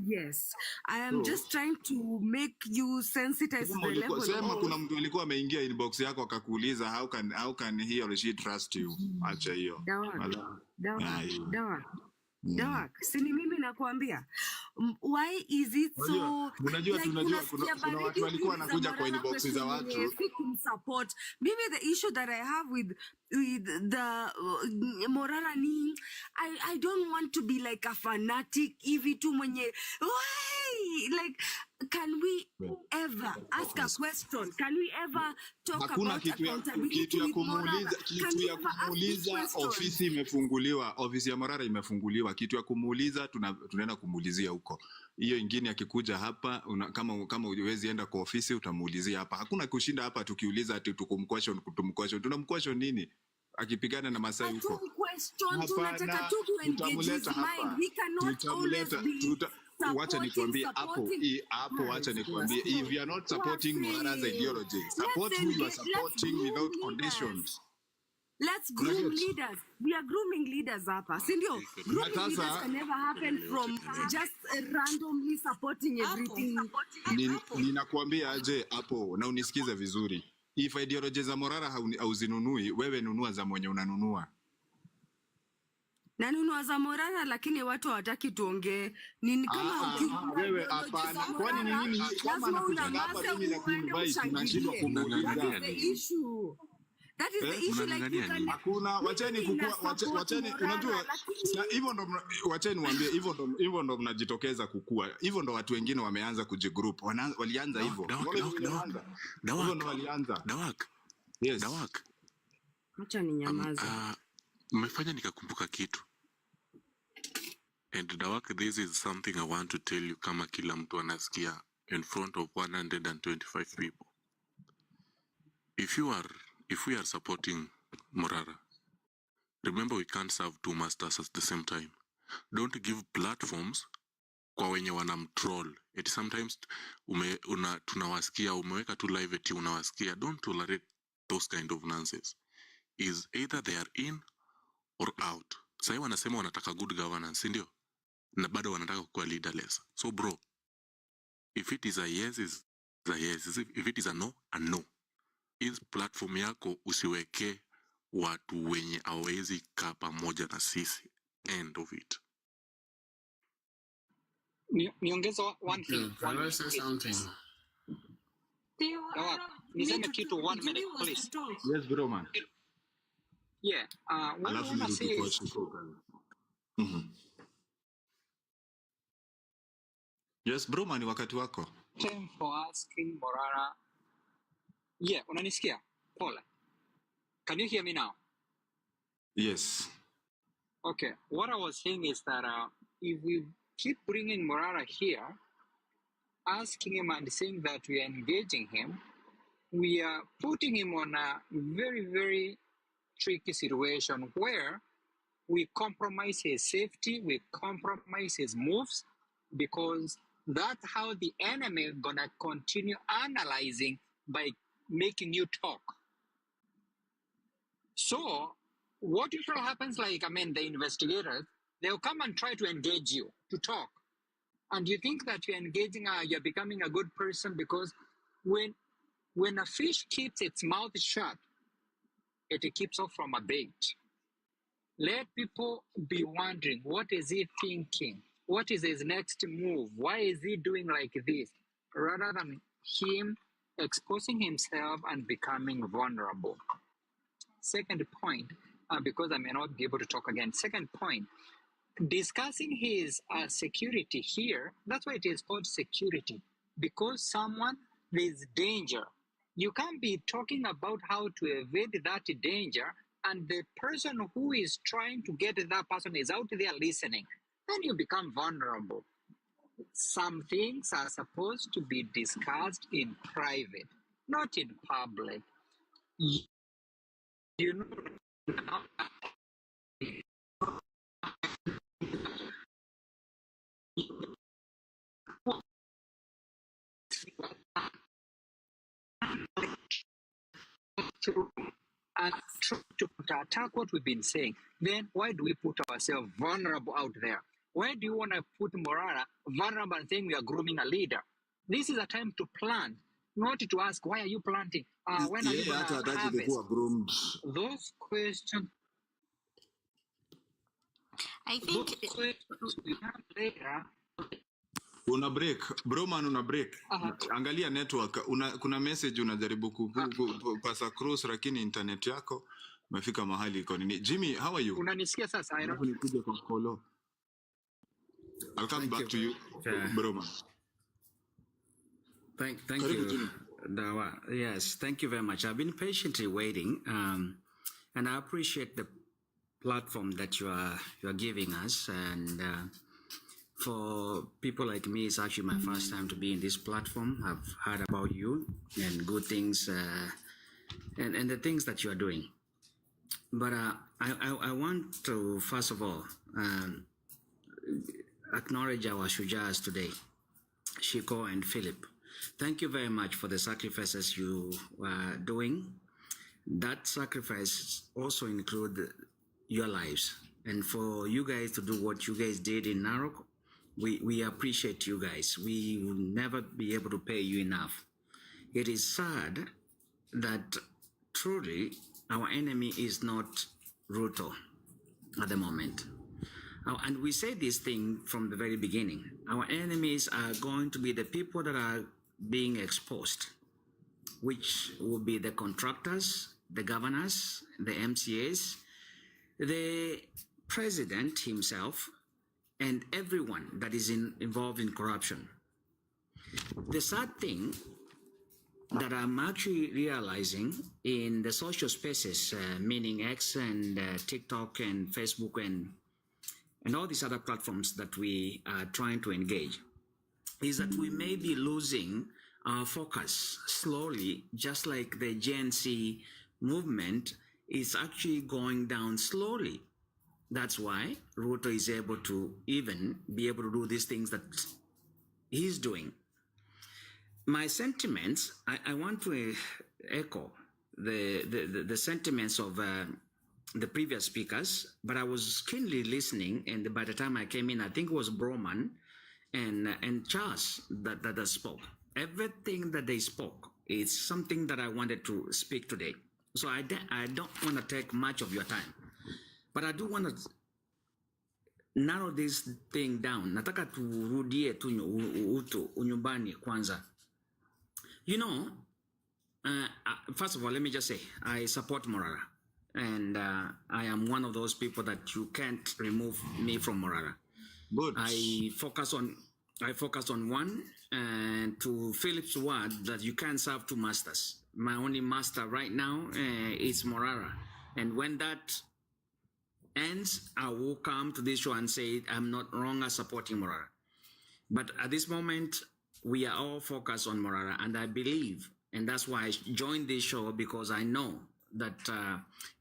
Yes, I am just trying to make you sensitize the level. Sema kuna mtu alikuwa ameingia inbox yako akakuuliza how can he or she trust you? Acha hiyo. Dawa. Sini mimi nakuambia. Why is it so? Unajua kuna watu walikuwa wanakuja kwa inbox za watu. Support. Maybe the issue that I have with the Morara ni I don't want to be like a fanatic hivi tu mwenye like can we ever ask a question? Can we ever talk about accountability? Kitu ya kumuuliza ofisi imefunguliwa, ofisi ya Morara imefunguliwa. Kitu ya kumuuliza tunaenda kumuulizia huko. Hiyo ingine akikuja hapa kama huwezi enda kwa ofisi utamuulizia hapa. Hakuna kushinda hapa tukiuliza ati tukumquestion. Tunamquestion nini? Akipigana na Masai huko. Tunataka tu engage his mind. We cannot always be wacha nikwambie hapo wacha nikwambie, if you are not supporting Morara's ideology, support who you are supporting without conditions. Let's groom leaders. We are grooming leaders hapa. Sindio? Grooming leaders can never happen from just randomly supporting everything. Ninakuambia aje hapo na unisikize vizuri. If ideology za Morara hauzinunui, wewe nunua za mwenye unanunua. Nanunua za Morara lakini watu hawataki tuongee. Nini kama wewe hapana. Kwani ni nini kama anakuja hapa mimi na kuinvite tunashindwa kumuuliza? That is the issue like hakuna wacheni unajua hivyo ndo wacheni mwambie hivyo ndo mnajitokeza kukua. Hivyo ndo watu wengine wameanza kujigroup. Walianza hivyo. Hivyo ndo walianza. Dawak. Yes. Dawak. Acha ni nyamaza. Mmefanya nikakumbuka kitu. And Dawak, this is something I want to tell you kama kila mtu anasikia in front of 125 people. If we are supporting Morara, remember we can't serve two masters at the same time. Don't give platforms kwa wenye wanamtroll. It sometimes tunawasikia umeweka tu live eti unawasikia. Don't tolerate those kind of nonsense. Is either they are in or out. Sasa wanasema wanataka good governance, ndio? Na bado wanataka kuwa leaderless. So bro, if it is a yes, is a yes. If it is a no, a no. Is platform yako usiweke watu wenye hawezi kaa pamoja na sisi. End of it. Niongeza one thing. Can I say something? Niseme kitu 1 minute, please. Yes, bro man. Yeah. What I want to say is... Yes, bro man, wakati wako. Time for asking Morara. Yeah, unanisikia? Pole. Can you hear me now? Yes. Okay. What I was saying is that if we keep bringing Morara here, asking him and saying that we are engaging him, we are putting him on a very, very tricky situation where we compromise his safety, we compromise his moves, because that's how the enemy gonna continue analyzing by making you talk. So what usually happens, like, I mean, the investigators, they'll come and try to engage you to talk. And you think that you're engaging, you're becoming a good person, because when a fish keeps its mouth shut, it keeps off from a bait. Let people be wondering, what is he thinking? What is his next move? Why is he doing like this? Rather than him exposing himself and becoming vulnerable. Second point, because I may not be able to talk again. Second point, discussing his security here, that's why it is called security, because there's danger. You can't be talking about how to evade that danger, and the person who is trying to get that person is out there listening. Then you become vulnerable. Some things are supposed to be discussed in private, not in public. You know, and try to attack what we've been saying, then why do we put ourselves vulnerable out there? Why do you want to put Morara vulnerable and saying we are grooming a leader? This is a time to plant, not to ask, why are you planting? When are you going to harvest? Those questions. I think those questions we have later. Una break, Broman, una break. Angalia network, kuna message unajaribu kupasa cross, lakini internet yako umefika mahali iko nini. Jimmy, how are you? Unanisikia sasa? Nikuje kwa call. I'll come back to you, Broman. Thank you, Dawa. Yes, thank you very much. I've been patiently waiting, and I appreciate the platform that you are giving us. And for people like me, it's actually my first time to be in this platform. I've heard about you and good things, and the things that you are doing. But I want to first of all acknowledge our Shujas today, Shiko and Philip. Thank you very much for the sacrifices you are doing. That sacrifice also include your lives. And for you guys to do what you guys did in Narok, we appreciate you guys. We will never be able to pay you enough. It is sad that truly our enemy is not Ruto at the moment. And we say this thing from the very beginning. Our enemies are going to be the people that are being exposed, which will be the contractors, the governors, the MCAs, the president himself, and everyone that is involved in corruption. The sad thing that I'm actually realizing in the social spaces, meaning X and TikTok and Facebook and all these other platforms that we are trying to engage, is that we may be losing our focus slowly, just like the Gen Z movement is actually going down slowly. That's why Ruto is able to even be able to do these things that he's doing. My sentiments, I want to echo the sentiments of the previous speakers, but I was keenly listening, and by the time I came in, I think it was Broman and Charles that spoke. Everything that they spoke is something that I wanted to speak today. So I don't want to take much of your time, but I do want to narrow this thing down. Nataka turudie tu unyumbani kwanza. You know, first of all, let me just say, I support Morara. And I am one of those people that you can't remove me from Morara. But I focus on one, and to Philip's word that you can't serve two masters. My only master right now is Morara. And when that ends, I will come to this show and say I'm not wrong as supporting Morara. But at this moment, we are all focused on Morara, and I believe, and that's why I joined this show, because I know that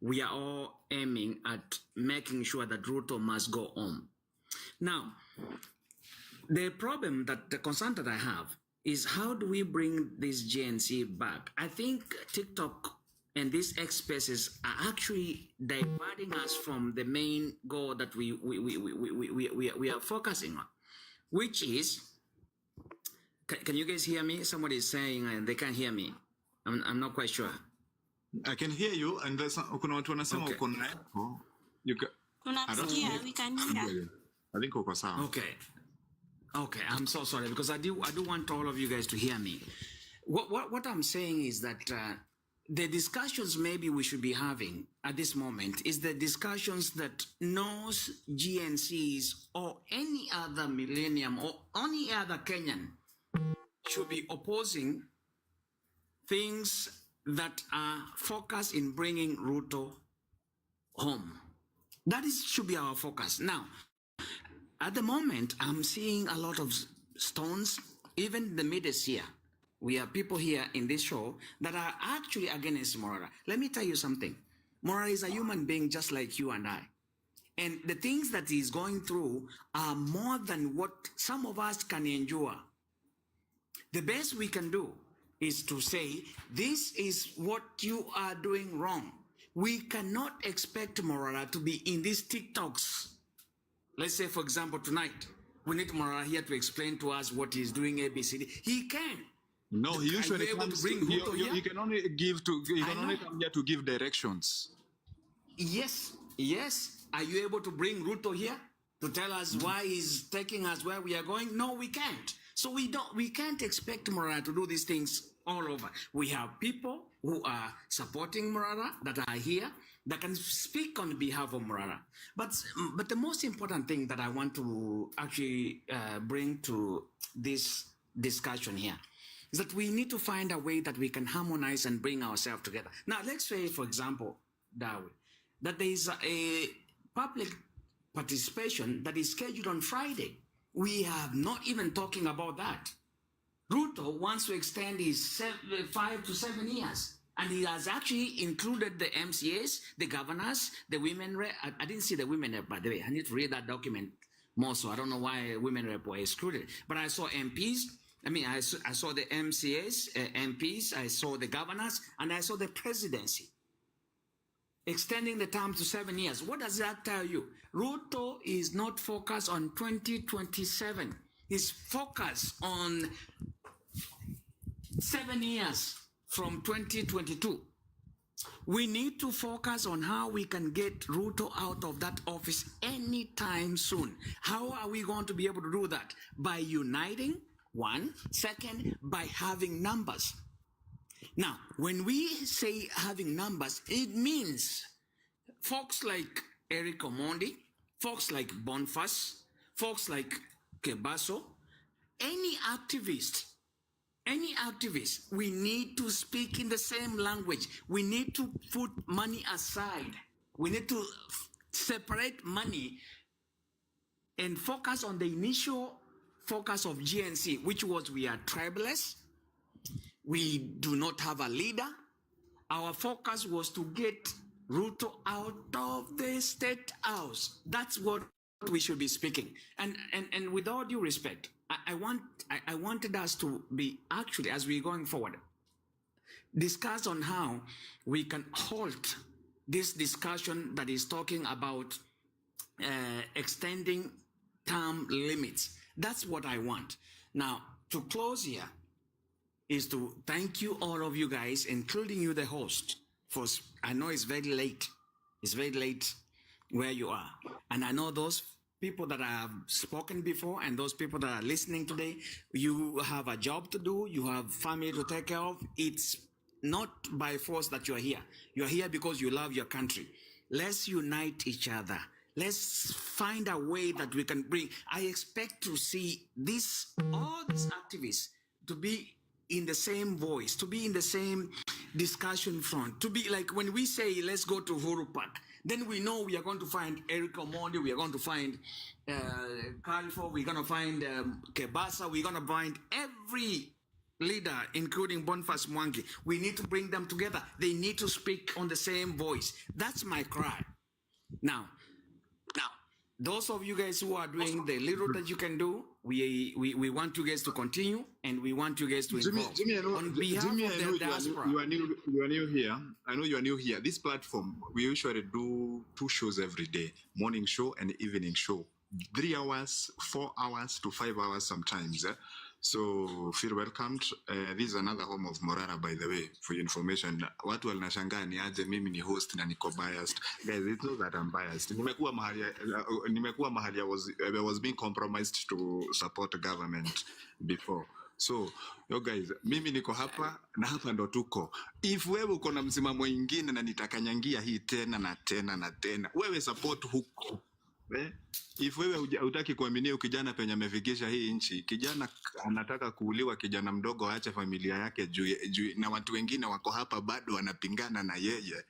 we are all aiming at making sure that Ruto must go home. Now, the problem, that the concern that I have is, how do we bring this GNC back? I think TikTok and these X spaces are actually diverting us from the main goal that we are focusing on, which is, can you guys hear me? Somebody is saying they can't hear me. I'm not quite sure. I can hear you, and there's kuna watu wanasema uko na echo. Tunasikia, we can hear. I think uko sawa. Okay, I'm so sorry, because I do want all of you guys to hear me. What I'm saying is that the discussions maybe we should be having at this moment is the discussions that knows GNCs or any other millennium or any other Kenyan should be opposing things that are focused in bringing Ruto home. That should be our focus. Now, at the moment, I'm seeing a lot of stones, even the midst here. We have people here in this show that are actually against Morara. Let me tell you something. Morara is a human being just like you and I. And the things that he's going through are more than what some of us can endure. The best we can do is to say, this is what you are doing wrong. We cannot expect Morara to be in these TikToks. Let's say, for example, tonight, we need Morara here to explain to us what he's doing, ABCD. He can. No, he usually comes he can only come here to give directions. Yes. Are you able to bring Ruto here to tell us why he's taking us where we are going? No, we can't. So we can't expect Morara to do these things all over. We have people who are supporting Morara that are here that can speak on behalf of Morara. But the most important thing that I want to actually bring to this discussion here is that we need to find a way that we can harmonize and bring ourselves together. Now, let's say, for example, Dawi, that there is a public participation that is scheduled on Friday. We are not even talking about that. Ruto wants to extend his 5 to 7 years. And he has actually included the MCAs, the governors, the women rep. I didn't see the women rep, by the way. I need to read that document more, so I don't know why women rep were excluded. But I saw MPs. I saw the MCAs, MPs. I saw the governors, and I saw the presidency. Extending the term to 7 years. What does that tell you? Ruto is not focused on 2027. He's focused on 7 years. From 2022, we need to focus on how we can get Ruto out of that office anytime soon. How are we going to be able to do that? By uniting, one. Second, by having numbers. Now, when we say having numbers, it means folks like Eric Omondi, folks like Boniface, folks like Kebaso, any activist, we need to speak in the same language. We need to put money aside. We need to separate money and focus on the initial focus of GNC, which was we are tribalists. We do not have a leader. Our focus was to get Ruto out of the state house. That's what we should be speaking. And with all due respect, I wanted us to be actually, as we're going forward, discuss on how we can halt this discussion that is talking about extending term limits. That's what I want. Now, to close here is to thank you, all of you guys, including you, the host, for, I know it's very late. It's very late where you are. And I know those people that I have spoken before and those people that are listening today, you have a job to do, you have family to take care of. It's not by force that you're here. You're here because you love your country. Let's unite each other. Let's find a way that we can bring. I expect to see this, all these activists to be in the same voice, to be in the same discussion front, to be like when we say, let's go to Huru Park, then we know we are going to find Eric Omondi, we are going to find Califo, we're going to find Kebasa, we're going to find every leader, including Boniface Mwangi. We need to bring them together. They need to speak on the same voice. That's my cry. Now, those of you guys who are doing the little that you can do, we want you guys to continue, and we want you guys to involve. Jimmy, I know, on behalf Jimmy, of I the know diaspora. you are new here. I know you are new here. This platform, we usually do 2 shows every day, morning show and evening show. 3 hours, 4 hours to 5 hours sometimes. So feel welcomed. This is another home of Morara, by the way, for your information. Watu wanashangaa ni aje mimi ni host na niko biased. Guys, it's not that I'm biased. Nimekuwa mahali I was being compromised to support the government before. So, yo guys, mimi niko hapa na hapa ndo tuko. If wewe uko na msimamo mwingine na nitakanyangia hii tena na tena na tena, wewe support huko. If wewe hutaki kuaminia kijana penye amefikisha hii nchi, kijana anataka kuuliwa, kijana mdogo aache familia yake juu na watu wengine wako hapa bado wanapingana na yeye.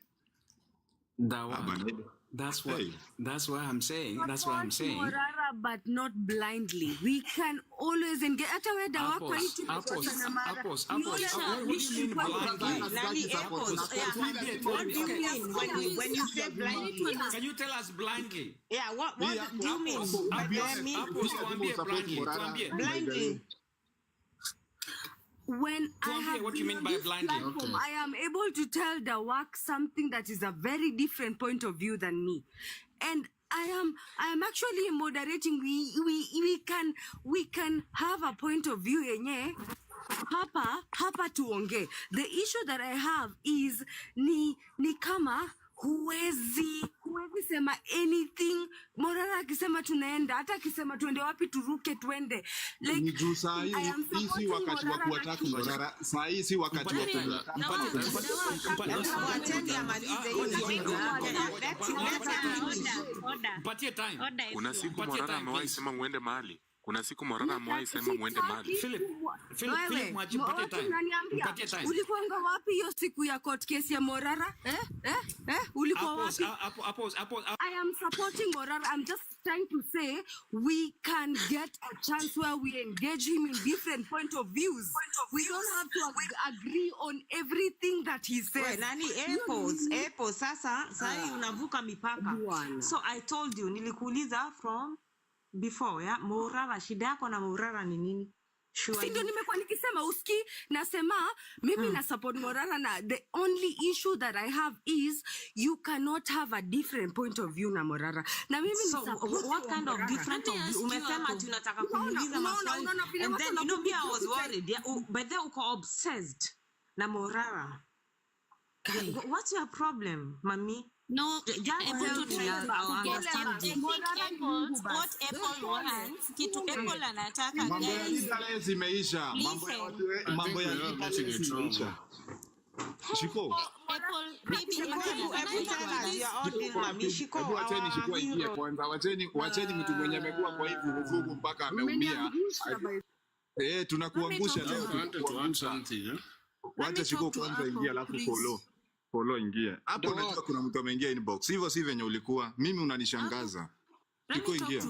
That's why I'm saying. Morara, but not blindly. We can always engage. Hata wewe dawa kwa hii Apples. What do you mean blindly? What do you mean when you say blindly? Can you tell us blindly? Yeah, what do you mean? Blindly. When I have what you mean by blindly? Platform, I am able to tell Dawak something that is a very different point of view than me, and I am actually moderating. We can have a point of view yenye hapa tuonge. The issue that I have is ni kama huwezi sema anything. Morara akisema tunaenda, hata akisema tuende wapi turuke tuende. Like, I am supporting wakati wa kuattack Morara. Saa hii si wakati wa Mpatie time. Kuna siku Morara amewahi sema muende mahali. Kuna siku Morara amewahi sema muende mahali. Philip, mpatie time. Ulikuanga wapi hiyo siku ya court case ya Morara? Ulikuwa wapi? I am supporting Morara. I'm just trying to say we can get a chance where we engage him in different point of views. We don't have to agree on everything that he says. Airports. Sasa unavuka mipaka. So I told you, nilikuuliza from before, yeah, Morara, shida yako na Morara ni nini? Si ndio nimekuwa nikisema uski, nasema mimi na support Morara, na the only issue that I have is you cannot have a different point of view na Morara. Na mimi so, what kind of different of view? Umesema tunataka kumuuliza maswali. And then, you know, me, I was worried. Yeah, but then uko obsessed na Morara. What's your problem, mami? No, what Apple wants, kitu Apple anataka. Mambo ya Israel zimeisha. Mambo ya Israel zimeisha. Shiko. Wacheni Shiko ingie kwanza. Wacheni mtu mwenye amekuwa kwa hivi vugu mpaka ameumia. Tunakuangusha leo. Wacha Shiko kwanza ingia alafu follow ingia. Hapo najua kuna mtu ameingia inbox. Hivyo si venye ulikuwa. Mimi unanishangaza. Shiko ingia.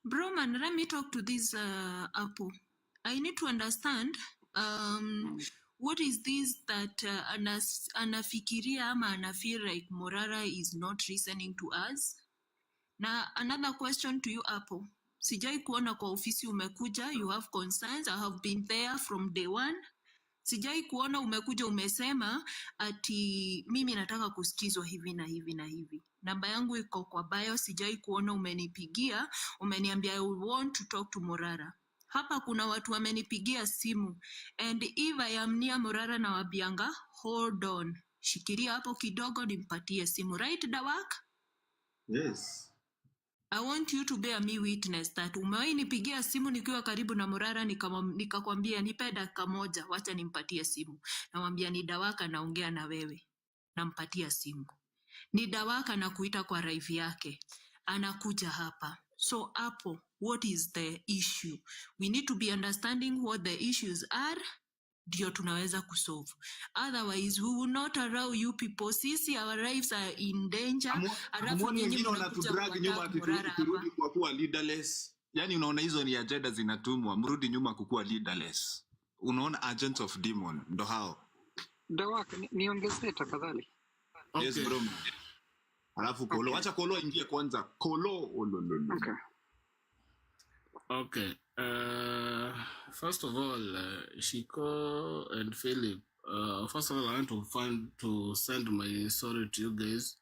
Bro man, let me talk to this Apple. I need to understand what is this that anafikiria ama anafeel like Morara is not listening to us. Na another question to you Apple. Sijai kuona kwa ofisi umekuja, you have concerns. I have been there from day one. Sijai kuona umekuja umesema ati mimi nataka kusikizwa hivi na hivi na hivi. Namba yangu iko kwa bio, sijai kuona umenipigia, umeniambia I want to talk to Morara. Hapa kuna watu wamenipigia simu, and if I am near Morara na wabianga, hold on. Shikiria hapo kidogo nimpatie simu. Right, Dawak? Yes. I want you to bear me witness that umewahi nipigia simu nikiwa karibu na Morara, nikakwambia nipe dakika moja, wacha nimpatie simu. Namwambia ni Dawaka naongea na wewe. Nampatia simu. Ni Dawaka na kuita kwa live yake. Anakuja hapa. So Apple, what is the issue? We need to be understanding what the issues are. Ndio tunaweza kusolve. Otherwise, we will not allow you people. Sisi, our lives are in danger. Alafu nyinyi mnakuja drag nyuma turudi kwa kuwa leaderless. Yani unaona hizo ni agenda zinatumwa, mrudi nyuma kukuwa leaderless. Unaona agents of demon ndo hao. Dawak, niongezee tafadhali. Okay. Yes bro. Alafu Kolo, okay. Acha Kolo ingie kwanza. Kolo. Okay. Okay. First of all, Shiko and Philip, first of all, I want to send my sorry to you guys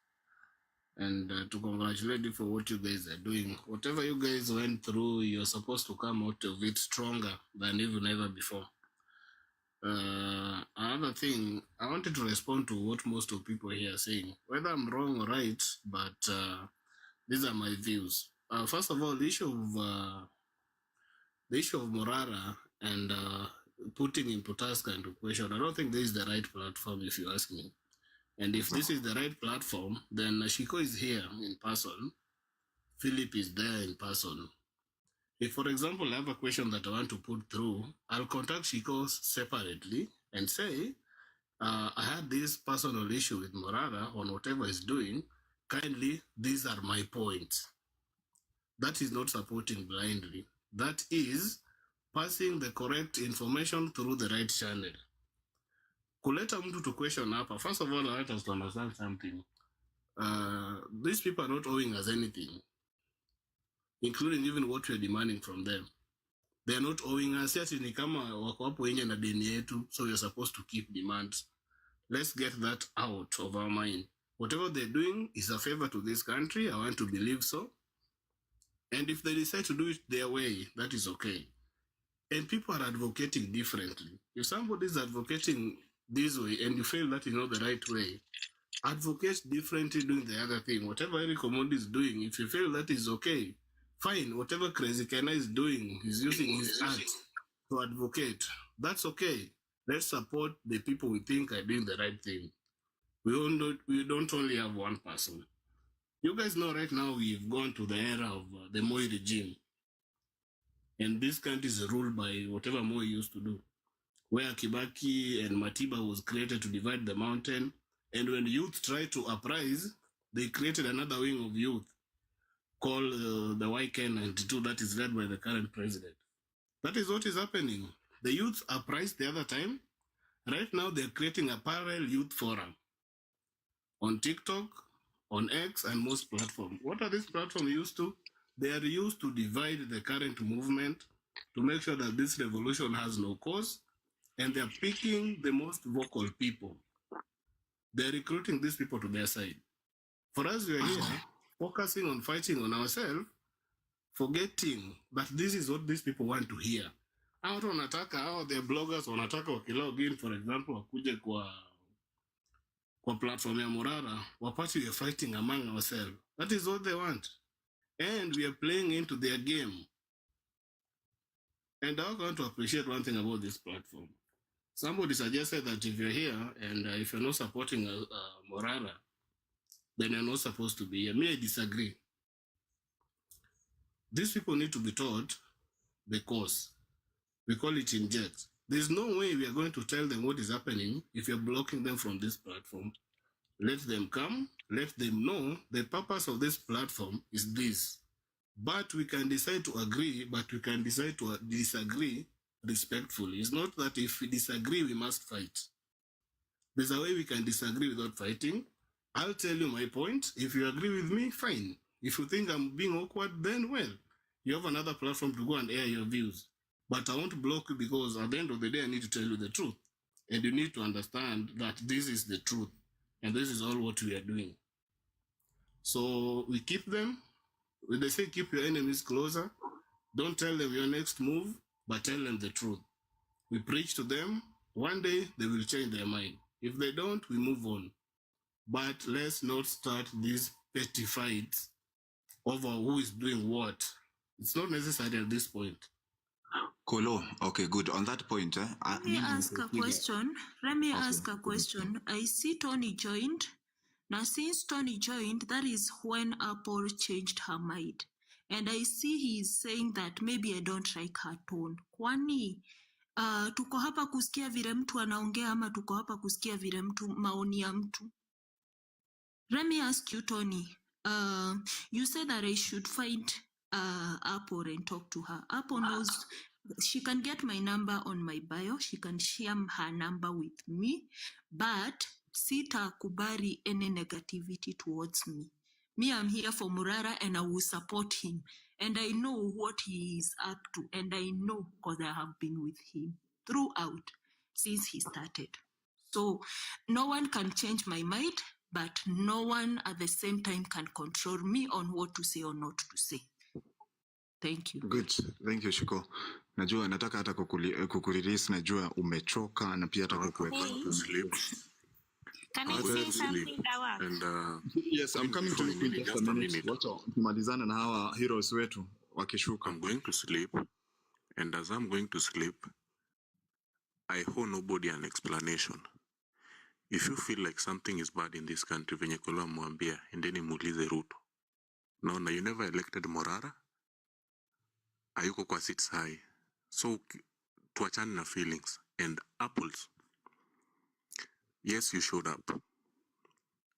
and to congratulate you for what you guys are doing. Whatever you guys went through, you're supposed to come out of it stronger than even ever before. Another thing, I wanted to respond to what most of people here are saying, whether I'm wrong or right, but these are my views. First of all, the issue of Morara and putting into task and question, I don't think this is the right platform, if you ask me. And if this is the right platform, then Shiko is here in person, Philip is there in person. If, for example, I have a question that I want to put through, I'll contact Shiko separately and say, I had this personal issue with Morara on whatever he's doing. Kindly, these are my points. That is not supporting blindly. That is passing the correct information through the right channel. Kuleta mtu to question hapa. First of all, I want us to understand something. These people are not owing us anything, including even what we're demanding from them. They are not owing us. Yet ni kama wako hapo yenye na deni yetu, so we're supposed to keep demands. Let's get that out of our mind. Whatever they're doing is a favor to this country. I want to believe so. And if they decide to do it their way, that is okay. And people are advocating differently. If somebody is advocating this way and you feel that is not the right way, advocate differently doing the other thing. Whatever Eric Omondi is doing, if you feel that is okay, fine. Whatever Crazy Kenna is doing, he's using his art to advocate. That's okay. Let's support the people we think are doing the right thing. We don't only have one person. You guys know right now we've gone to the era of the Moi regime. And this country is ruled by whatever Moi used to do. Where Kibaki and Matiba was created to divide the mountain. And when youth tried to uprise, they created another wing of youth called the YK92 that is led by the current president. That is what is happening. The youth uprised the other time. Right now, they're creating a parallel youth forum on TikTok, on X, and most platforms. What are these platforms used to? They are used to divide the current movement to make sure that this revolution has no cause, and they're picking the most vocal people. They're recruiting these people to their side. For us, we are here focusing on fighting on ourselves, forgetting that this is what these people want to hear. Watu wanataka, hao the bloggers wanataka wakilog in, for example, wakuje kwa platform ya Morara, wapati we are fighting among ourselves. That is what they want. And we are playing into their game. And I want to appreciate one thing about this platform. Somebody suggested that if you're here and if you're not supporting Morara, then you're not supposed to be here. Me, I disagree. These people need to be taught the cause. We call it inject. There's no way we are going to tell them what is happening if you're blocking them from this platform. Let them come, let them know the purpose of this platform is this. But we can decide to agree, but we can decide to disagree respectfully. It's not that if we disagree, we must fight. There's a way we can disagree without fighting. I'll tell you my point. If you agree with me, fine. If you think I'm being awkward, then well, you have another platform to go and air your views. But I won't block you because at the end of the day, I need to tell you the truth. And you need to understand that this is the truth. And this is all what we are doing. So we keep them. When they say keep your enemies closer, don't tell them your next move, but tell them the truth. We preach to them. One day, they will change their mind. If they don't, we move on. But let's not start these petty fights over who is doing what. It's not necessary at this point. Kolo, okay, good. On that point, Let me ask a question. I see Tony joined. Now, since Tony joined, that is when Apple changed her mind. And I see he is saying that maybe I don't like her tone. Kwani, tuko hapa kusikia vile mtu anaongea ama tuko hapa kusikia vile mtu maoni ya mtu? Let me ask you, Tony. You said that I should find Apple and talk to her. Apple knows she can get my number on my bio. She can share her number with me, but sitakubali any negativity towards me. Me, I'm here for Morara and I will support him. And I know what he is up to. And I know because I have been with him throughout since he started. So no one can change my mind, but no one at the same time can control me on what to say or not to say. Thank you. Good. Thank you, Shiko. Najua nataka hata kukurelease, najua umechoka na pia hata kukuweka. Can I say something, Dawa? And yes, I'm coming to you in just a minute. Wacha tumalizane na hawa heroes wetu wakishuka. I'm going to sleep, and as I'm going to sleep, I owe nobody an explanation. If you feel like something is bad in this country, venye kola mwambia, endeni muulize Ruto. Naona you never elected Morara, ayuko kwa seats high. So tuachane na feelings. And apples, yes, you showed up.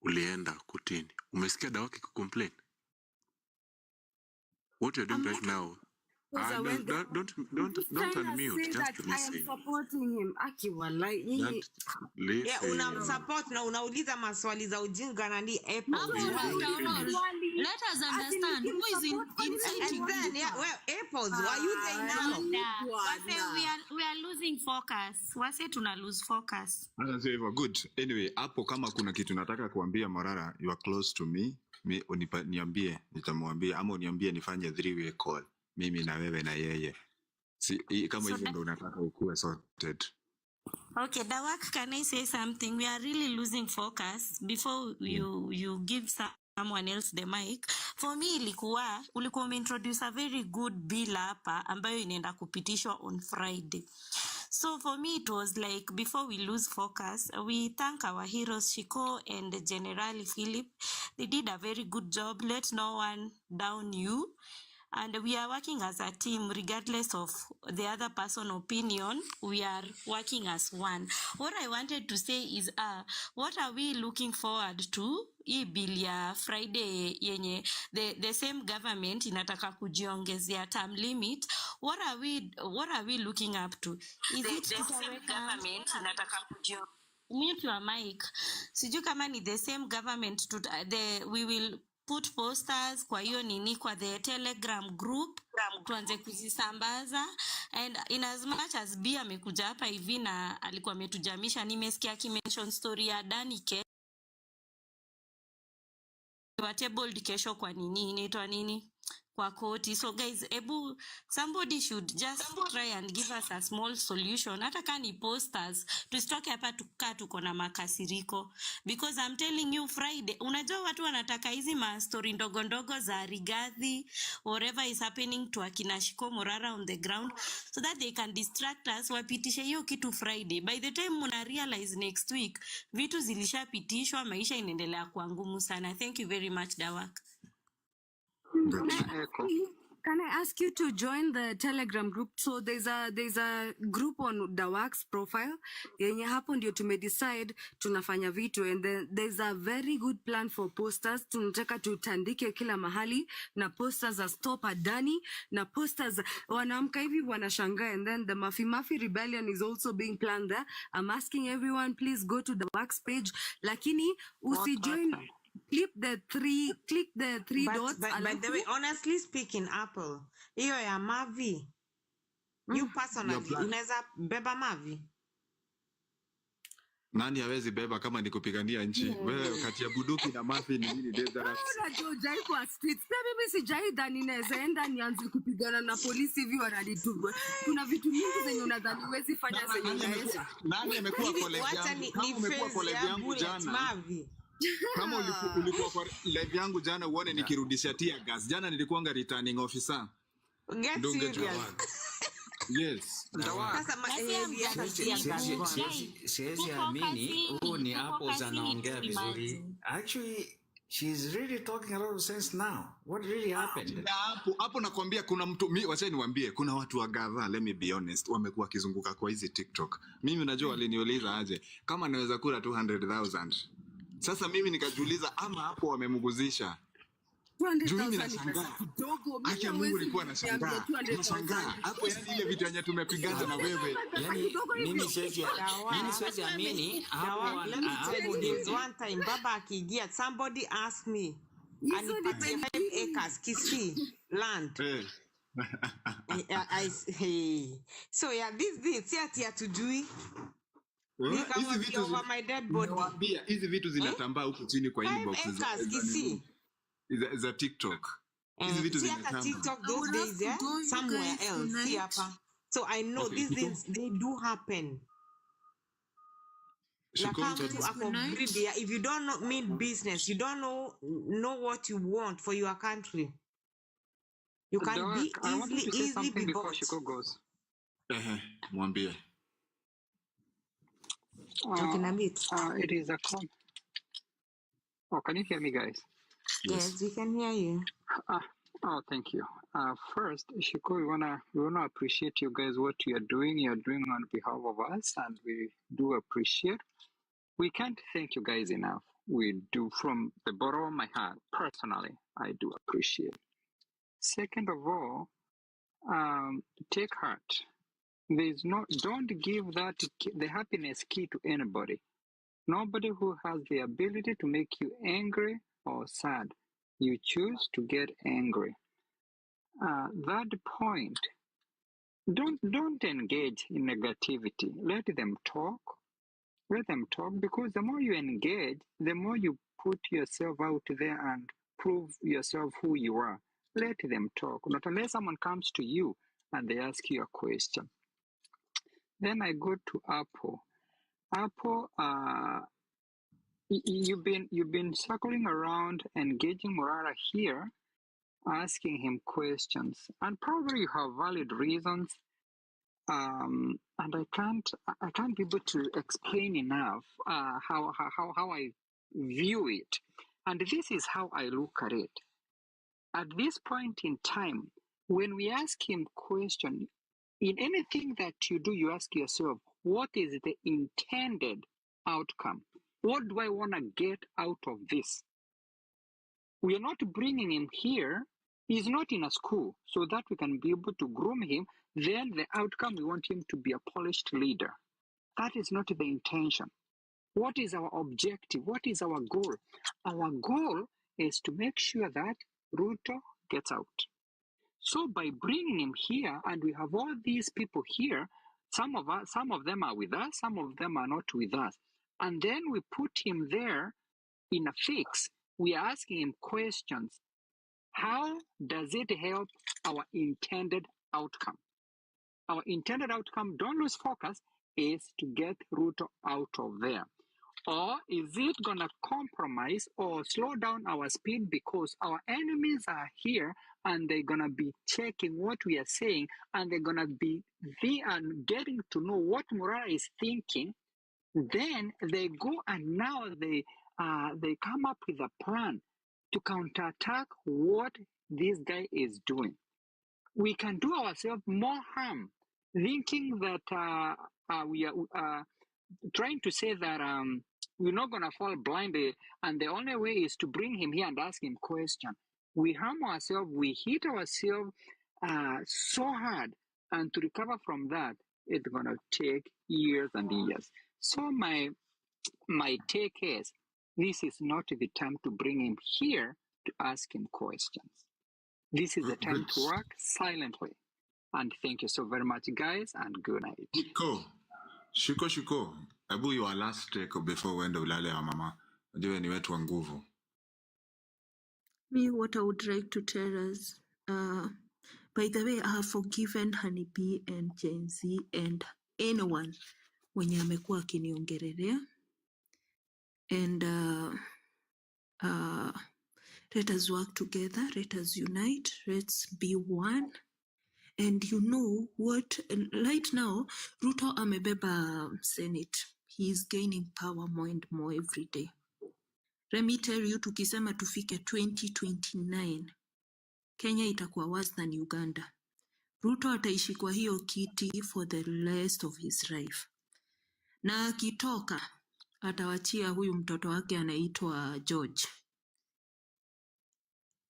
Ulienda kutini. Umesikia Dawaki kucomplain. What you're doing right now, don't unmute. Just listen. I am supporting him. Yeah, unamsupport na unauliza maswali za ujinga na ni Apple. Let us understand who is inciting. And then, yeah, well, Apples, why you saying now? We are losing focus. Wase tuna lose focus. Good. Anyway, hapo kama kuna kitu nataka kuambia Morara, you are close to me. Niambie, nitamwambia, ama uniambie nifanye 3-way call. Mimi na wewe na yeye. Kama hivyo ndo unataka ukue sorted. Okay, Dawak, can I say something? We are really losing focus before you give someone else the mic. For me, ulikuwa umeintroduce a very good bill hapa ambayo inaenda kupitishwa on Friday. So for me, it was like, before we lose focus, we thank our heroes, Shiko and General Philip. They did a very good job. Let no one down you. And we are working as a team, regardless of the other person's opinion. We are working as one. What I wanted to say is, what are we looking forward to? Hii bill ya Friday yenye the same government inataka kujiongezea term limit. What are we looking up to? Is it the same government inataka kujiongezea? Mute your mic. Sijui kama ni the same government we will put posters kwa hiyo nini kwa the Telegram group tuanze kuzisambaza. And in as much as B amekuja hapa hivi na alikuwa ametujamisha, nimesikia kimention story ya Danike tabled kesho kwa nini inaitwa nini kwa koti. So guys, somebody should just try and give us a small solution. Hata kani posters tusitoke hapa tuko na makasiriko, because I'm telling you Friday, unajua watu wanataka hizi ma story ndogo ndogo za Rigathi, whatever is happening to akina Shiko Morara on the ground, so that they can distract us. Wapitishe hiyo kitu Friday. By the time muna realize next week vitu zilishapitishwa, maisha inaendelea kuwa ngumu sana. Thank you very much, Dawak. Can I ask you to join the Telegram group? So there's a group on Dawak's profile. Yenye hapo ndio tumedecide tunafanya vitu, and then there's a very good plan for posters. Tunataka tutandike kila mahali na posters za Stop Adani na posters wanaamka hivi wanashangaa, and then the Mafi rebellion is also being planned there. I'm asking everyone, please go to Dawak's page. Lakini usijoin. Click the three dots. By the way, honestly speaking, Apple, hiyo ya Mavi, you personally, unaweza beba Mavi? Nani hawezi beba kama ni kupigania nchi? Wewe kati ya buduki na Mavi ni nini dangerous? Unajua kwa streets. Mimi sijai dhani naweza enda nianze kupigana na polisi hivi wananitubwe. Kuna vitu mingi zenye unadhani huwezi fanya zenye unaweza. Nani amekuwa colleague yangu? Kama umekuwa colleague yangu jana. Mavi. Kama ulikuwa kwa live yangu jana uone nikirudisha tear gas. Jana nilikuwa returning officer. Yes. Siwezi amini huu ni Apples anaongea vizuri. Actually, she's really talking a lot of sense now. What really happened? Hapo nakwambia kuna mtu, wacha niwaambie, kuna watu wa gava, let me be honest, wamekuwa kizunguka kwa hizi TikTok. Mimi unajua waliniuliza aje kama naweza kula 200,000. Sasa mimi nikajiuliza ama hapo wamemguzisha. Juu mimi 200,000 ni pesa nashangaa. kidogo. Acha Mimi Mungu hawezi nilikuwa niambia nashangaa. 200,000. Hapo yani ile vitu yenye tumepigana na wewe. Yani mimi siwezi amini hapo Let me tell hapo you, there's ni one time Baba akiingia, somebody asked me, Hizo ni anipatie 5 acres Kisii land. Hey. So yeah, this si ati hatujui. Hizi vitu Over my dead body. Nawaambia hizi vitu zinatambaa huku chini kwa inbox 5 acres Kisii. za TikTok. Hizi vitu See hata TikTok those days, yeah? Somewhere else. See hapa. So I know Okay, these things, they do happen. If you don't mean business, you don't know what you want for your country, you can I wanted to say easily something be before bought. Shiko goes. Mwambie. It is a con. Oh, can you hear me, guys? Yes, we can hear you. Oh, thank you. First, Shiko, we wanna appreciate you guys what you are doing. You are doing on behalf of us, and we do appreciate. We can't thank you guys enough. We do from the bottom of my heart. Personally, I do appreciate. Second of all, take heart. Don't give the happiness key to anybody. Nobody who has the ability to make you angry or sad. You choose to get angry. That point, don't engage in negativity. Let them talk. Let them talk, because the more you engage, the more you put yourself out there and prove yourself who you are. Let them talk. Not unless someone comes to you and they ask you a question. Then I go to Apple. Apple, you've been circling around, engaging Morara here, asking him questions, and probably you have valid reasons. And I can't be able to explain enough how I view it, and this is how I look at it. At this point in time, when we ask him question, in anything that you do, you ask yourself, what is the intended outcome? What do I want to get out of this? We are not bringing him here. He's not in a school so that we can be able to groom him. Then the outcome, we want him to be a polished leader. That is not the intention. What is our objective? What is our goal? Our goal is to make sure that Ruto gets out. So by bringing him here, and we have all these people here, some of them are with us, some of them are not with us. And then we put him there in a fix. We are asking him questions. How does it help our intended outcome? Our intended outcome, don't lose focus, is to get Ruto out of there. Or is it going to compromise or slow down our speed because our enemies are here and they're going to be checking what we are saying, and they're going to be getting to know what Morara is thinking? Then they go and now they come up with a plan to counterattack what this guy is doing. We can do ourselves more harm, thinking that we are trying to say that we're not going to fall blind, and the only way is to bring him here and ask him questions. We harm ourselves, we hit ourselves so hard, and to recover from that, it's going to take years and years. So my take is, this is not the time to bring him here to ask him questions. This is the time to work silently. And thank you so very much, guys, and good night. Shiko. Abu, your last take before we end ulale wa mama. Unajua ni wetu wa nguvu. Me, what I would like to tell us, by the way, I have forgiven Honeybee and Gen Z and anyone mwenye amekuwa akiniongelelea. And let us work together, let us unite, let's be one. And you know what, right now, Ruto amebeba Senate. He is gaining power more and more every day. Let me tell you, tukisema tufike 2029, Kenya itakuwa worse than Uganda. Ruto ataishi kwa hiyo kiti for the rest of his life. Na akitoka, atawachia huyu mtoto wake anaitwa George.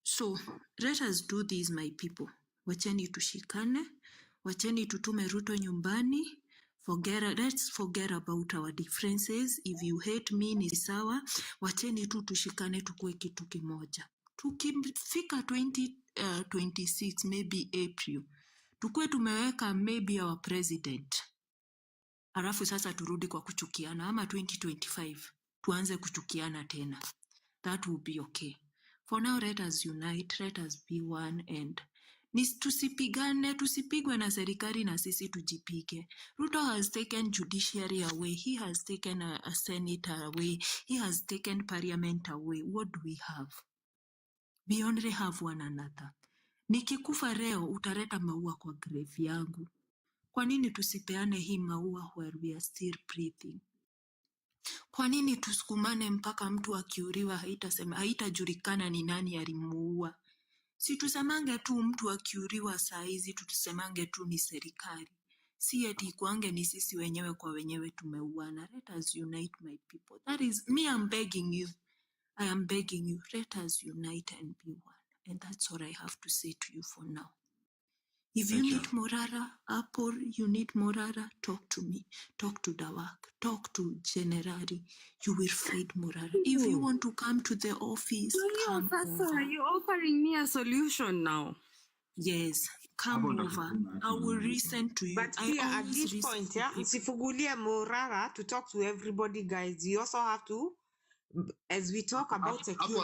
So let us do this, my people. Wacheni tushikane, wacheni tutume Ruto nyumbani. Let's forget about our differences. If you hate me ni sawa, wacheni tu tushikane tukue kitu kimoja. Tukifika 2026, maybe April, tukue tumeweka maybe our president. Alafu sasa turudi kwa kuchukiana, ama 2025 tuanze kuchukiana tena. That will be okay. For now, let us unite, let us be one, and tusipigwe na serikali na sisi tujipige. Ruto has taken judiciary away, he has taken a senate away, he has taken parliament away. What do we have? We only have one another. Nikikufa leo utaleta maua kwa grave yangu. Kwa nini tusipeane hii maua while we are still breathing? Kwa nini tusukumane mpaka mtu akiuliwa haitajulikana ni nani alimuua? Si tusemange tu mtu akiuliwa saa hizi, tusemange tu ni serikali. Si eti kuange ni sisi wenyewe kwa wenyewe tumeuana. Let us unite, my people. That is me, I'm begging you. I am begging you. Let us unite and be one. And that's all I have to say to you for now. If you need Morara, Apple, you need Morara, talk to me. Talk to Dawak. Talk to Generali. You will fight Morara. If you want to come to the office, come over. You're offering me a solution now. Yes, come over. I will listen to you. But here at this point, msifugulie Morara to talk to everybody, guys. You also have to, as we talk about security.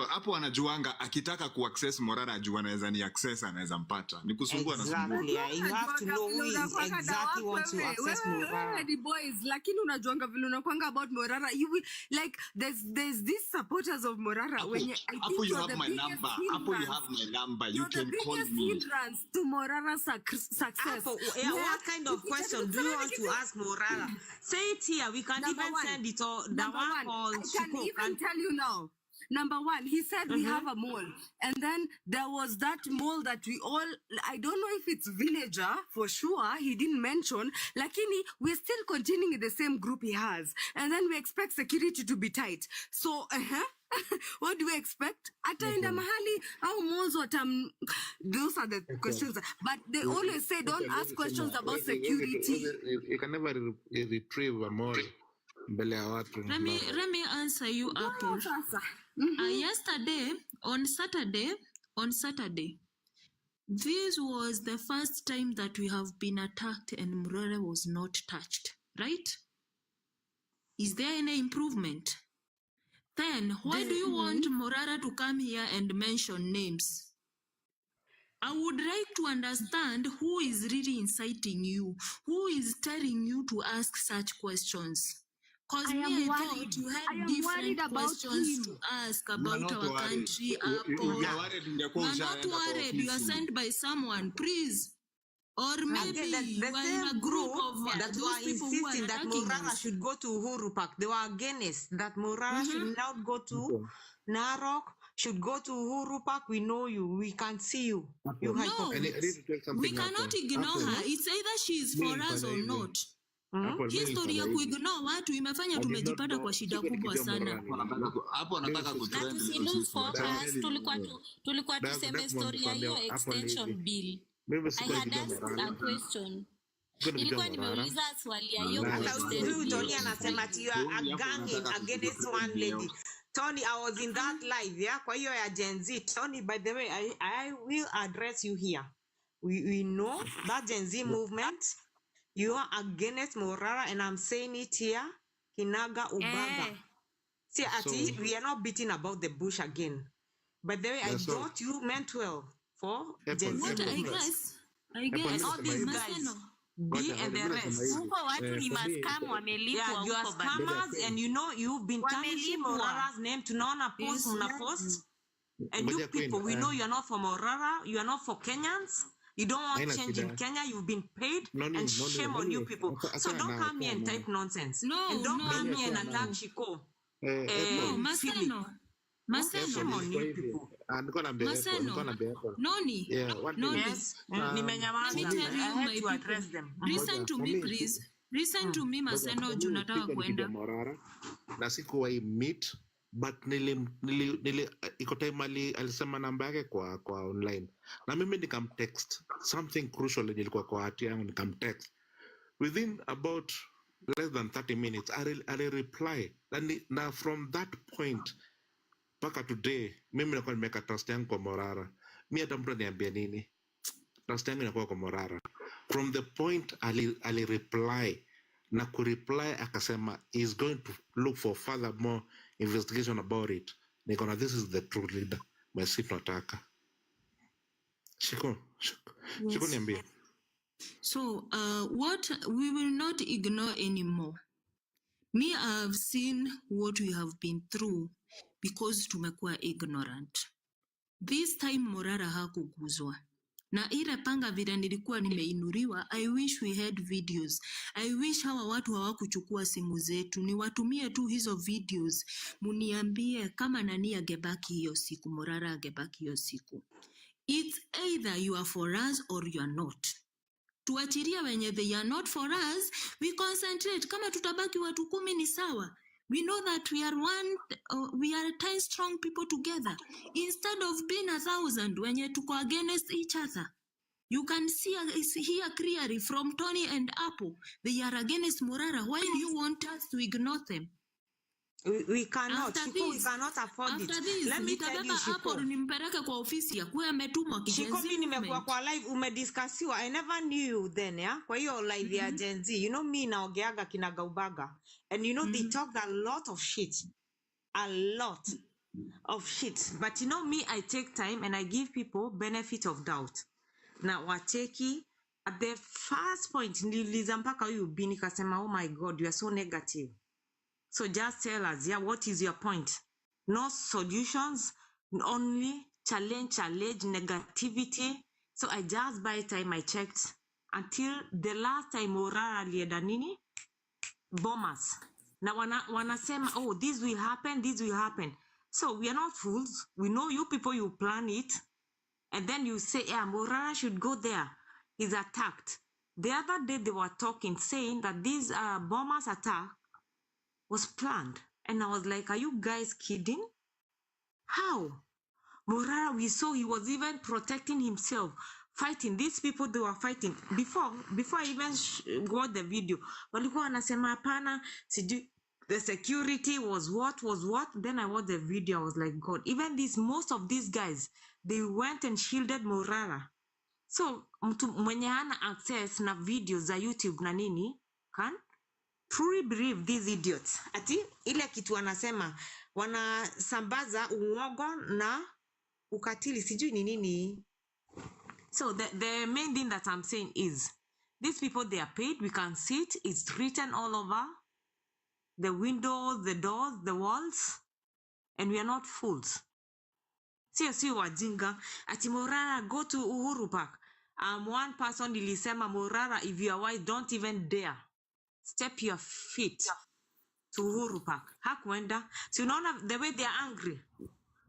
Hapo anajuanga akitaka kuaccess Morara ajua anaweza ni access, anaweza mpata. Ni kusumbua na sumbua. Exactly. You have to know who is exactly want to access Morara. The boys, lakini unajuanga vile unakwanga about Morara. You will, like there's these supporters of Morara when I think you have my number. Hapo you have my number. You can call me. Hindrance to Morara's success. What kind of question do you want to ask Morara? Say it here. We can even send it to Dawak or I can even tell you now. Number one, he said we have a mall. And then there was that mall that we all, I don't know if it's villager, for sure, he didn't mention. Lakini, we're still continuing in the same group he has. And then we expect security to be tight. So, what do we expect? Ataenda mahali, au malls those are the questions. But they always say, don't ask questions about security. You can never retrieve a mall. Let me answer you, Apple. Yesterday, on Saturday, this was the first time that we have been attacked and Morara was not touched, right? Is there any improvement? Then, why do you want Morara to come here and mention names? I would like to understand who is really inciting you, who is telling you to ask such questions. Because I thought you had different questions to ask about our country. Apple. You're not worried. You are sent by someone, please. Or maybe you are in a group of that were insisting that Morara should go to Uhuru Park. They were against that Morara should not go to Narok, should go to Uhuru Park. We know you. We can see you. You no, we cannot ignore her. It's either she is for us or not. History ya kuignore watu imefanya tumejipata kwa shida kubwa sana. Hapo nataka kutrend. Tulikuwa tuseme story ya hiyo extension bill. I had asked a question. Nilikuwa nimeuliza swali ya hiyo extension. Tony anasema you are a gang against one lady. Tony, I was in that live, yeah, kwa hiyo ya Gen Z. Tony, by the way, I will address you here. We know that Gen Z movement. You are against Morara, and I'm saying it here, Kinaga Ubaga. See, we are not beating about the bush again. But the way I thought you meant well for Gen Z. What I guess. All these guys, B and the rest. Yeah, you are scammers, and you know you've been tarnishing Morara's name to post. And you people, we know you're not for Morara, you are not for Kenyans. You don't want change in Kenya. You've been paid, and shame on you people. So don't come here and type nonsense. And don't come here and attack Shiko. No, Maseno. Shame on you people. Noni. Yes. Let me tell you, my people. Listen to me, please. Listen to me, Maseno. Junataka kwenda. Na sikuwahi meet but iko time alisema namba yake kwa online na mimi nikamtext something crucial ilikuwa kwa hati yangu, nikamtext within about less than 30 minutes I reply na from that point mpaka today mimi nakuwa nimeweka trust yangu kwa Morara. Mi hata mtu aniambia nini, trust yangu inakuwa kwa Morara. From the point ali reply na kureply akasema is going to look for further more investigation about it, nikona this is the true leader basi tunataka shiko niambie. So what we will not ignore anymore. Me, I have seen what we have been through because tumekuwa ignorant. This time Morara hakuguzwa. Na ile panga vile nilikuwa nimeinuriwa, I wish we had videos. I wish hawa watu hawakuchukua simu zetu. Niwatumie tu hizo videos. Muniambie kama nani angebaki hiyo siku, Morara angebaki hiyo siku. It's either you are for us or you are not. Tuachiria wenye they are not for us, we concentrate. Kama tutabaki watu 10 ni sawa. We know that we are we are 10 strong people together. Instead of being 1,000 wenye tuko against each other. You can see here clearly from Tony and Apple, they are against Morara. Why do you want us to ignore them? We cannot. Shiko, we cannot afford it. Let me tell you, Shiko. Nimpeleke kwa ofisi ya kuwa ametumwa kijenzi. Shiko, mimi nimekuwa kwa live umediscussiwa. I never knew you then, yeah? Kwa hiyo live ya Gen Z. You know me naogeaga kinagaubaga. And you know they talked a lot of shit. A lot of shit. But you know me, I take time and I give people benefit of doubt. Na wateki at the first point niliza mpaka huyu bini kasema, oh my God, you are so negative. So just tell us, yeah, what is your point? No solutions, only challenge, negativity. So I just by time I checked until the last time Morara alienda nini? Bombers. Now wanasema, oh, this will happen. So we are not fools. We know you people, you plan it. And then you say, yeah, Morara should go there. He's attacked. The other day they were talking, saying that this bombers attack was planned. And I was like, are you guys kidding? How? Morara, we saw he was even protecting himself, fighting. These people, they were fighting. Before I even watched the video, walikuwa wanasema hapana, the security was what? Then I watched the video, I was like, God, even most of these guys, they went and shielded Morara. So, mtu mwenye hana access na videos za YouTube na nini, can truly believe these idiots. Ati, ile kitu wanasema, wanasambaza uongo na ukatili, sijui ni nini. So, the main thing that I'm saying is, these people, they are paid, we can see it, it's written all over, the windows, the doors, the walls, and we are not fools. Sio wajinga. Ati Morara, go to Uhuru Park. One person nilisema, Morara, if you are wise, don't even dare step your feet to Uhuru Park. Hakuenda. So unaona the way they are angry.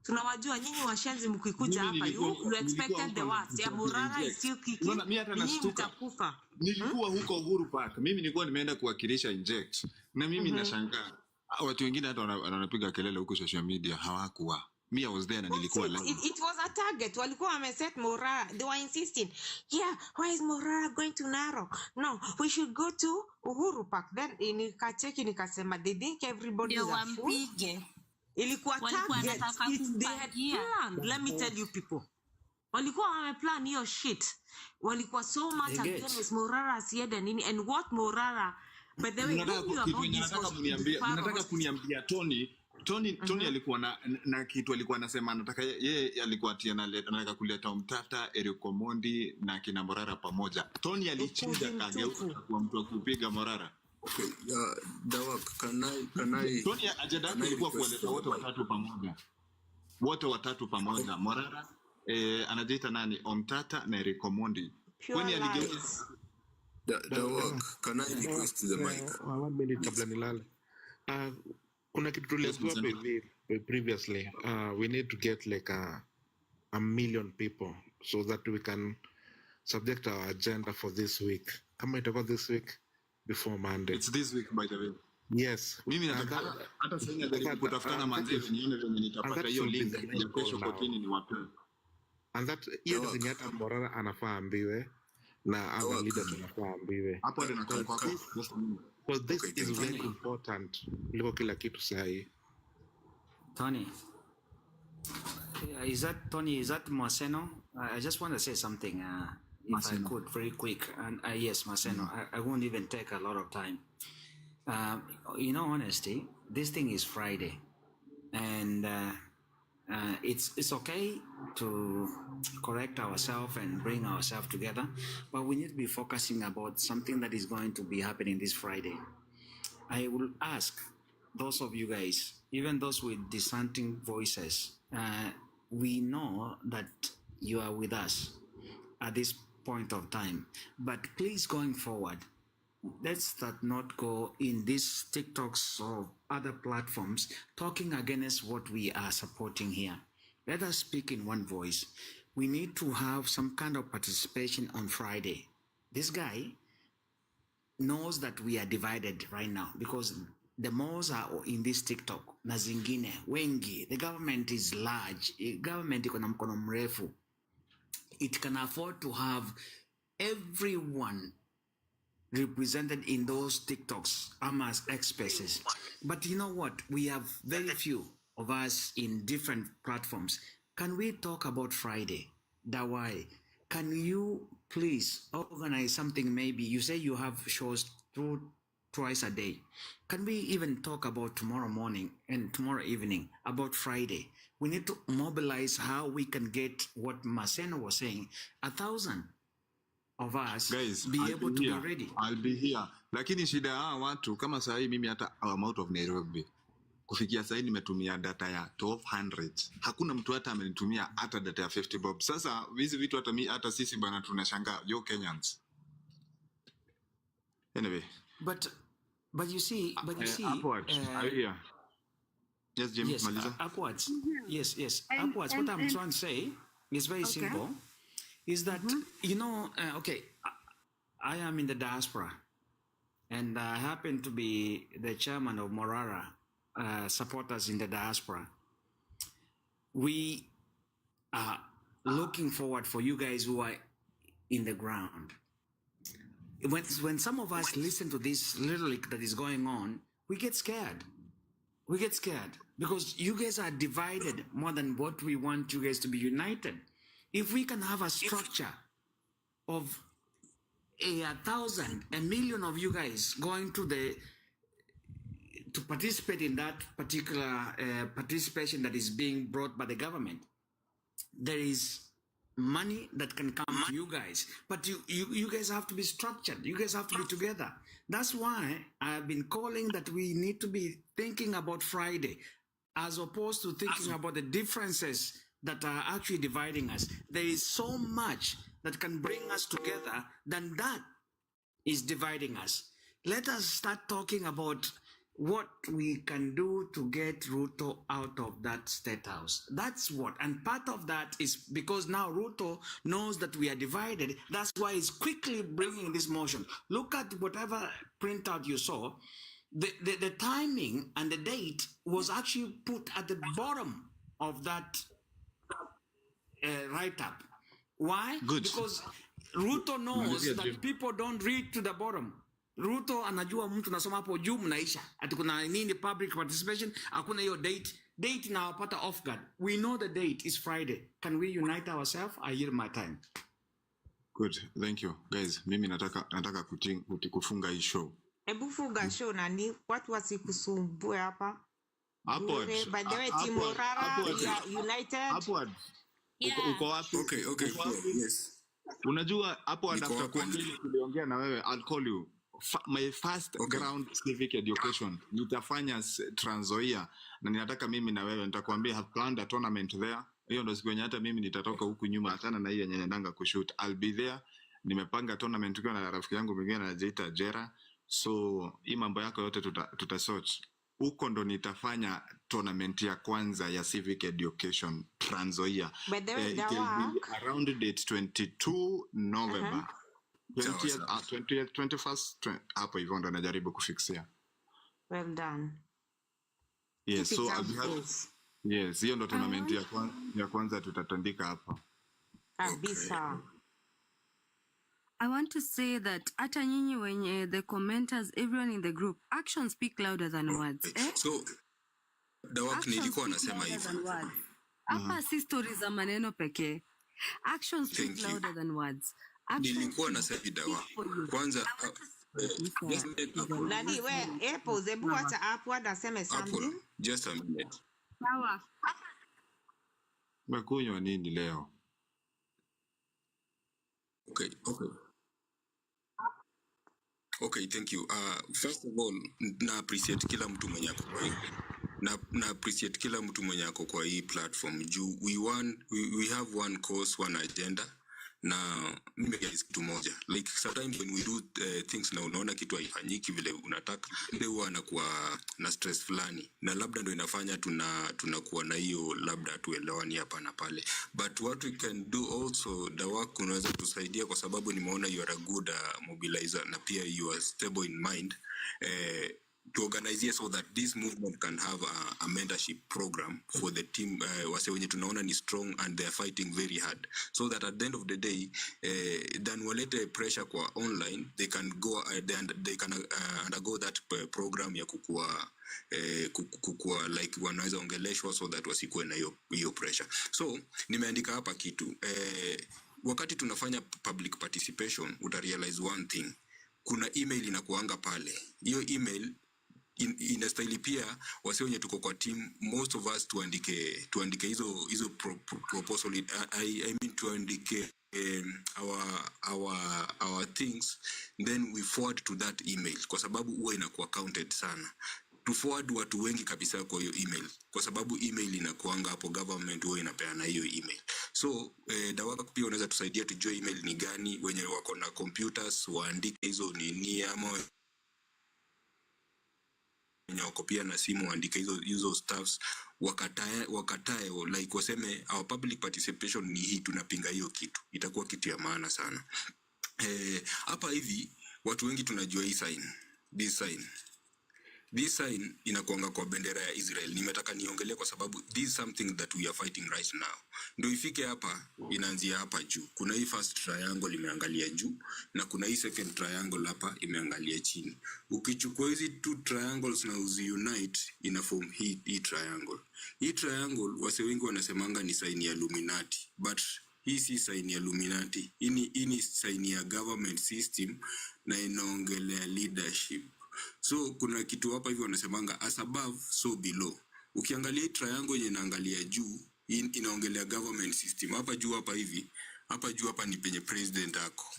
Tunawajua nyinyi washenzi mkikuja hapa, you expected the worst. Ya Morara is still kicking. Nyinyi mtakufa. Nilikuwa huko Uhuru Park. Mimi nilikuwa nimeenda kuwakilisha inject. Na mimi nashangaa. Watu wengine hata wanapiga kelele huko social media hawakuwa. Me, I was there na nilikuwa live. It was a target. Walikuwa wameset Morara. They were insisting, yeah, why is Morara going to Narok? No, we should go to Uhuru Park. Then nikacheki nikasema, they think everybody is a fool. Ilikuwa target. They had planned. Let me tell you people. Walikuwa wameplan hiyo shit. Walikuwa so much against Morara asiende nini. And what Morara, but the way he knew about this was nataka kuniambia Tony alikuwa na kitu alikuwa anasema anataka yeye alikuwa anataka kuleta Mtata, Eric Omondi na kina Morara pamoja. Tony alichinja kageuka kwa mtu wa kupiga Morara. Okay, Dawak, can I Tony ajenda alikuwa kuleta wote watatu pamoja. Morara anajiita nani? Omtata na Eric Omondi. Kwani aligeuka Dawak, can I request the mic? 1 minute kabla nilale. Kuna kitu tuliambiwa previously, we need to get like a million people so that we can subject our agenda for this week. Kama itakuwa this week before Monday. It's this week, by the way. Yes. Mimi nataka hata sasa najaribu kutafutana manzee nione venye nitapata hiyo link ya kesho kotini ni wapi. And that hiyo ndio ni hata Morara anafaa ambiwe na other leaders anafaa ambiwe. Hapo ndio nakaa kwako. Because this is very important kuliko kila kitu sahi. Tony, is that Maseno? I just want to say something, if I could, very quick. And yes, Maseno, I won't even take a lot of time. In all honesty, this thing is Friday, and it's okay to correct ourselves and bring ourselves together, but we need to be focusing about something that is going to be happening this Friday. I will ask those of you guys, even those with dissenting voices, we know that you are with us at this point of time, but please, going forward, let's not go in these TikToks or other platforms talking against what we are supporting here. Let us speak in one voice. We need to have some kind of participation on Friday. This guy knows that we are divided right now because the malls are in this TikTok. Na zingine, wengi, the government is large. Government iko na mkono mrefu. It can afford to have everyone represented in those TikToks, as X-Spaces. But you know what? We have very few of us in different platforms. Can we talk about Friday? Dawai, can you please organize something? Maybe you say you have shows twice a day. Can we even talk about tomorrow morning and tomorrow evening about Friday? We need to mobilize how we can get what Maseno was saying, 1,000 of us, guys, be able to be ready. I'll be here. Lakini shida ya watu kama saa hii mimi hata I'm out of Nairobi. Kufikia saa hii nimetumia data ya 1200. Hakuna mtu hata amenitumia hata data ya 50 bob. Sasa hizi vitu hata sisi bana tunashangaa, yo Kenyans. Anyway, but you see upwards. Yeah. Yes, Jim, yes, upwards. Yes. Upwards. What I'm trying to say is very simple. Is that, okay, I am in the diaspora, and I happen to be the chairman of Morara supporters in the diaspora. We are looking forward for you guys who are in the ground. When some of us listen to this lyric that is going on, we get scared. We get scared because you guys are divided more than what we want you guys to be united. If we can have a structure of 1,000, 1 million of you guys going to participate in that particular participation that is being brought by the government, there is money that can come to you guys. But you guys have to be structured. You guys have to be together. That's why I've been calling that we need to be thinking about Friday as opposed to thinking about the differences that are actually dividing us. There is so much that can bring us together than that is dividing us. Let us start talking about what we can do to get Ruto out of that state house. That's what. And part of that is because now Ruto knows that we are divided. That's why he's quickly bringing this motion. Look at whatever printout you saw. The timing and the date was actually put at the bottom of that write-up. Why? Good. Because Ruto knows that people don't read to the bottom. Ruto anajua mtu nasoma hapo juu mnaisha. Ati kuna nini public participation, hakuna hiyo date. Date inawapata off guard. We know the date is Friday. Can we unite ourselves? I yield my time. Good. Thank you. Guys, mimi nataka kufunga hii show. Ebu funga show nani? Watu wasikusumbue hapa. Upwards. By the way, Team Morara, we are united. Upwards. Uko wapi? Okay, yes. Unajua hapo after kuongea tuliongea na wewe, I'll call you. My first ground civic education nitafanya Trans Nzoia na ninataka mimi na wewe nitakwambia have planned a tournament there. Hiyo ndio siku yenye hata mimi nitatoka huku nyuma hatana na hiyo yenye naendanga kushoot. I'll be there. Nimepanga tournament kwa na rafiki yangu mwingine anajiita Jera. So hii mambo yako yote tutasort. Huko ndo nitafanya tournament ya kwanza ya civic education Trans Nzoia. But there It will be around date 22 November. 20th, 21st, hapo hivyo ndo najaribu kufikisia. Well done. Yes, Keep so it I'll up, be happy. boss. Yes, hiyo ndo I tournament want ya kwanza tutatandika hapa. Kabisa. I want to say that hata nyinyi wenye the commenters, everyone in the group, actions speak louder than words. So Dawak Actions nilikuwa speak nasema louder hivi. than words. Hapa si stories za maneno pekee. Actions speak Thank you. louder than words. Actions Nilikuwa speak nasema Dawak. for you. Kwanza just Nani, we pause. Ebu wacha Upward aseme something. just a minute. Sawa. Umekunywa nini leo? Okay, thank you. First of all, na appreciate kila mtu mwenye ako kwa hii. Na appreciate kila mtu mwenye ako kwa hii platform. Juu we have one cause, one agenda. Na mimi guys kitu moja. Like sometimes when we do things na unaona kitu haifanyiki vile unataka, ndio huwa anakuwa na stress fulani. Na labda ndio inafanya tunakuwa na hiyo labda tuelewani hapa na pale. But what we can do also, Dawak unaweza tusaidia kwa sababu nimeona you are a good mobilizer na pia you are stable in mind. To organize so that this movement can have a mentorship program for the team wase wenye tunaona ni strong and they are fighting very hard, so that at the end of the day then walete pressure kwa online, they can go they can undergo that program ya kukua like wanaweza ongeleshwa so that wasikuwe na hiyo pressure. So nimeandika hapa kitu wakati tunafanya public participation utarealize one thing, kuna email inakuanga pale. Hiyo email inastahili pia wase wenye tuko kwa team, most of us tuandike hizo proposal. I mean tuandike our things, then we forward to that email kwa sababu huwa inakuwa counted sana. To forward watu wengi kabisa kwa hiyo email kwa sababu email inakuanga hapo, government huwa inapeana hiyo email. So Dawak pia unaweza tusaidia tujue email ni gani, wenye wako na computers waandike hizo nini, ama wako pia na simu waandike hizo stuffs, wakatae like waseme our public participation ni hii, tunapinga hiyo kitu, itakuwa kitu ya maana sana. Hapa hivi watu wengi tunajua hii sign, this sign inakuanga kwa bendera ya Israel. Nimetaka niongelee kwa sababu this is something that we are fighting right now. Ndio ifike hapa, inaanzia hapa juu. Kuna hii first triangle imeangalia juu na kuna hii second triangle hapa imeangalia chini. Ukichukua hizi two triangles na uziunite ina form hii triangle. Hii triangle wase wengi wanasemanga ni sign ya Illuminati, but hii si sign ya Illuminati. Hii ni sign ya government system na inaongelea leadership. So kuna kitu hapa hivi wanasemanga as above so below. Ukiangalia hii triangle yenye inaangalia juu, inaongelea government system. Hapa juu hapa hivi, hapa juu hapa ni penye president ako.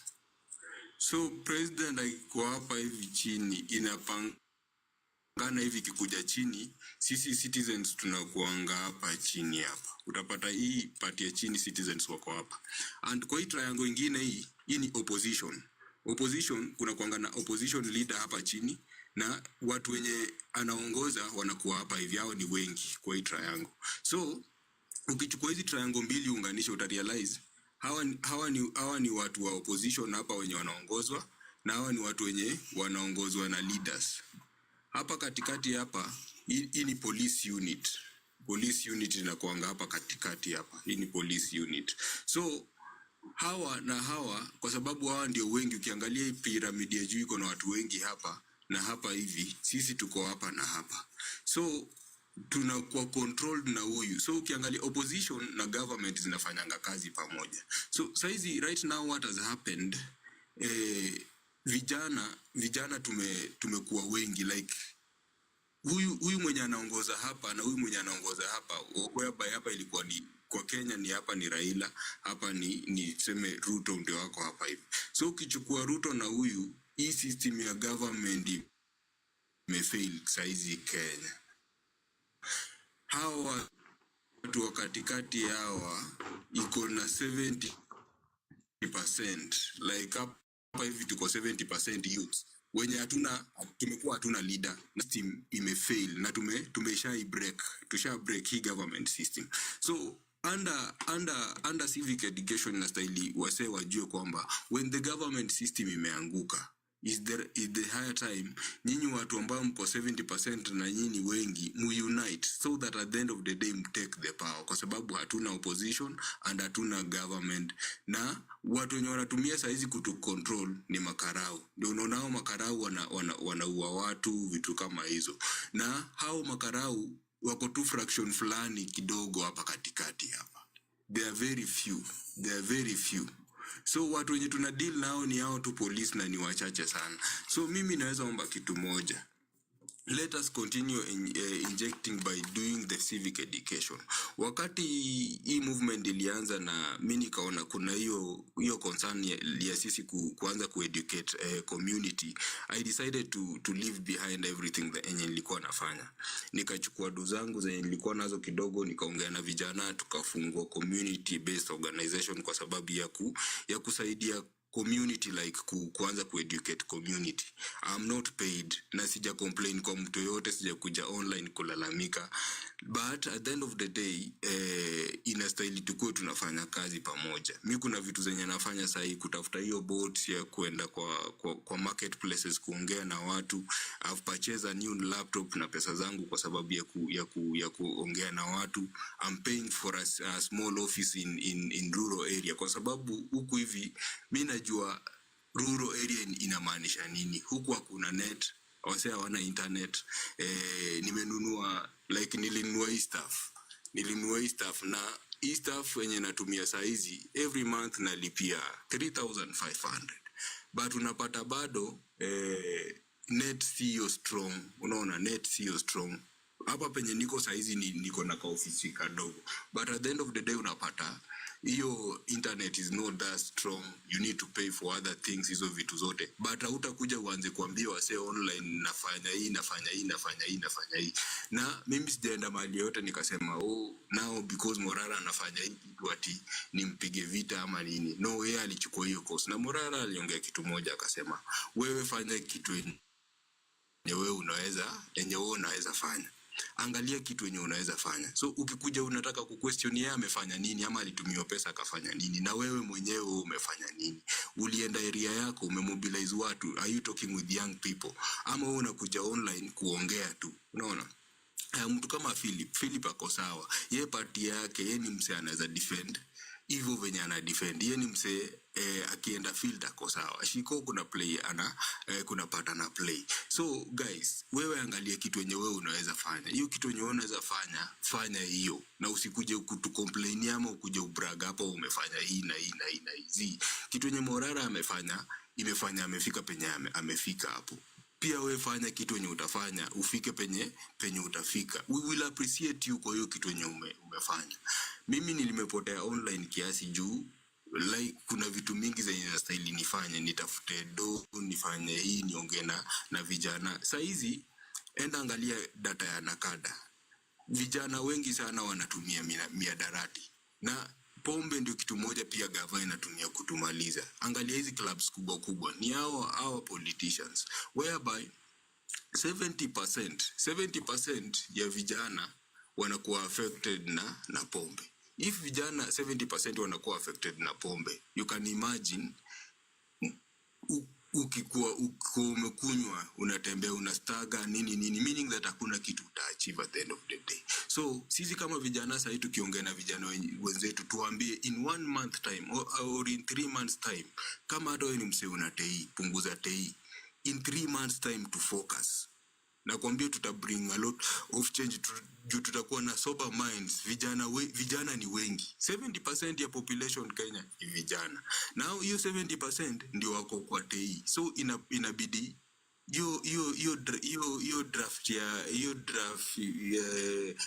So president ako hapa hivi chini, inapangana hivi kikuja chini, sisi citizens tunakuanga hapa chini hapa. Utapata hii part ya chini citizens wako hapa. And kwa hii triangle ingine hii ni opposition. Opposition kuna kuanga na opposition leader hapa chini na watu wenye anaongoza wanakuwa hapa hivi, hao ni wengi kwa hii triangle. So ukichukua hizi triangle mbili unganisha, utarealize hawa ni watu wa opposition hapa wenye wanaongozwa, na hawa ni watu wenye wanaongozwa na leaders. Hapa katikati hapa hii ni police unit. Police unit inakuanga hapa katikati hapa. Hii ni police unit. So hawa na hawa, kwa sababu hawa ndio wengi, ukiangalia hii piramidi ya juu iko na watu wengi hapa na hapa hivi, sisi tuko hapa na hapa. So tunakuwa controlled na huyu. So ukiangalia opposition na government zinafanyanga kazi pamoja. So saizi right now what has happened, vijana tumekuwa wengi, like huyu mwenye anaongoza hapa na huyu mwenye anaongoza hapa, whereby hapa ilikuwa ni kwa Kenya ni hapa ni Raila, hapa ni seme Ruto ndio wako hapa hivi. So ukichukua Ruto na huyu, hii system ya government imefail saizi Kenya. Hawa watu wa katikati hawa iko na 70%, like hapa hivi tuko 70% youth wenye tumekuwa hatuna leader na system imefail na tusha break hii government system. So under civic education na style wase wajue kwamba when the government system imeanguka, is the higher time nyinyi watu ambao mko 70% na nyinyi wengi unite so that at the end of the day take the power, kwa sababu hatuna opposition and hatuna government, na watu wenye wanatumia saizi kutu control ni makarau. Ndio unaona makarau wanaua watu, vitu kama hizo, na hao makarau wako tu fraction fulani kidogo hapa katikati hapa. They are very few. So watu wenye tuna deal nao ni hao tu police na ni wachache sana. So mimi naweza omba kitu moja. Let us continue injecting by doing the civic education. Wakati hii movement ilianza na mimi nikaona kuna hiyo concern ya sisi kuanza kueducate community, I decided to leave behind everything that nilikuwa nafanya. Nikachukua dozangu zenye nilikuwa nazo kidogo, nikaongea na vijana, tukafungua community based organization kwa sababu ya kusaidia community, like kuanza kueducate community. I'm not paid na sija complain kwa mtu yote, sija kuja online kulalamika, but at the end of the day inastahili tukue tunafanya kazi pamoja. Mimi kuna vitu zenye nafanya sahi, kutafuta hiyo boat ya kuenda kwa marketplaces kuongea na watu. I've purchased a new laptop na pesa zangu kwa sababu ya kuongea na watu. I'm paying for a small office in rural area kwa sababu huku hivi mimi najua rural area inamaanisha nini. Huku hakuna net, wase hawana internet. Nilinunua e-staff na e-staff wenye natumia saizi every month nalipia 3,500, but unapata bado net sio strong. Unaona, net sio strong. Hapa penye niko saizi niko na kaofisi kadogo, but at the end of the day unapata hiyo internet is not that strong. You need to pay for other things, hizo vitu zote, but hautakuja uanze kuambia wase online nafanya hii. Na mimi sijaenda mahali yote nikasema now because Morara anafanya hii kitu ati nimpige vita ama nini. No, yeye alichukua hiyo course, na Morara aliongea kitu moja akasema, wewe fanya kitu yenye wewe unaweza fanya. Angalia kitu yenye unaweza fanya. So ukikuja unataka kuquestion yeye amefanya nini ama alitumiwa pesa akafanya nini, na wewe mwenyewe umefanya nini? Ulienda area yako, umemobilize watu, are you talking with young people, ama wewe unakuja online kuongea tu? Unaona, mtu kama Philip ako sawa, yeye party yake, yeye ni mse anaweza defend hivyo venye ana defend. Yeye ni mse akienda field ako sawa. Shiko kuna play kuna part na play. So guys, wewe angalia kitu yenye wewe unaweza fanya. Hiyo kitu yenye unaweza fanya hiyo, na usikuje kutucomplain ama ukuje ubraga hapo umefanya hii na hizi. Kitu yenye Morara imefanya amefika penye amefika hapo. Pia wewe fanya kitu yenye utafanya ufike penye utafika. We will appreciate you kwa hiyo kitu yenye umefanya. Mimi nilimepotea online kiasi juu like kuna vitu mingi zenye nastahili nifanye, nitafute nifanye hii, niongee na vijana. Sasa hizi enda angalia data ya Nakada. Vijana wengi sana wanatumia miadarati, na pombe ndio kitu moja pia gava inatumia kutumaliza. Angalia hizi clubs kubwa ni hao politicians, whereby 70% ya vijana wanakuwa affected na pombe. If vijana 70% wanakuwa affected na pombe, you can imagine ukikuwa umekunywa, unatembea unastaga nini, meaning that hakuna kitu utaachieve at the end of the day. So sisi kama vijana sasa tukiongea na vijana wenzetu, tuambie in 1 month time or in 3 months time, kama hata wewe ni msee unatei, punguza tei in 3 months time to focus. Na kuambia bring a lot of change juu tutakuwa na sober minds. Vijana ni wengi. 70% ya population Kenya ni vijana. Now hiyo 70% ndio wako kwa TI. So inabidi hiyo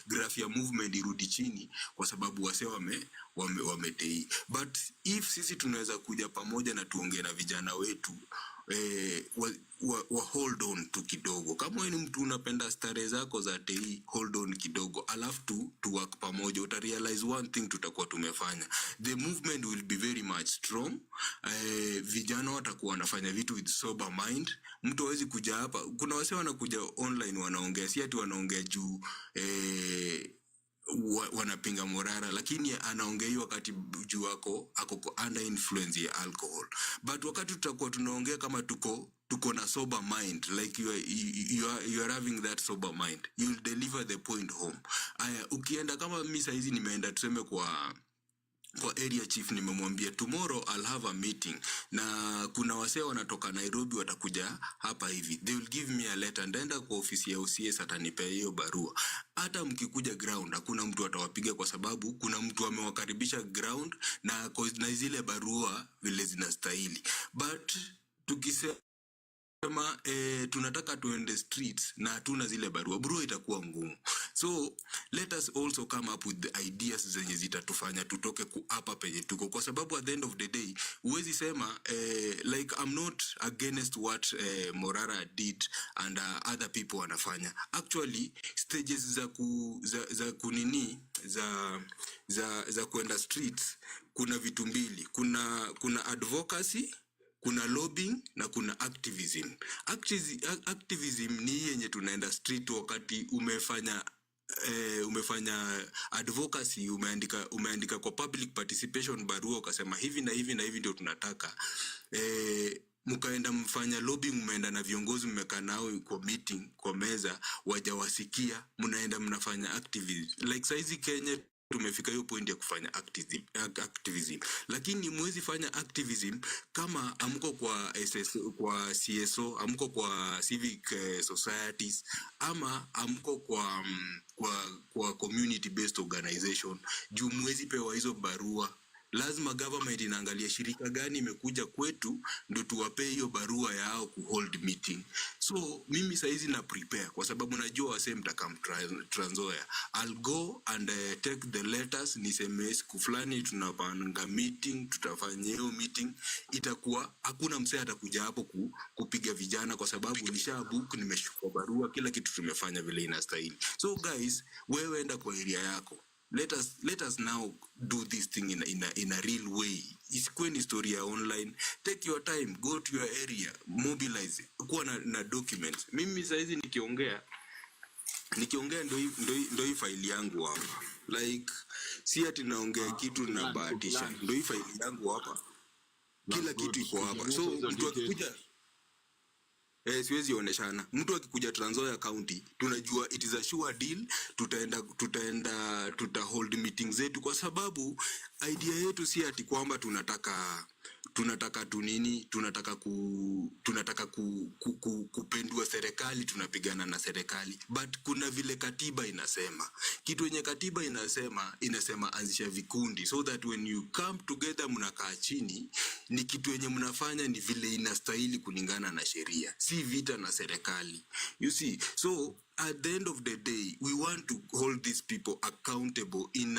graph ya movement irudi chini kwa sababu wase wametei. But if sisi tunaweza kuja pamoja na tuongee na vijana wetu, wa hold on tu kidogo. Kama wewe ni mtu unapenda starehe zako za TI, hold on kidogo, alafu tu work pamoja, uta realize one thing tutakuwa tumefanya. The movement will be very much strong. Vijana watakuwa wanafanya vitu with sober mind. Mtu hawezi kuja hapa, kuna wase wanakuja online wanaongea, si ati wanaongea juu wanapinga Morara, lakini anaongea hiyo wakati juu ako under influence ya alcohol. But wakati tutakuwa tunaongea kama tuko na sober mind, like you are having that sober mind, you'll deliver the point home. Aya, ukienda kama mimi saa hizi nimeenda tuseme kwa area chief, nimemwambia tomorrow I'll have a meeting na kuna wasee wanatoka Nairobi watakuja hapa hivi, they will give me a letter, ndaenda kwa ofisi ya OCS atanipea hiyo barua. Hata mkikuja ground hakuna mtu atawapiga kwa sababu kuna mtu amewakaribisha ground na zile barua vile zinastahili. But tukisema tunataka tuende streets na hatuna zile barua itakuwa ngumu. So let us also come up with the ideas zenye zitatufanya tutoke hapa penye tuko, kwa sababu at the end of the day huwezi sema like I'm not against what Morara did and other people wanafanya. Actually stages za kunini za kuenda streets kuna vitu mbili, kuna advocacy, kuna lobbying na kuna activism. Activism ni yenye tunaenda street wakati umefanya advocacy, umeandika kwa public participation barua ukasema hivi na hivi na hivi ndio tunataka. Mkaenda mfanya lobbying, mmeenda na viongozi, mmekaa nao kwa meeting, kwa meza, wajawasikia, mnaenda mnafanya activism. Like saizi Kenya tumefika hiyo point ya kufanya activism. Lakini mwezi fanya activism kama amko kwa kwa CSO, amko kwa civic societies, ama amko kwa community based organization. Juu mwezi pewa hizo barua, lazima government inaangalia shirika gani imekuja kwetu ndo tuwape hiyo barua yao ku hold meeting. So mimi saizi na prepare kwa sababu najua wase mtakam Trans Nzoia. I'll go and take the letters, niseme siku fulani tunapanga meeting, tutafanya hiyo meeting. Itakuwa hakuna msee atakuja hapo kupiga vijana kwa sababu nishabook, nimeshukua barua, kila kitu tumefanya vile inastahili. So guys, wewe enda kwa area yako. Let us now do this thing in a real way. Isikuwe ni story ya online. Take your time, go to your area, mobilize, kuwa na documents. Mimi saizi nikiongea ndo hii file yangu hapa. Like si ati naongea kitu na bahatisha. Ndo hii file yangu hapa. Kila kitu iko hapa. So mtu akikuja siwezi oneshana. Mtu akikuja Trans Nzoia County, tunajua it is a sure deal, tuta hold meetings zetu, kwa sababu idea yetu si ati kwamba tunataka kupendua serikali, tunapigana na serikali, but kuna vile katiba inasema. Kitu yenye katiba inasema anzisha vikundi, so that when you come together mnakaa chini, ni kitu yenye mnafanya ni vile inastahili kulingana na sheria, si vita na serikali. You see, so at the end of the day, we want to hold these people accountable in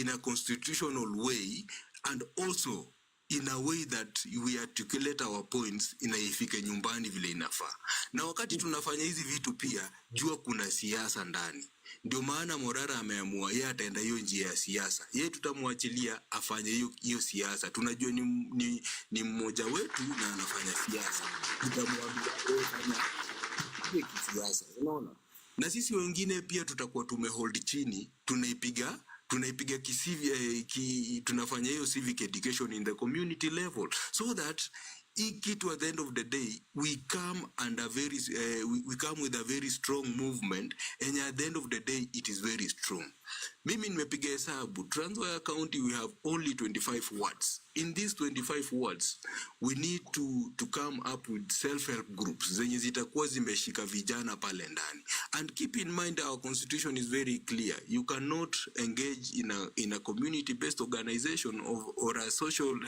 a constitutional way, and also in a way that we articulate our points inaifike nyumbani vile inafaa. Na wakati tunafanya hizi vitu pia, jua kuna siasa ndani. Ndio maana Morara ameamua yeye ataenda hiyo njia ya siasa. Yeye tutamwachilia afanye hiyo siasa. Tunajua ni mmoja wetu na anafanya siasa. Tutamwambia wewe fanya siasa. Unaona? Na sisi wengine pia tutakuwa tumehold chini, tunaipiga tunafanya hiyo civic education in the community level, so that at the end of the day we come with a very strong movement, and at the end of the day it is very strong. Mimi nimepiga hesabu, Trans Nzoia County we have only 25 wards. In these 25 wards we need to come up with self-help groups zenye zitakuwa zimeshika vijana pale ndani. And keep in mind our constitution is very clear. You cannot engage in a community based organization or a social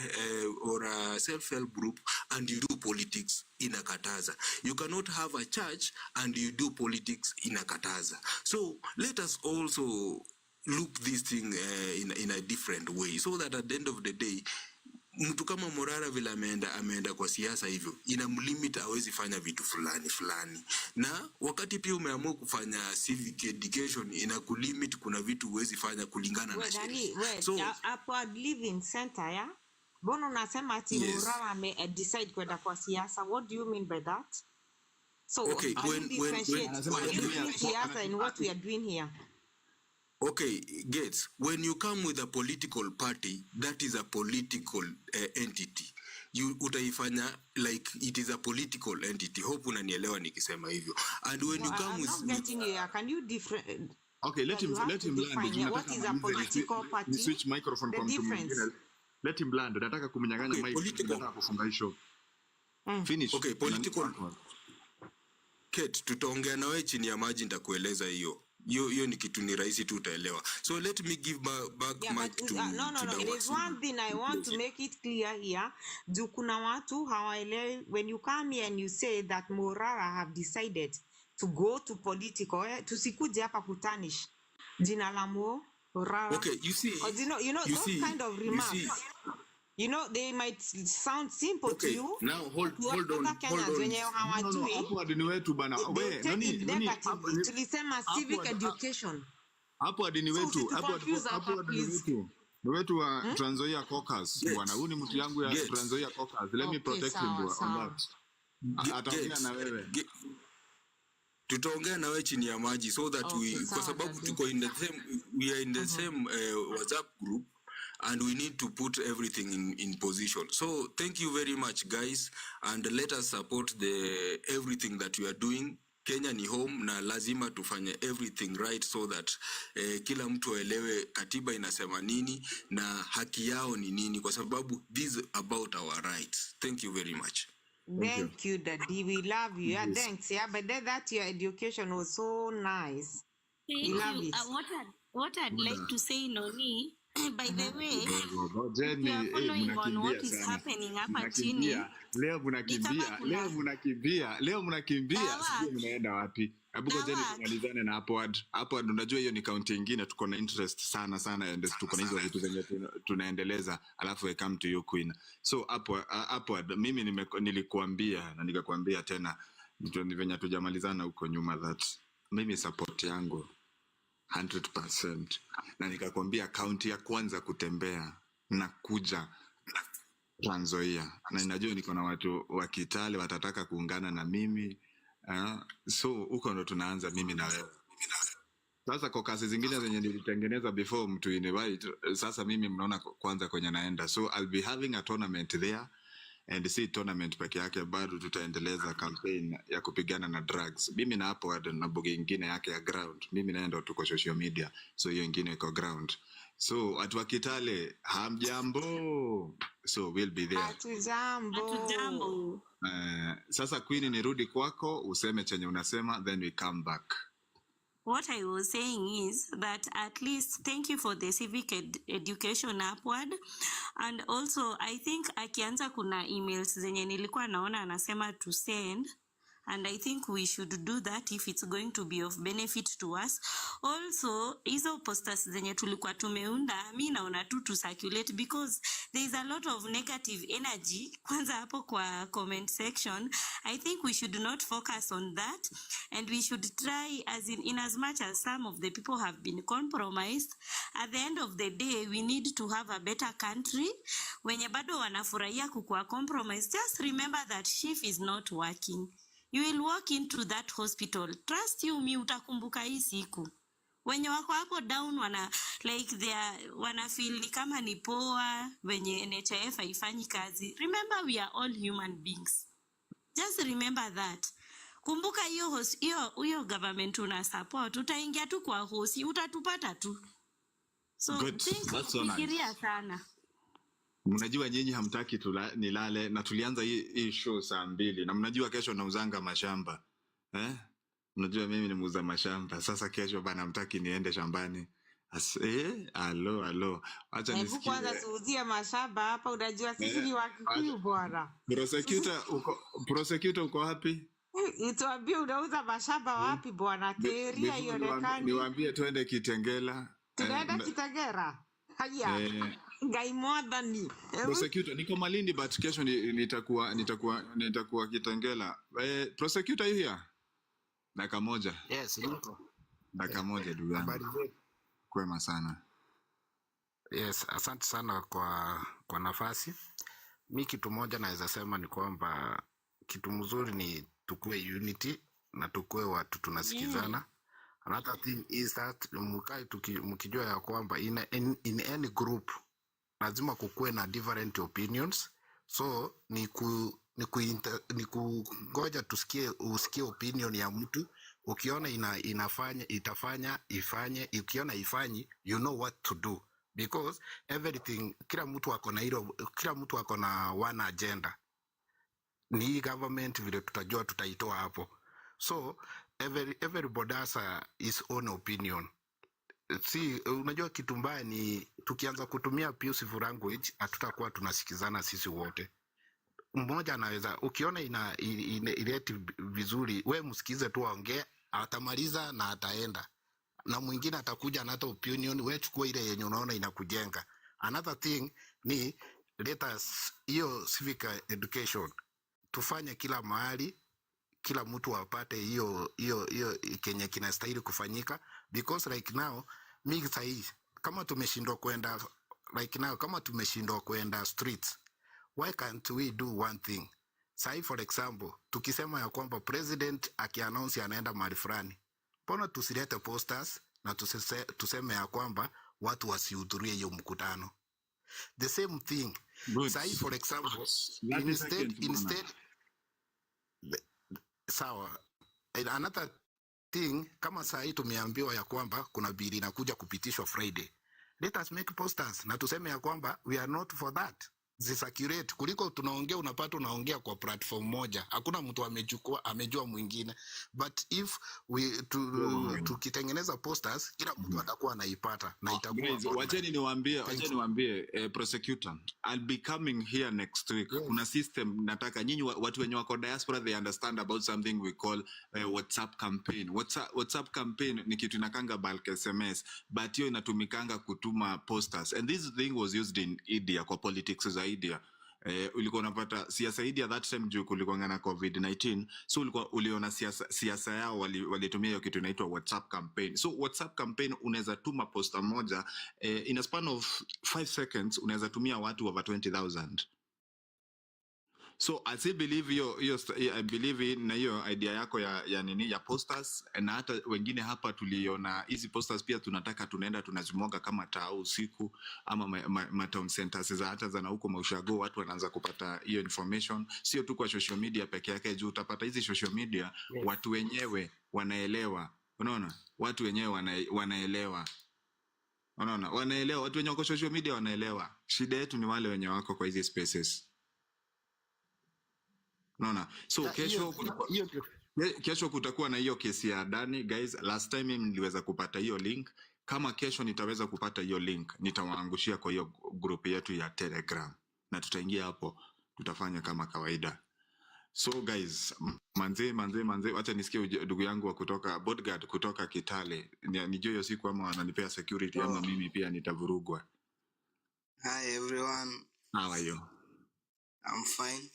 or a self-help group and you do politics in a kataza. You cannot have a church and you do politics in a kataza. So let us also look this thing in a different way, so that at the end of the day mtu kama Morara vile ameenda kwa siasa hivyo, inamlimit hawezi fanya vitu fulani. Na wakati pia umeamua kufanya civic education, inakulimit, kuna vitu huwezi fanya kulingana na sheria. So upward living center ya Bono unasema ati Morara ame decide kwenda kwa siasa. What do you mean by that? So okay, when siasa and what we are doing here? Okay, Gates, when you come with a political party, that is a political entity. You utaifanya like it is a political entity. Hope unanielewa nikisema hivyo. And when you come I'm not getting you. Can you different? Okay, let him land. What is a political party? Ni switch microphone the kwa mtu difference. mwingine. Let him land. Nataka kumnyang'anya mic. Nataka kufunga hii show. Finish. Okay, political. Kate, tutaongea na wewe chini ya maji nitakueleza hiyo. Hiyo ni kitu ni rahisi tu utaelewa. So let me give back mic to No. It is one thing I want to make it clear here. Do kuna watu hawaelewi when you come here and you say that Morara have decided to go to political, tusikuje hapa kutanish jina la Morara. Okay, you see. You know those kind of remarks. You know, they might sound simple to you. Now hold on. Hapo adini wetu bana. Tulisema civic education. Hapo adini wetu. Hapo adini wetu. Wetu wa Trans Nzoia Caucus bwana. Huyu ni mtu yangu ya Trans Nzoia Caucus. Let me protect him on that. Ataongea na wewe. Tutaongea na wewe chini ya maji so that kwa sababu tuko in the same, we are in the same WhatsApp group. And we need to put everything in position. So thank you very much, guys, and let us support everything that we are doing. Kenya ni home na lazima tufanye everything right so that kila mtu aelewe katiba inasema nini na haki yao ni nini, kwa sababu this is about our rights. Thank you very much. Thank you, Daddy. We love you. Yeah, thanks. Yeah, but that your education was so nice. Thank we love you. it. What I'd like to say, Noni, by the way, if you are following on what is happening hapa chini, leo mnakimbia sijui mnaenda wapi. Hebu Jenny tumalizane na Upward. Unajua hiyo ni kaunti nyingine tuko na interest sana and tuko na hizo vitu zenye tunaendeleza, alafu I come to you Queen. So Upward mimi nilikuambia na nikakwambia tena ni venye tujamalizana huko nyuma that mimi support yangu 100%. Na nikakwambia kaunti ya kwanza kutembea na kuja Trans Nzoia. Na ninajua niko na watu wa Kitale watataka kuungana na mimi. So huko ndo tunaanza mimi na wewe. Sasa kwa kazi zingine zenye nilitengeneza before mtu invite, sasa mimi mnaona kwanza kwenye naenda. So I'll be having a tournament there. And si tournament peke yake, bado tutaendeleza campaign ya kupigana na drugs. Mimi na hapo na boge ingine yake ya ground. Mimi naenda tuko social media. So hiyo ingine iko ground. So watu wa Kitale, hamjambo. So we'll be there. Hatujambo. Sasa Queen nirudi kwako, useme chenye unasema, then we come back. What I was saying is that at least thank you for the civic education Upward, and also I think akianza kuna emails zenye nilikuwa naona anasema to send, and I think we should do that if it's going to be of benefit to us. Also hizo posters zenye tulikuwa tumeunda mi naona tu to circulate because there is a lot of negative energy kwanza hapo kwa comment section. I think we should not focus on that, and we should try in as much as some of the people have been compromised, at the end of the day we need to have a better country. Wenye bado wanafurahia kukua compromised, just remember that shift is not working. You will walk into that hospital. Trust you me, utakumbuka hii siku. Wenye wako hapo down wana feel ni kama ni poa, wenye NHIF haifanyi kazi. Remember we are all human beings. Just remember that. Kumbuka hiyo government una support, utaingia tu kwa hosi, utatupata tu. So fikiria sana. Mnajua nyinyi hamtaki nilale na tulianza hii show 2:00 na mnajua kesho nauzanga mashamba. Mnajua mimi ni muuza mashamba. Sasa kesho bana hamtaki niende shambani. Alo. Acha nisikie. Hebu kwanza tuuzie mashamba hapa, unajua sisi ni Wakikuyu bwana. Prosecutor uko wapi? Ituambie unauza mashamba wapi bwana? Teria ionekani. Niwaambie twende Kitengela. Tunaenda Kitengela. Haya. Ngai mwadhani. Prosecutor niko Malindi but kesho nitakuwa Kitengela. Prosecutor you here? Dakika moja. Yes, niko. Dakika moja ndugu yangu. Kwema sana. Yes, asante sana kwa nafasi. Mi kitu moja naweza sema ni kwamba kitu mzuri ni tukue unity na tukue watu tunasikizana. Another thing is that mkae mkijua ya kwamba in any group lazima kukuwe na different opinions, so ni kungoja usikie opinion ya mtu. Ukiona itafanya ifanye, ukiona ifanyi, you know what to do, because everything, kila mtu ako na one agenda. Ni hii government vile tutajua tutaitoa hapo, so everybody has his own opinion. Si unajua kitu mbaya ni tukianza kutumia abusive language hatutakuwa tunasikizana sisi wote. Mmoja anaweza, ukiona ileti vizuri, we msikize tu aongee, atamaliza na ataenda, na mwingine atakuja na hata opinion, we chukua ile yenye unaona inakujenga. Another thing ni let us, hiyo civic education tufanye kila mahali, kila mtu apate hiyo kenye kinastahili kufanyika, because like now mimi sahi kama tumeshindwa kwenda streets, why can't we do one thing? Sahi for example, tukisema ya kwamba president akiannounce anaenda mahali fulani, mbona tusilete posters na tuseme ya kwamba watu wasihudhurie hiyo mkutano? The same thing. Sahi for example, instead sawa. Another thing, kama sahi tumeambiwa ya kwamba kuna bili inakuja kupitishwa Friday, let us make posters na tuseme ya kwamba we are not for that. Zisacurate kuliko tunaongea, unapata unaongea kwa platform moja, hakuna mtu amejua mwingine. But if we tukitengeneza posters, kila mtu atakuwa anaipata na itakuwa. Wacheni niwaambie prosecutor, I'll be coming here next week. Yes. Kuna system nataka nyinyi watu wenye wako diaspora they understand about something we call WhatsApp campaign. WhatsApp campaign ni kitu inakanga bulk SMS, but hiyo inatumikanga kutuma posters, and this thing was used in India kwa politics za India. Ulikuwa unapata siasa India that time juu kulikuwa na COVID-19, so uliona siasa yao walitumia hiyo kitu inaitwa WhatsApp campaign. So WhatsApp campaign unaweza tuma poster moja in a span of 5 seconds unaweza tumia watu over 20,000. So I still believe I believe na hiyo idea yako ya nini ya posters, na hata wengine hapa tuliona hizi posters pia tunaenda tunazimwaga kama taa usiku ama town centers za hata za huko maushago, watu wanaanza kupata hiyo information, sio tu kwa social media peke yake, juu utapata hizi social media. Yes. Watu wenyewe wanaelewa, unaona, watu wenyewe wanaelewa, unaona, wanaelewa, watu wenyewe kwa social media wanaelewa. Shida yetu ni wale wenye wako kwa hizi spaces. Naona. So kesho kutakuwa na hiyo kesi ya Dani. Guys, last time mimi niliweza kupata hiyo link. Kama kesho nitaweza kupata hiyo link, nitawaangushia kwa hiyo group yetu ya Telegram, na tutaingia hapo, tutafanya kama kawaida. So guys, manze, wacha nisikie ndugu yangu wa kutoka bodyguard kutoka Kitale. Nijue hiyo siku ama wananipea security ama mimi pia nitavurugwa. Hi everyone. How are you? I'm fine.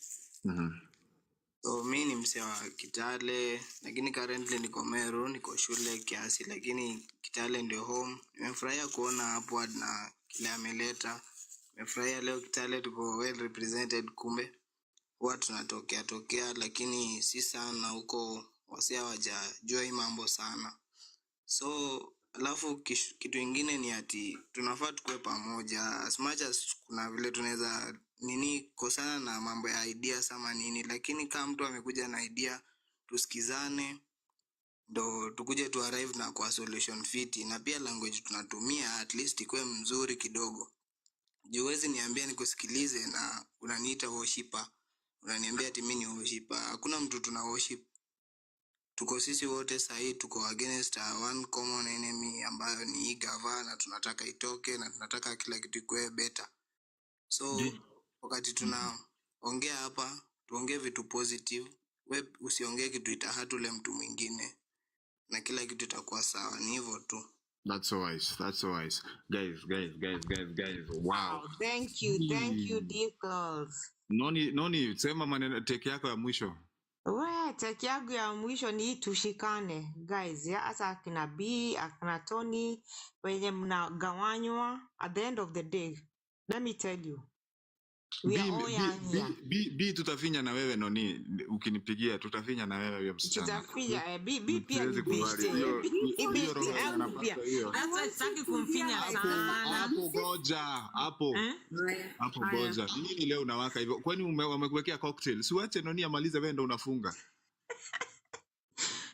So mi ni msee wa Kitale, lakini currently niko Meru, niko shule kiasi, lakini Kitale ndio home. Nimefurahia kuona Upward na kile ameleta. Nimefurahia leo Kitale tuko well represented, kumbe huwa tunatokea lakini si sana huko, wasea hawajajua hii mambo sana. So alafu kitu ingine ni ati tunafaa tukue pamoja, as much as kuna vile tunaweza kosana na mambo ya ideas ama nini, lakini kama mtu amekuja na idea tusikizane, ndo tukuje tu arrive na kwa solution fit. Na pia language tunatumia at least ikuwe mzuri kidogo. Juwezi niambia nikusikilize na unaniita worshiper, unaniambia ati mimi ni worshiper. Hakuna mtu tuna worship. Tuko sisi wote sahi tuko against one common enemy ambayo ni government, tunataka itoke na tunataka kila kitu ikuwe better. So wakati tunaongea hapa, tuongee vitu positive. Wewe usiongee kitu itahatule mtu mwingine, na kila kitu itakuwa sawa. Ni hivyo tu. That's so wise. Guys. Wow. Thank you Dickles. Noni, sema maneno teke yako ya mwisho. Teke yangu ya mwisho ni tushikane guys, ya hasa akina B, akina Tony, wenye mnagawanywa. At the end of the day, let me tell you, We are all young here. B tutafinya na wewe noni, ukinipigia tutafinya na wewe huyo msichana. Tutafinya B pia ni best. Ibesti yangu pia. That's why sitaki kumfinya sana. Hapo goja, hapo. Hapo goja. Nini leo unawaka hivyo? Kwani wamekuwekea cocktail? Siwache noni amalize wewe ndo unafunga.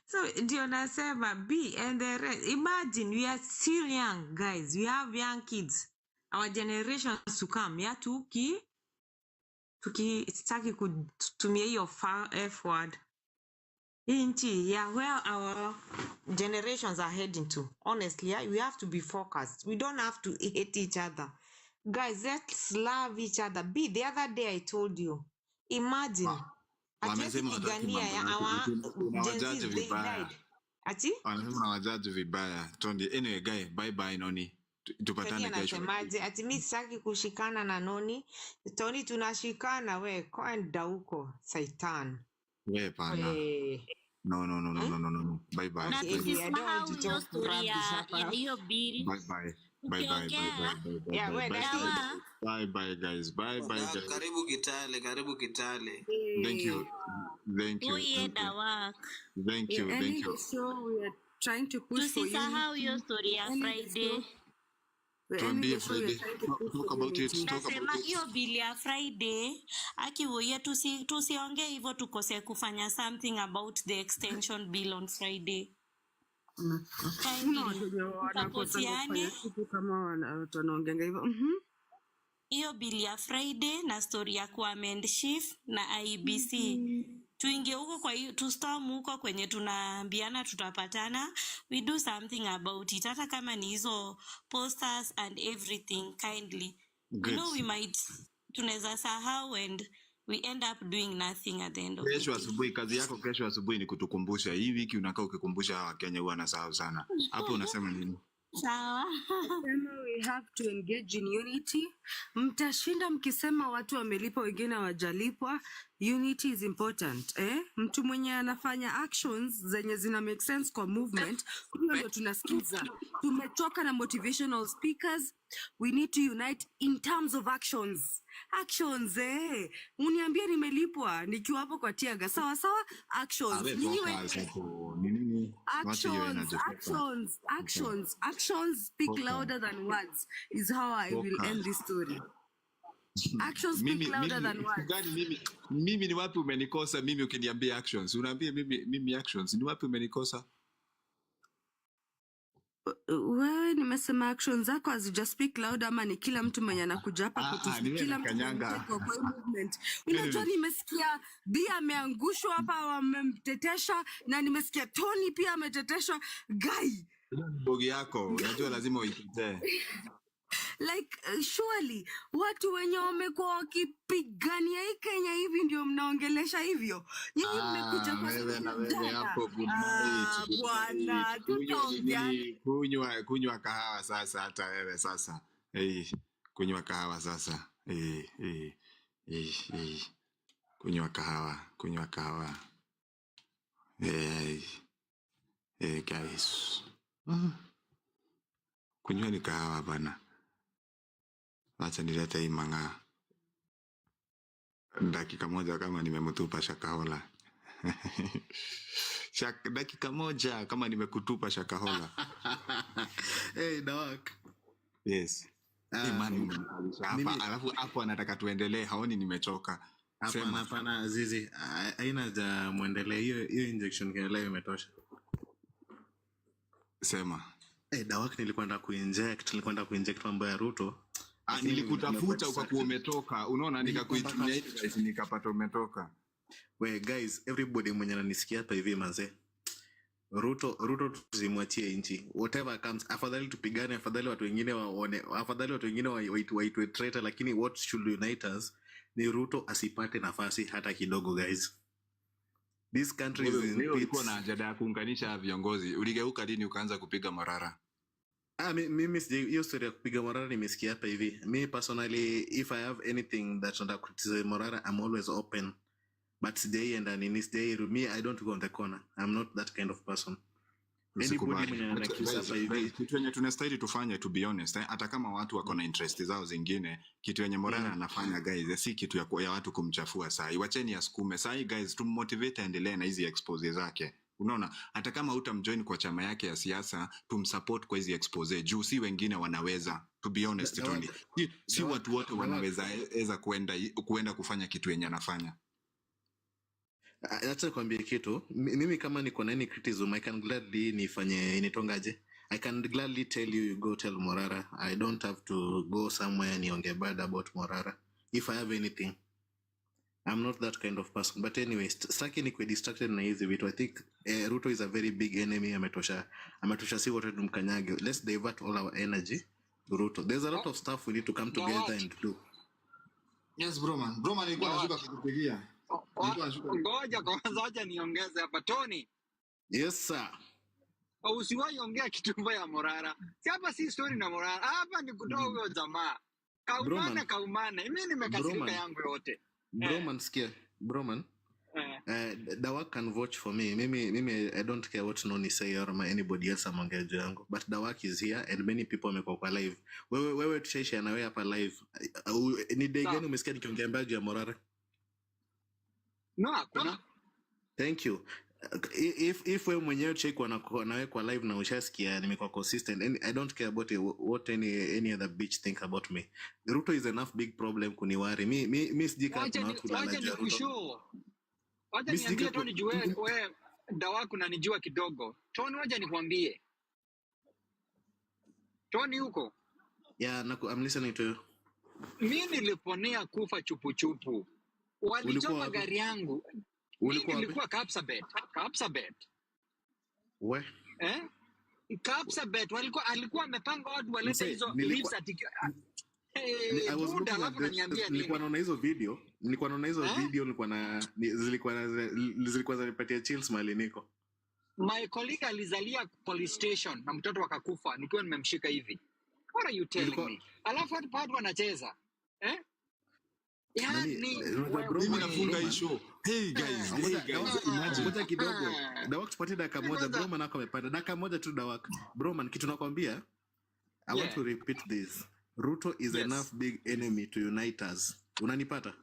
So ndio nasema B and the rest. Imagine we are still young guys. We have young kids. Our generation to come. Ya tukitaki kutumia hiyo F word. Inchi, yeah, where our generations are heading to. Honestly, yeah, we have to be focused. We don't have to hate each other. Guys, let's love each other. B, the other day I told you. Imagine. Wamesema Gen Z, they died. Ati? Wanasema na wajaji vibaya. Tondi, anyway guy, bye noni. Tupatane kesho. Ati mimi sitaki kushikana na noni. Tony tunashikana we, kwenda huko Satan. We pana. No. Bye. Na tusisahau hiyo story ya hiyo bill. Bye. Bye guys. Karibu Kitale. Thank you. Oye Dawak. Thank you. So we are trying to push for you. Tusisahau hiyo story ya Friday. Tuambie Friday. Talk about it. Nasema hiyo bill ya Friday akiwoye tusiongee hivyo tukose kufanya something about the extension bill on Friday. Hiyo bill ya Friday na story ya kuamend shift na IBC. Tuingie huko kwa hiyo tustorm huko kwenye tunaambiana tutapatana. We do something about it. Hata kama ni hizo posters and everything kindly. Good. You know we might tunaweza sahau and we end up doing nothing at the end of Kesho asubuhi kazi yako kesho asubuhi ni kutukumbusha. Hii wiki unakaa ukikumbusha hawa Kenya huwa nasahau sana. Hapo unasema nini? Sawa. We have to engage in unity. Mtashinda mkisema watu wamelipa wengine hawajalipwa. Unity is important. Mtu mwenye anafanya actions zenye zina make sense kwa movement, huyo ndio tunasikiza. Tumechoka na motivational speakers. We need to unite in terms of actions. Uniambie nimelipwa nikiwa hapo kwa tiaga. Sawa actions. Actions speak louder than words is how I will end this story. Actions speak louder than words. Mimi ni wapi umenikosa mimi ukiniambia actions? Unaambia mimi actions. Ni wapi umenikosa? Wewe nimesema actions zako hazija speak loud ama ni kila mtu mwenye anakuja hapa kutusikia kila mtu kwa movement. Unajua nimesikia Bia ameangushwa hapa wamemtetesha na nimesikia Tony pia ameteteshwa guy. Bogi yako unajua lazima uitetee. Like surely watu wenye wamekuwa wakipigania hii Kenya hivi ndio mnaongelesha hivyo. Nyinyi mmekuja kwa wewe hapo bwana kunywa kahawa sasa hata wewe sasa. Kunywa kahawa sasa. Kunywa kahawa. Guys. Kunywa ni kahawa bana. Acha nilete hii mang'aa. Dakika moja kama nimemtupa Shakahola. Dakika moja kama nimekutupa Shakahola. Hey, Dawak. Yes. Alafu hapo anataka tuendelee, haoni nimechoka. Hapana Zizi, haina za muendelee, hiyo injection kile leo imetosha. Sema. Dawak nilikwenda kuinject mambo ya Ruto. Nilikutafuta ukakuwa umetoka. Unaona nikakuitumia hivi nikapata umetoka. We guys, everybody mwenye ananisikia hapa hivi manze. Ruto tuzimwachie nchi. Whatever comes, afadhali tupigane, afadhali watu wengine waone, afadhali watu wengine waitwe traitor, lakini what should unite us ni Ruto asipate nafasi hata kidogo guys. This country is in ulikuwa na ajenda ya kuunganisha viongozi. Uligeuka lini ukaanza kupiga Morara? Mimi hiyo story ya kupiga Morara nimesikia hapa hivi. Me personally, if I have anything that I criticize Morara, I'm always open. But today and in this day, me, I don't go on the corner. I'm not that kind of person. anybody mwenye ana accuse hapa hivi kitu yenye tunastahili tufanye, to be honest, hata kama watu wako na interest zao zingine, kitu yenye Morara anafanya guys, si kitu ya watu kumchafua. Saa iwacheni asukume. Saa guys, tummotivate aendelee na hizi expose zake. Unaona, hata kama utamjoin kwa chama yake ya siasa, tumsupport kwa hizi expose juu si wengine wanaweza, to be honest Tony. Si watu wote wanaweza kuenda kufanya kitu yenye anafanya. Acha kwambie kitu, mimi kama niko na any criticism I can gladly nifanye initongaje. I can gladly tell you go tell Morara. I don't have to go somewhere niongee bad about Morara if I have anything. I'm not that kind of person. But anyway, saki nikwe distracted na hizi vitu. I think Ruto is a very big enemy. Ametosha si wote tumkanyage. Let's divert all our energy to Ruto. There's a lot of stuff we need to come together and do. Yes bro man. Bro man nilikuwa nashuka kukupigia. Ngoja kwanza niongeze hapa Tony. Yes sir. Usiwahi ongea kitu mbaya ya Morara. Si hapa si story na Morara. Hapa ni kutoa huyo jamaa. Kaumana. Mimi nimekasirika yangu yote. Broman sikia. Broman. Dawak can vouch for me. Mimi I don't care what Noni say or anybody else amongea juu yangu. But Dawak is here and many people wamekuwa kwa live. Wewe tushaisha na wewe hapa live. Ni day gani umesikia nikiongea mbaya juu ya Morara? No, hakuna. Thank you. If wewe mwenyewe check nawe kwa live na ushasikia nimekuwa consistent and I don't care about what any other bitch think about me. Ruto is enough big problem kuniwari. Mi sijika kuna watu lala ja Ruto. Wacha niambie Tony juu wewe Dawaku unanijua kidogo. Tony wacha nikwambie. Tony huko? Yeah, I'm listening to you. Mimi niliponea kufa chupu. Walichoma gari yangu. Nilikuwa Kapsabet. We? Kapsabet alikuwa amepanga watu walete hizo leaves atiki. Nilikuwa naona hizo video, zilikuwa zanipatia chills mahali niko. My colleague alizalia police station na mtoto akakufa nikiwa nimemshika hivi. What are you telling me? Alafu watu wanacheza. Mimi nafunga hii show. Hey guys, ngoja kidogo. Dawak tupatie dakika moja. Broman nako amepanda. Dakika moja tu Dawak. Broman kitu nakwambia, I want to repeat this. Ruto is enough big enemy to unite us. Unanipata?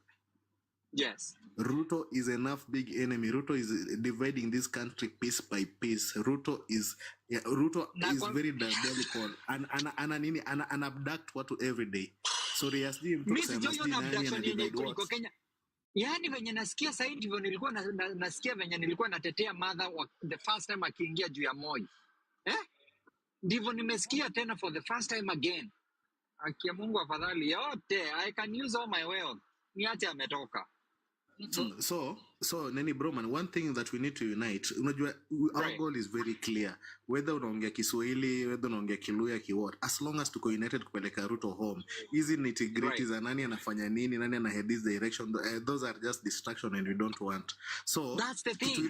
Yes. Ruto is enough big enemy. Ruto is dividing this country piece by piece. Ruto is very diabolical. An abduct watu every day. Sorry, asdi mtu kusema Kenya. Yaani venye nasikia sasa ndivyo nilikuwa nasikia venye nilikuwa natetea mother the first time akiingia juu ya Moi. Ndivyo nimesikia tena for the first time again. Akia Mungu afadhali yote. I can use all my wealth. Niache ametoka. So Neni Broman, one thing that we need to unite, unajua our goal is very clear. Whether unaongea Kiswahili, whether unaongea Kiluya, kiwhat, as long as tuko united kupeleka Ruto home. Hizi nitty-gritty za nani anafanya nini, nani ana head this direction, those are just distraction and we don't want. So that's the thing.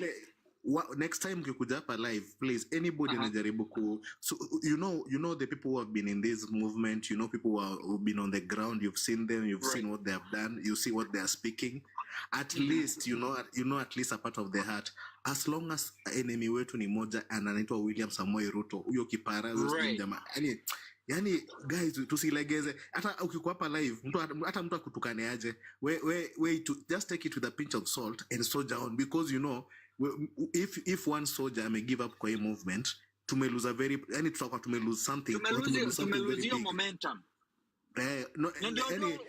Next time ukikuja hapa live, please, anybody anajaribu so you know the people who have been in this movement, you know people who've been on the ground, you've seen them, you've seen what they have done, you see what they are speaking. At least you know at least a part of the heart. As long as enemy wetu ni moja anaitwa William Samoei Ruto, huyo kipara huyo jamaa. Yani guys, tusilegeze. Hata ukikuwa hapa live, hata mtu akutukane aje, we to just take it with a pinch of salt and soldier on, because if one soldier may give up kwa hii movement, tumelose a very, tutakuwa tumelose something. Tumelose hiyo momentum.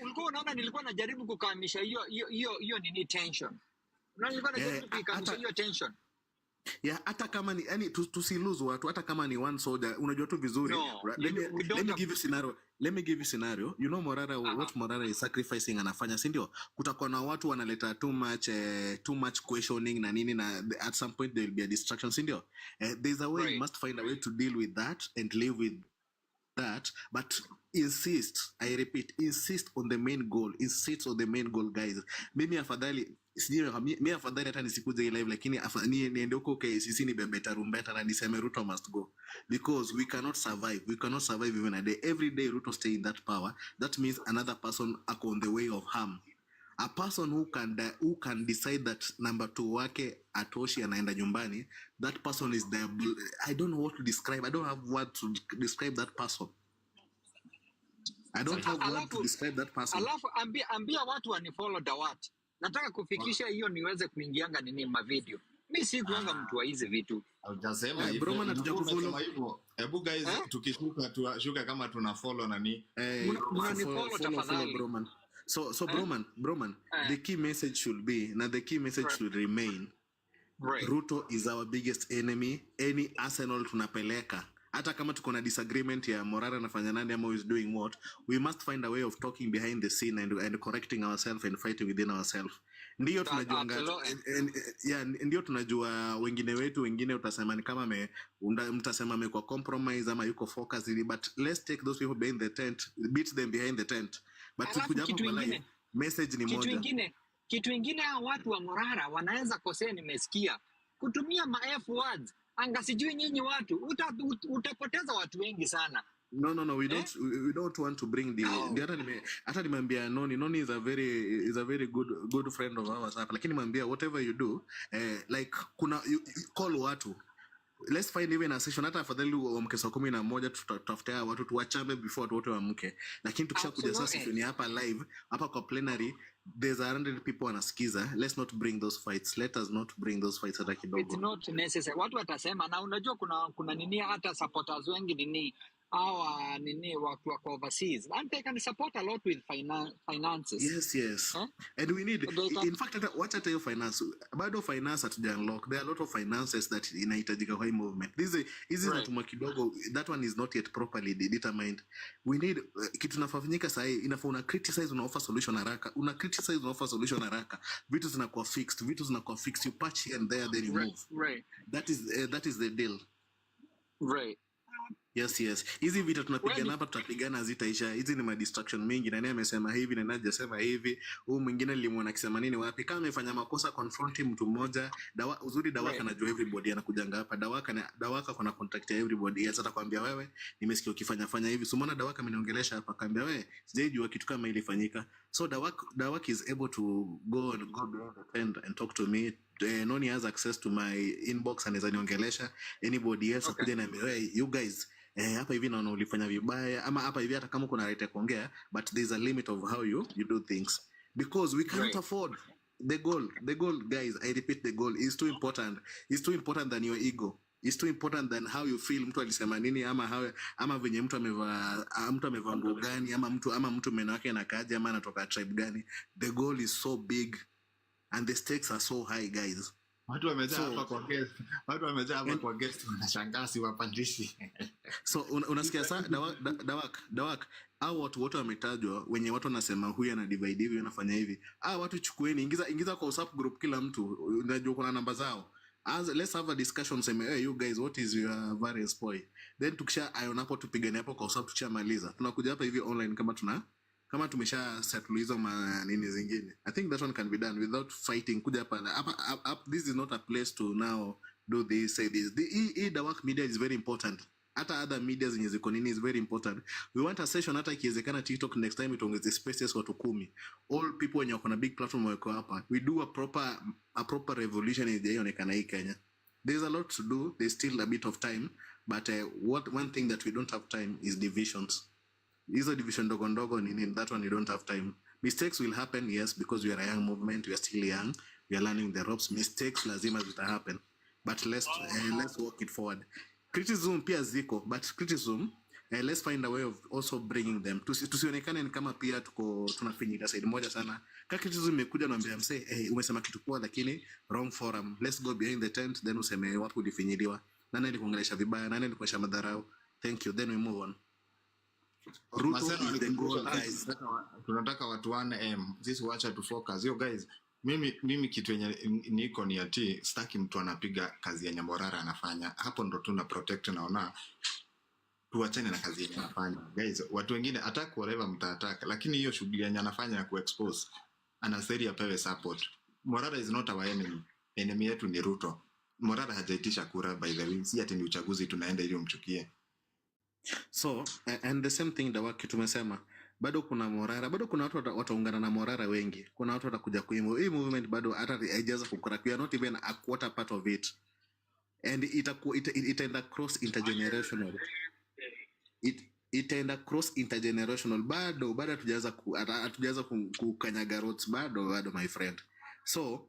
Ulikuwa unaona nilikuwa najaribu kukamisha hiyo nini tension. Nilikuwa najaribu kukamisha hiyo tension. Yeah, hata kama ni tusilose watu, hata kama ni one soldier, unajua tu vizuri. Let me give you scenario. You know Morara, what Morara is sacrificing anafanya, si ndio? Kutakuwa na watu wanaleta too much questioning na nini, na at some point there will be a distraction, si ndio? There's a way, you must find a way to deal with that and live with that, but insist, I repeat, insist on the main goal. Insist on the main goal, guys. Mimi afadhali hata nisikuje live, lakini niende huko sisi ni bebe tarumbeta na niseme Ruto must go, because we cannot survive even a day. Every day Ruto stay in that power, that means another person ako on the way of harm. A person who can decide that number 2 wake atoshi anaenda nyumbani, that person is I don't know what to describe. I don't have word to describe that person. I don't have word to describe that person. Alafu ambia watu wanifollow Dawat. Nataka kufikisha hiyo niweze kuingianga nini mavideo. Mimi si kuanga mtu wa hizi vitu. Hujasema hivyo. Bro, man hatujakufollow hivyo. Hebu guys, tukishuka kama tuna follow nani? Mnanifollow tafadhali. Bro man. So bro man, the key message should be, na the key message should remain. Right. Ruto is our biggest enemy. Any Arsenal tunapeleka. Hata kama tuko na disagreement ya Morara anafanya nani ama is doing what, we must find a way of talking behind the scene and correcting ourselves and fighting within ourselves. Ndio tunajua ndio tunajua wengine wetu, wengine utasema ni kama mtasema amekuwa compromise ama yuko focus, but let's take those people behind the tent, beat them behind the tent. But kuja hapo kwa message ni moja. Kitu ingine watu wa Morara wanaweza kosea, nimesikia kutumia ma-F words. Anga sijui nyinyi watu utapoteza watu wengi sana. No, we don't want to bring the hata nimeambia Noni is a very good friend of ours hapa, lakini nimeambia whatever you do, like you call watu, let's find even a session, hata afadhali wamke saa 11 tutafutia watu tuwachame before watu wote wamke, lakini tukishakuja sasa session hapa live hapa kwa plenary, there's 100 people wanasikiza. Let's not bring those fights. Let us not bring those fights hata kidogo. It's not necessary. Watu watasema, na unajua kuna nini, hata supporters wengi nini hawa nini watu wa overseas, and they can support a lot with finances. Yes. And we need, in fact, watch at your finance. Bado finance hatuja unlock. There are a lot of finances that inahitajika kwa hii movement. Hizi natuma kidogo, that one is not yet properly determined. We need kitu nafanyika sasa, inafaa una criticize, una offer solution haraka. Vitu zinakuwa fixed. You patch here and there, then you move. Right. That is the deal. Right. Yes. Hizi vita tunapigana hapa, tutapigana hazitaisha. Hizi ni distraction mingi. Nani amesema hivi na nani hajasema hivi. Huyu mwingine nilimuona akisema nini wapi. Kama amefanya makosa, confront mtu mmoja. Dawaka anajua everybody anakujanga hapa. Dawaka kuna contact ya everybody. Yes, atakwambia wewe nimesikia ukifanya hivi. So mbona Dawaka ameniongelesha hapa, kaambia wewe sijajua kitu kama ilifanyika. So Dawaka is able to go beyond the tent and talk to me. Noni has access to my inbox, anaweza niongelesha. Anybody else akuja na wewe, you guys hapa hivi naona ulifanya vibaya, ama hapa hivi hata kama kuna right ya kuongea, but there's a limit of how you do things, because we cannot afford the goal guys. I repeat, the goal is too important. It's too important than your ego. It's too important than how you feel, mtu alisema nini, ama venye mtu amevaa nguo gani, ama mtu meno yake anakaje, ama anatoka tribe gani. The goal is so big and the stakes are so high, guys. Watu wamejaa hapa kwa guest wanashangaa si wapandishi. So unasikia sasa Dawak au watu wote wametajwa, wenye watu wanasema huyu ana divide hivi anafanya hivi. Watu chukueni, ingiza kwa WhatsApp group, kila mtu unajua kuna namba zao. Let's have a discussion, say hey you guys, what is your various point, then tukisha hapo tupigane hapo kwa WhatsApp, tukishamaliza tunakuja hapa hivi online kama tumesha settle hizo nini zingine. I think that one can be done without fighting. Kuja hapa this is not a place to now do this, say this. The work media is very important. Hata other media zenye ziko nini is very important. We want a session, hata ikiwezekana TikTok next time itongeze spaces watu 10. All people wenye wako na big platform wako hapa. We do a proper revolution inayoonekana hii Kenya. There's a lot to do. There's still a bit of time, but one thing that we don't have time is divisions. Hizo division ndogo nini, that one you don't have time. Mistakes will happen, yes, because we are a young movement, we are still young, we are learning the ropes. Mistakes lazima zita happen, but let's walk it forward. Criticism pia ziko, but criticism let's find a way of also bringing them. Tusionekane ni kama pia tunafinyika side moja sana. Criticism imekuja naambia msee, umesema kitu poa lakini wrong forum. Let's go behind the tent, then useme wapi ulifinyiliwa. Nani alikuongelesha vibaya, nani alikuonyesha madharau. Thank you, then we move on. Ruto is the goal, guys. Tunataka watu 1M. Sisi wacha tu focus. Yo guys, mimi kitu yenye niko ni ati sitaki mtu anapiga kazi ya Morara anafanya. Hapo ndo tuna protect, naona tuachane na kazi yenye anafanya. Guys, watu wengine attack whatever mtataka, lakini hiyo shughuli yenye anafanya ya kuexpose anastahili apewe support. Morara is not our enemy. Enemy yetu ni Ruto. Morara hajaitisha kura, by the way. Si ati ni uchaguzi tunaenda ili umchukie. So, and the same thing Dawaki tumesema, bado kuna Morara, bado kuna watu wataungana na Morara wengi. Kuna watu watakuja kwa hii movement bado hata haijaanza kukura. We are not even a quarter part of it. And itaenda cross intergenerational. Itaenda cross intergenerational. Bado hatujaanza kukanyaga roads bado my friend. So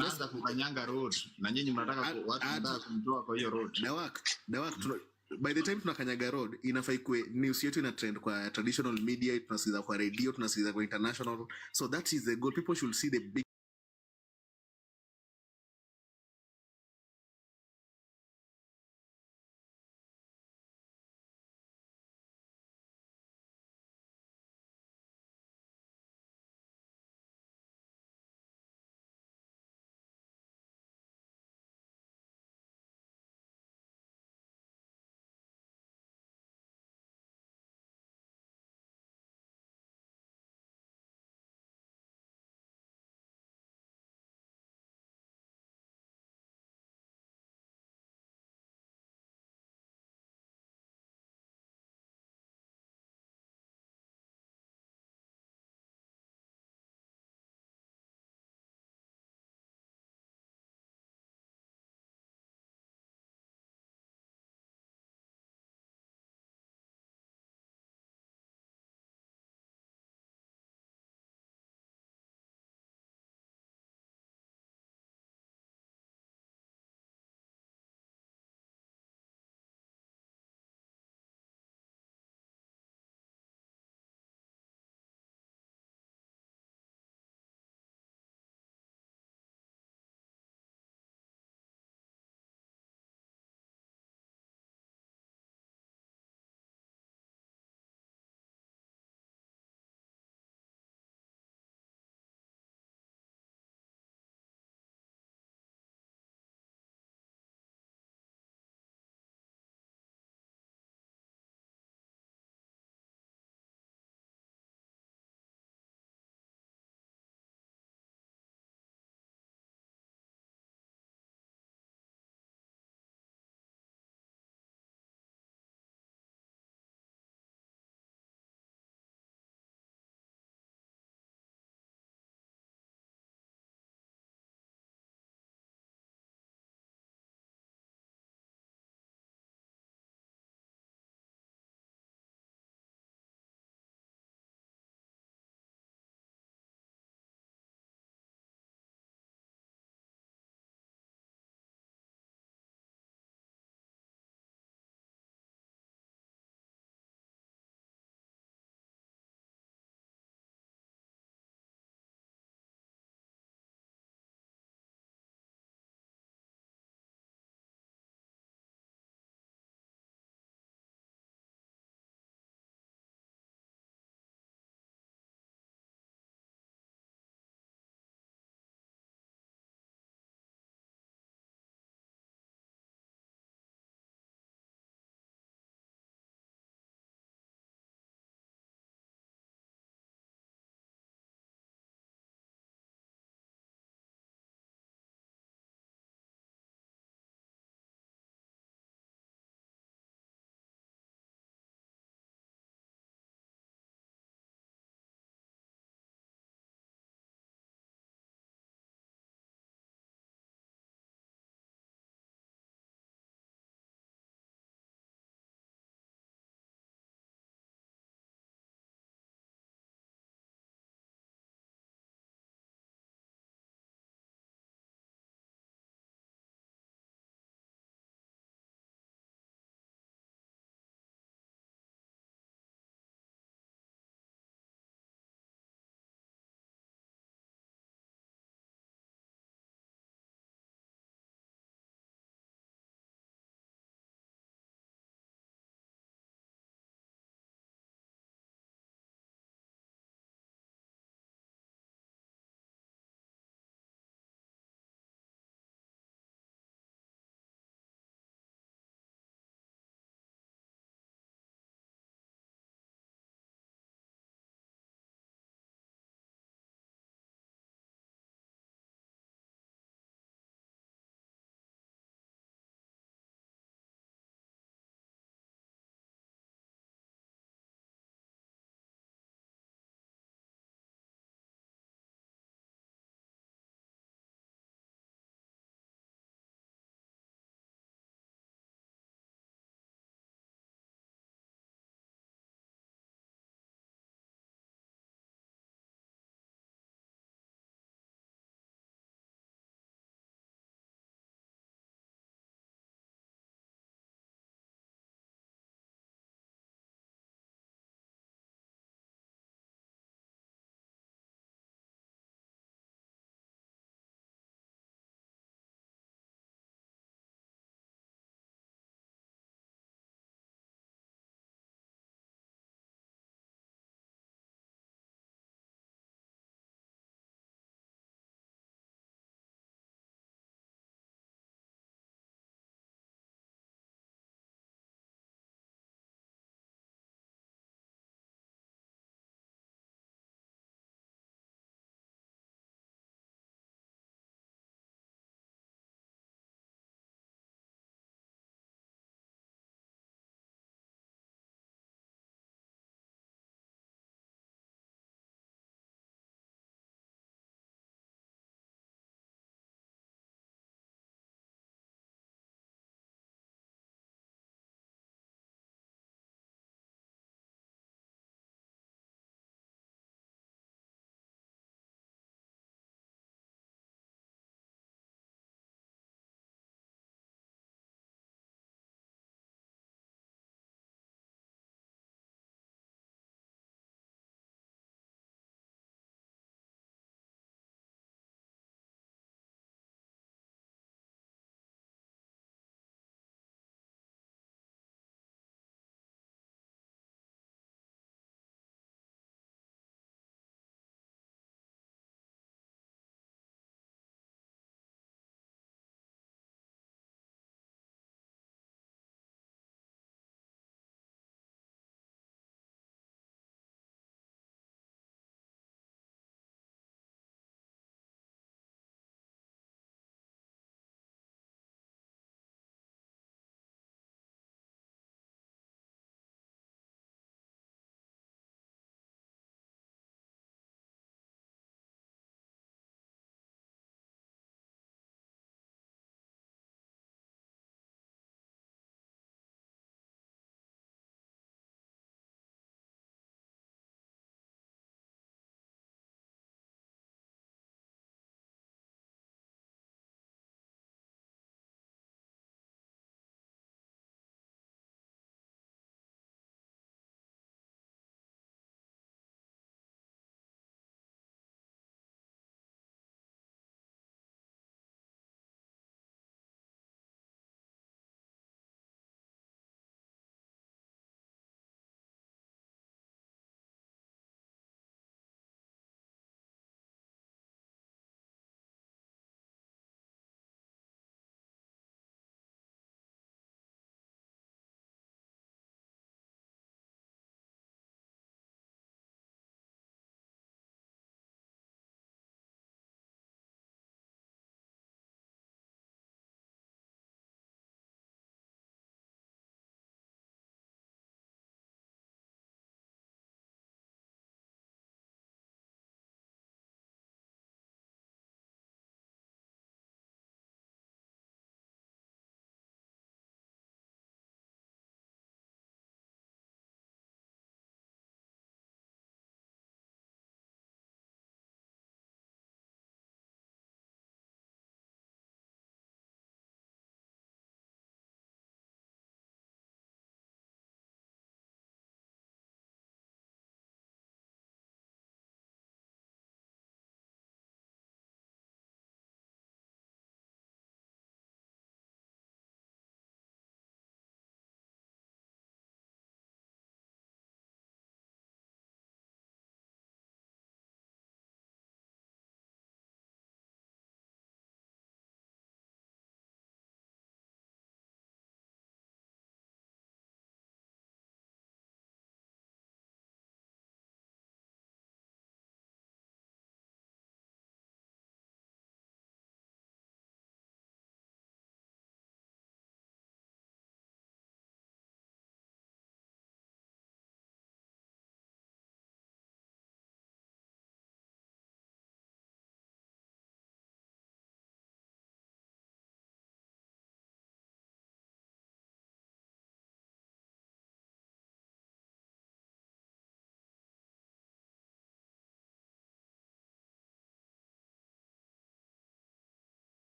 Sasa kukanyanga road na nyinyi mnataka watu wanataka kumtoa kwa hiyo road. Dawak by the time tunakanyaga road inafaa ikue news yetu ina trend kwa traditional media, tunasikiza kwa radio, tunasikiza kwa international. So that is the goal. People should see the big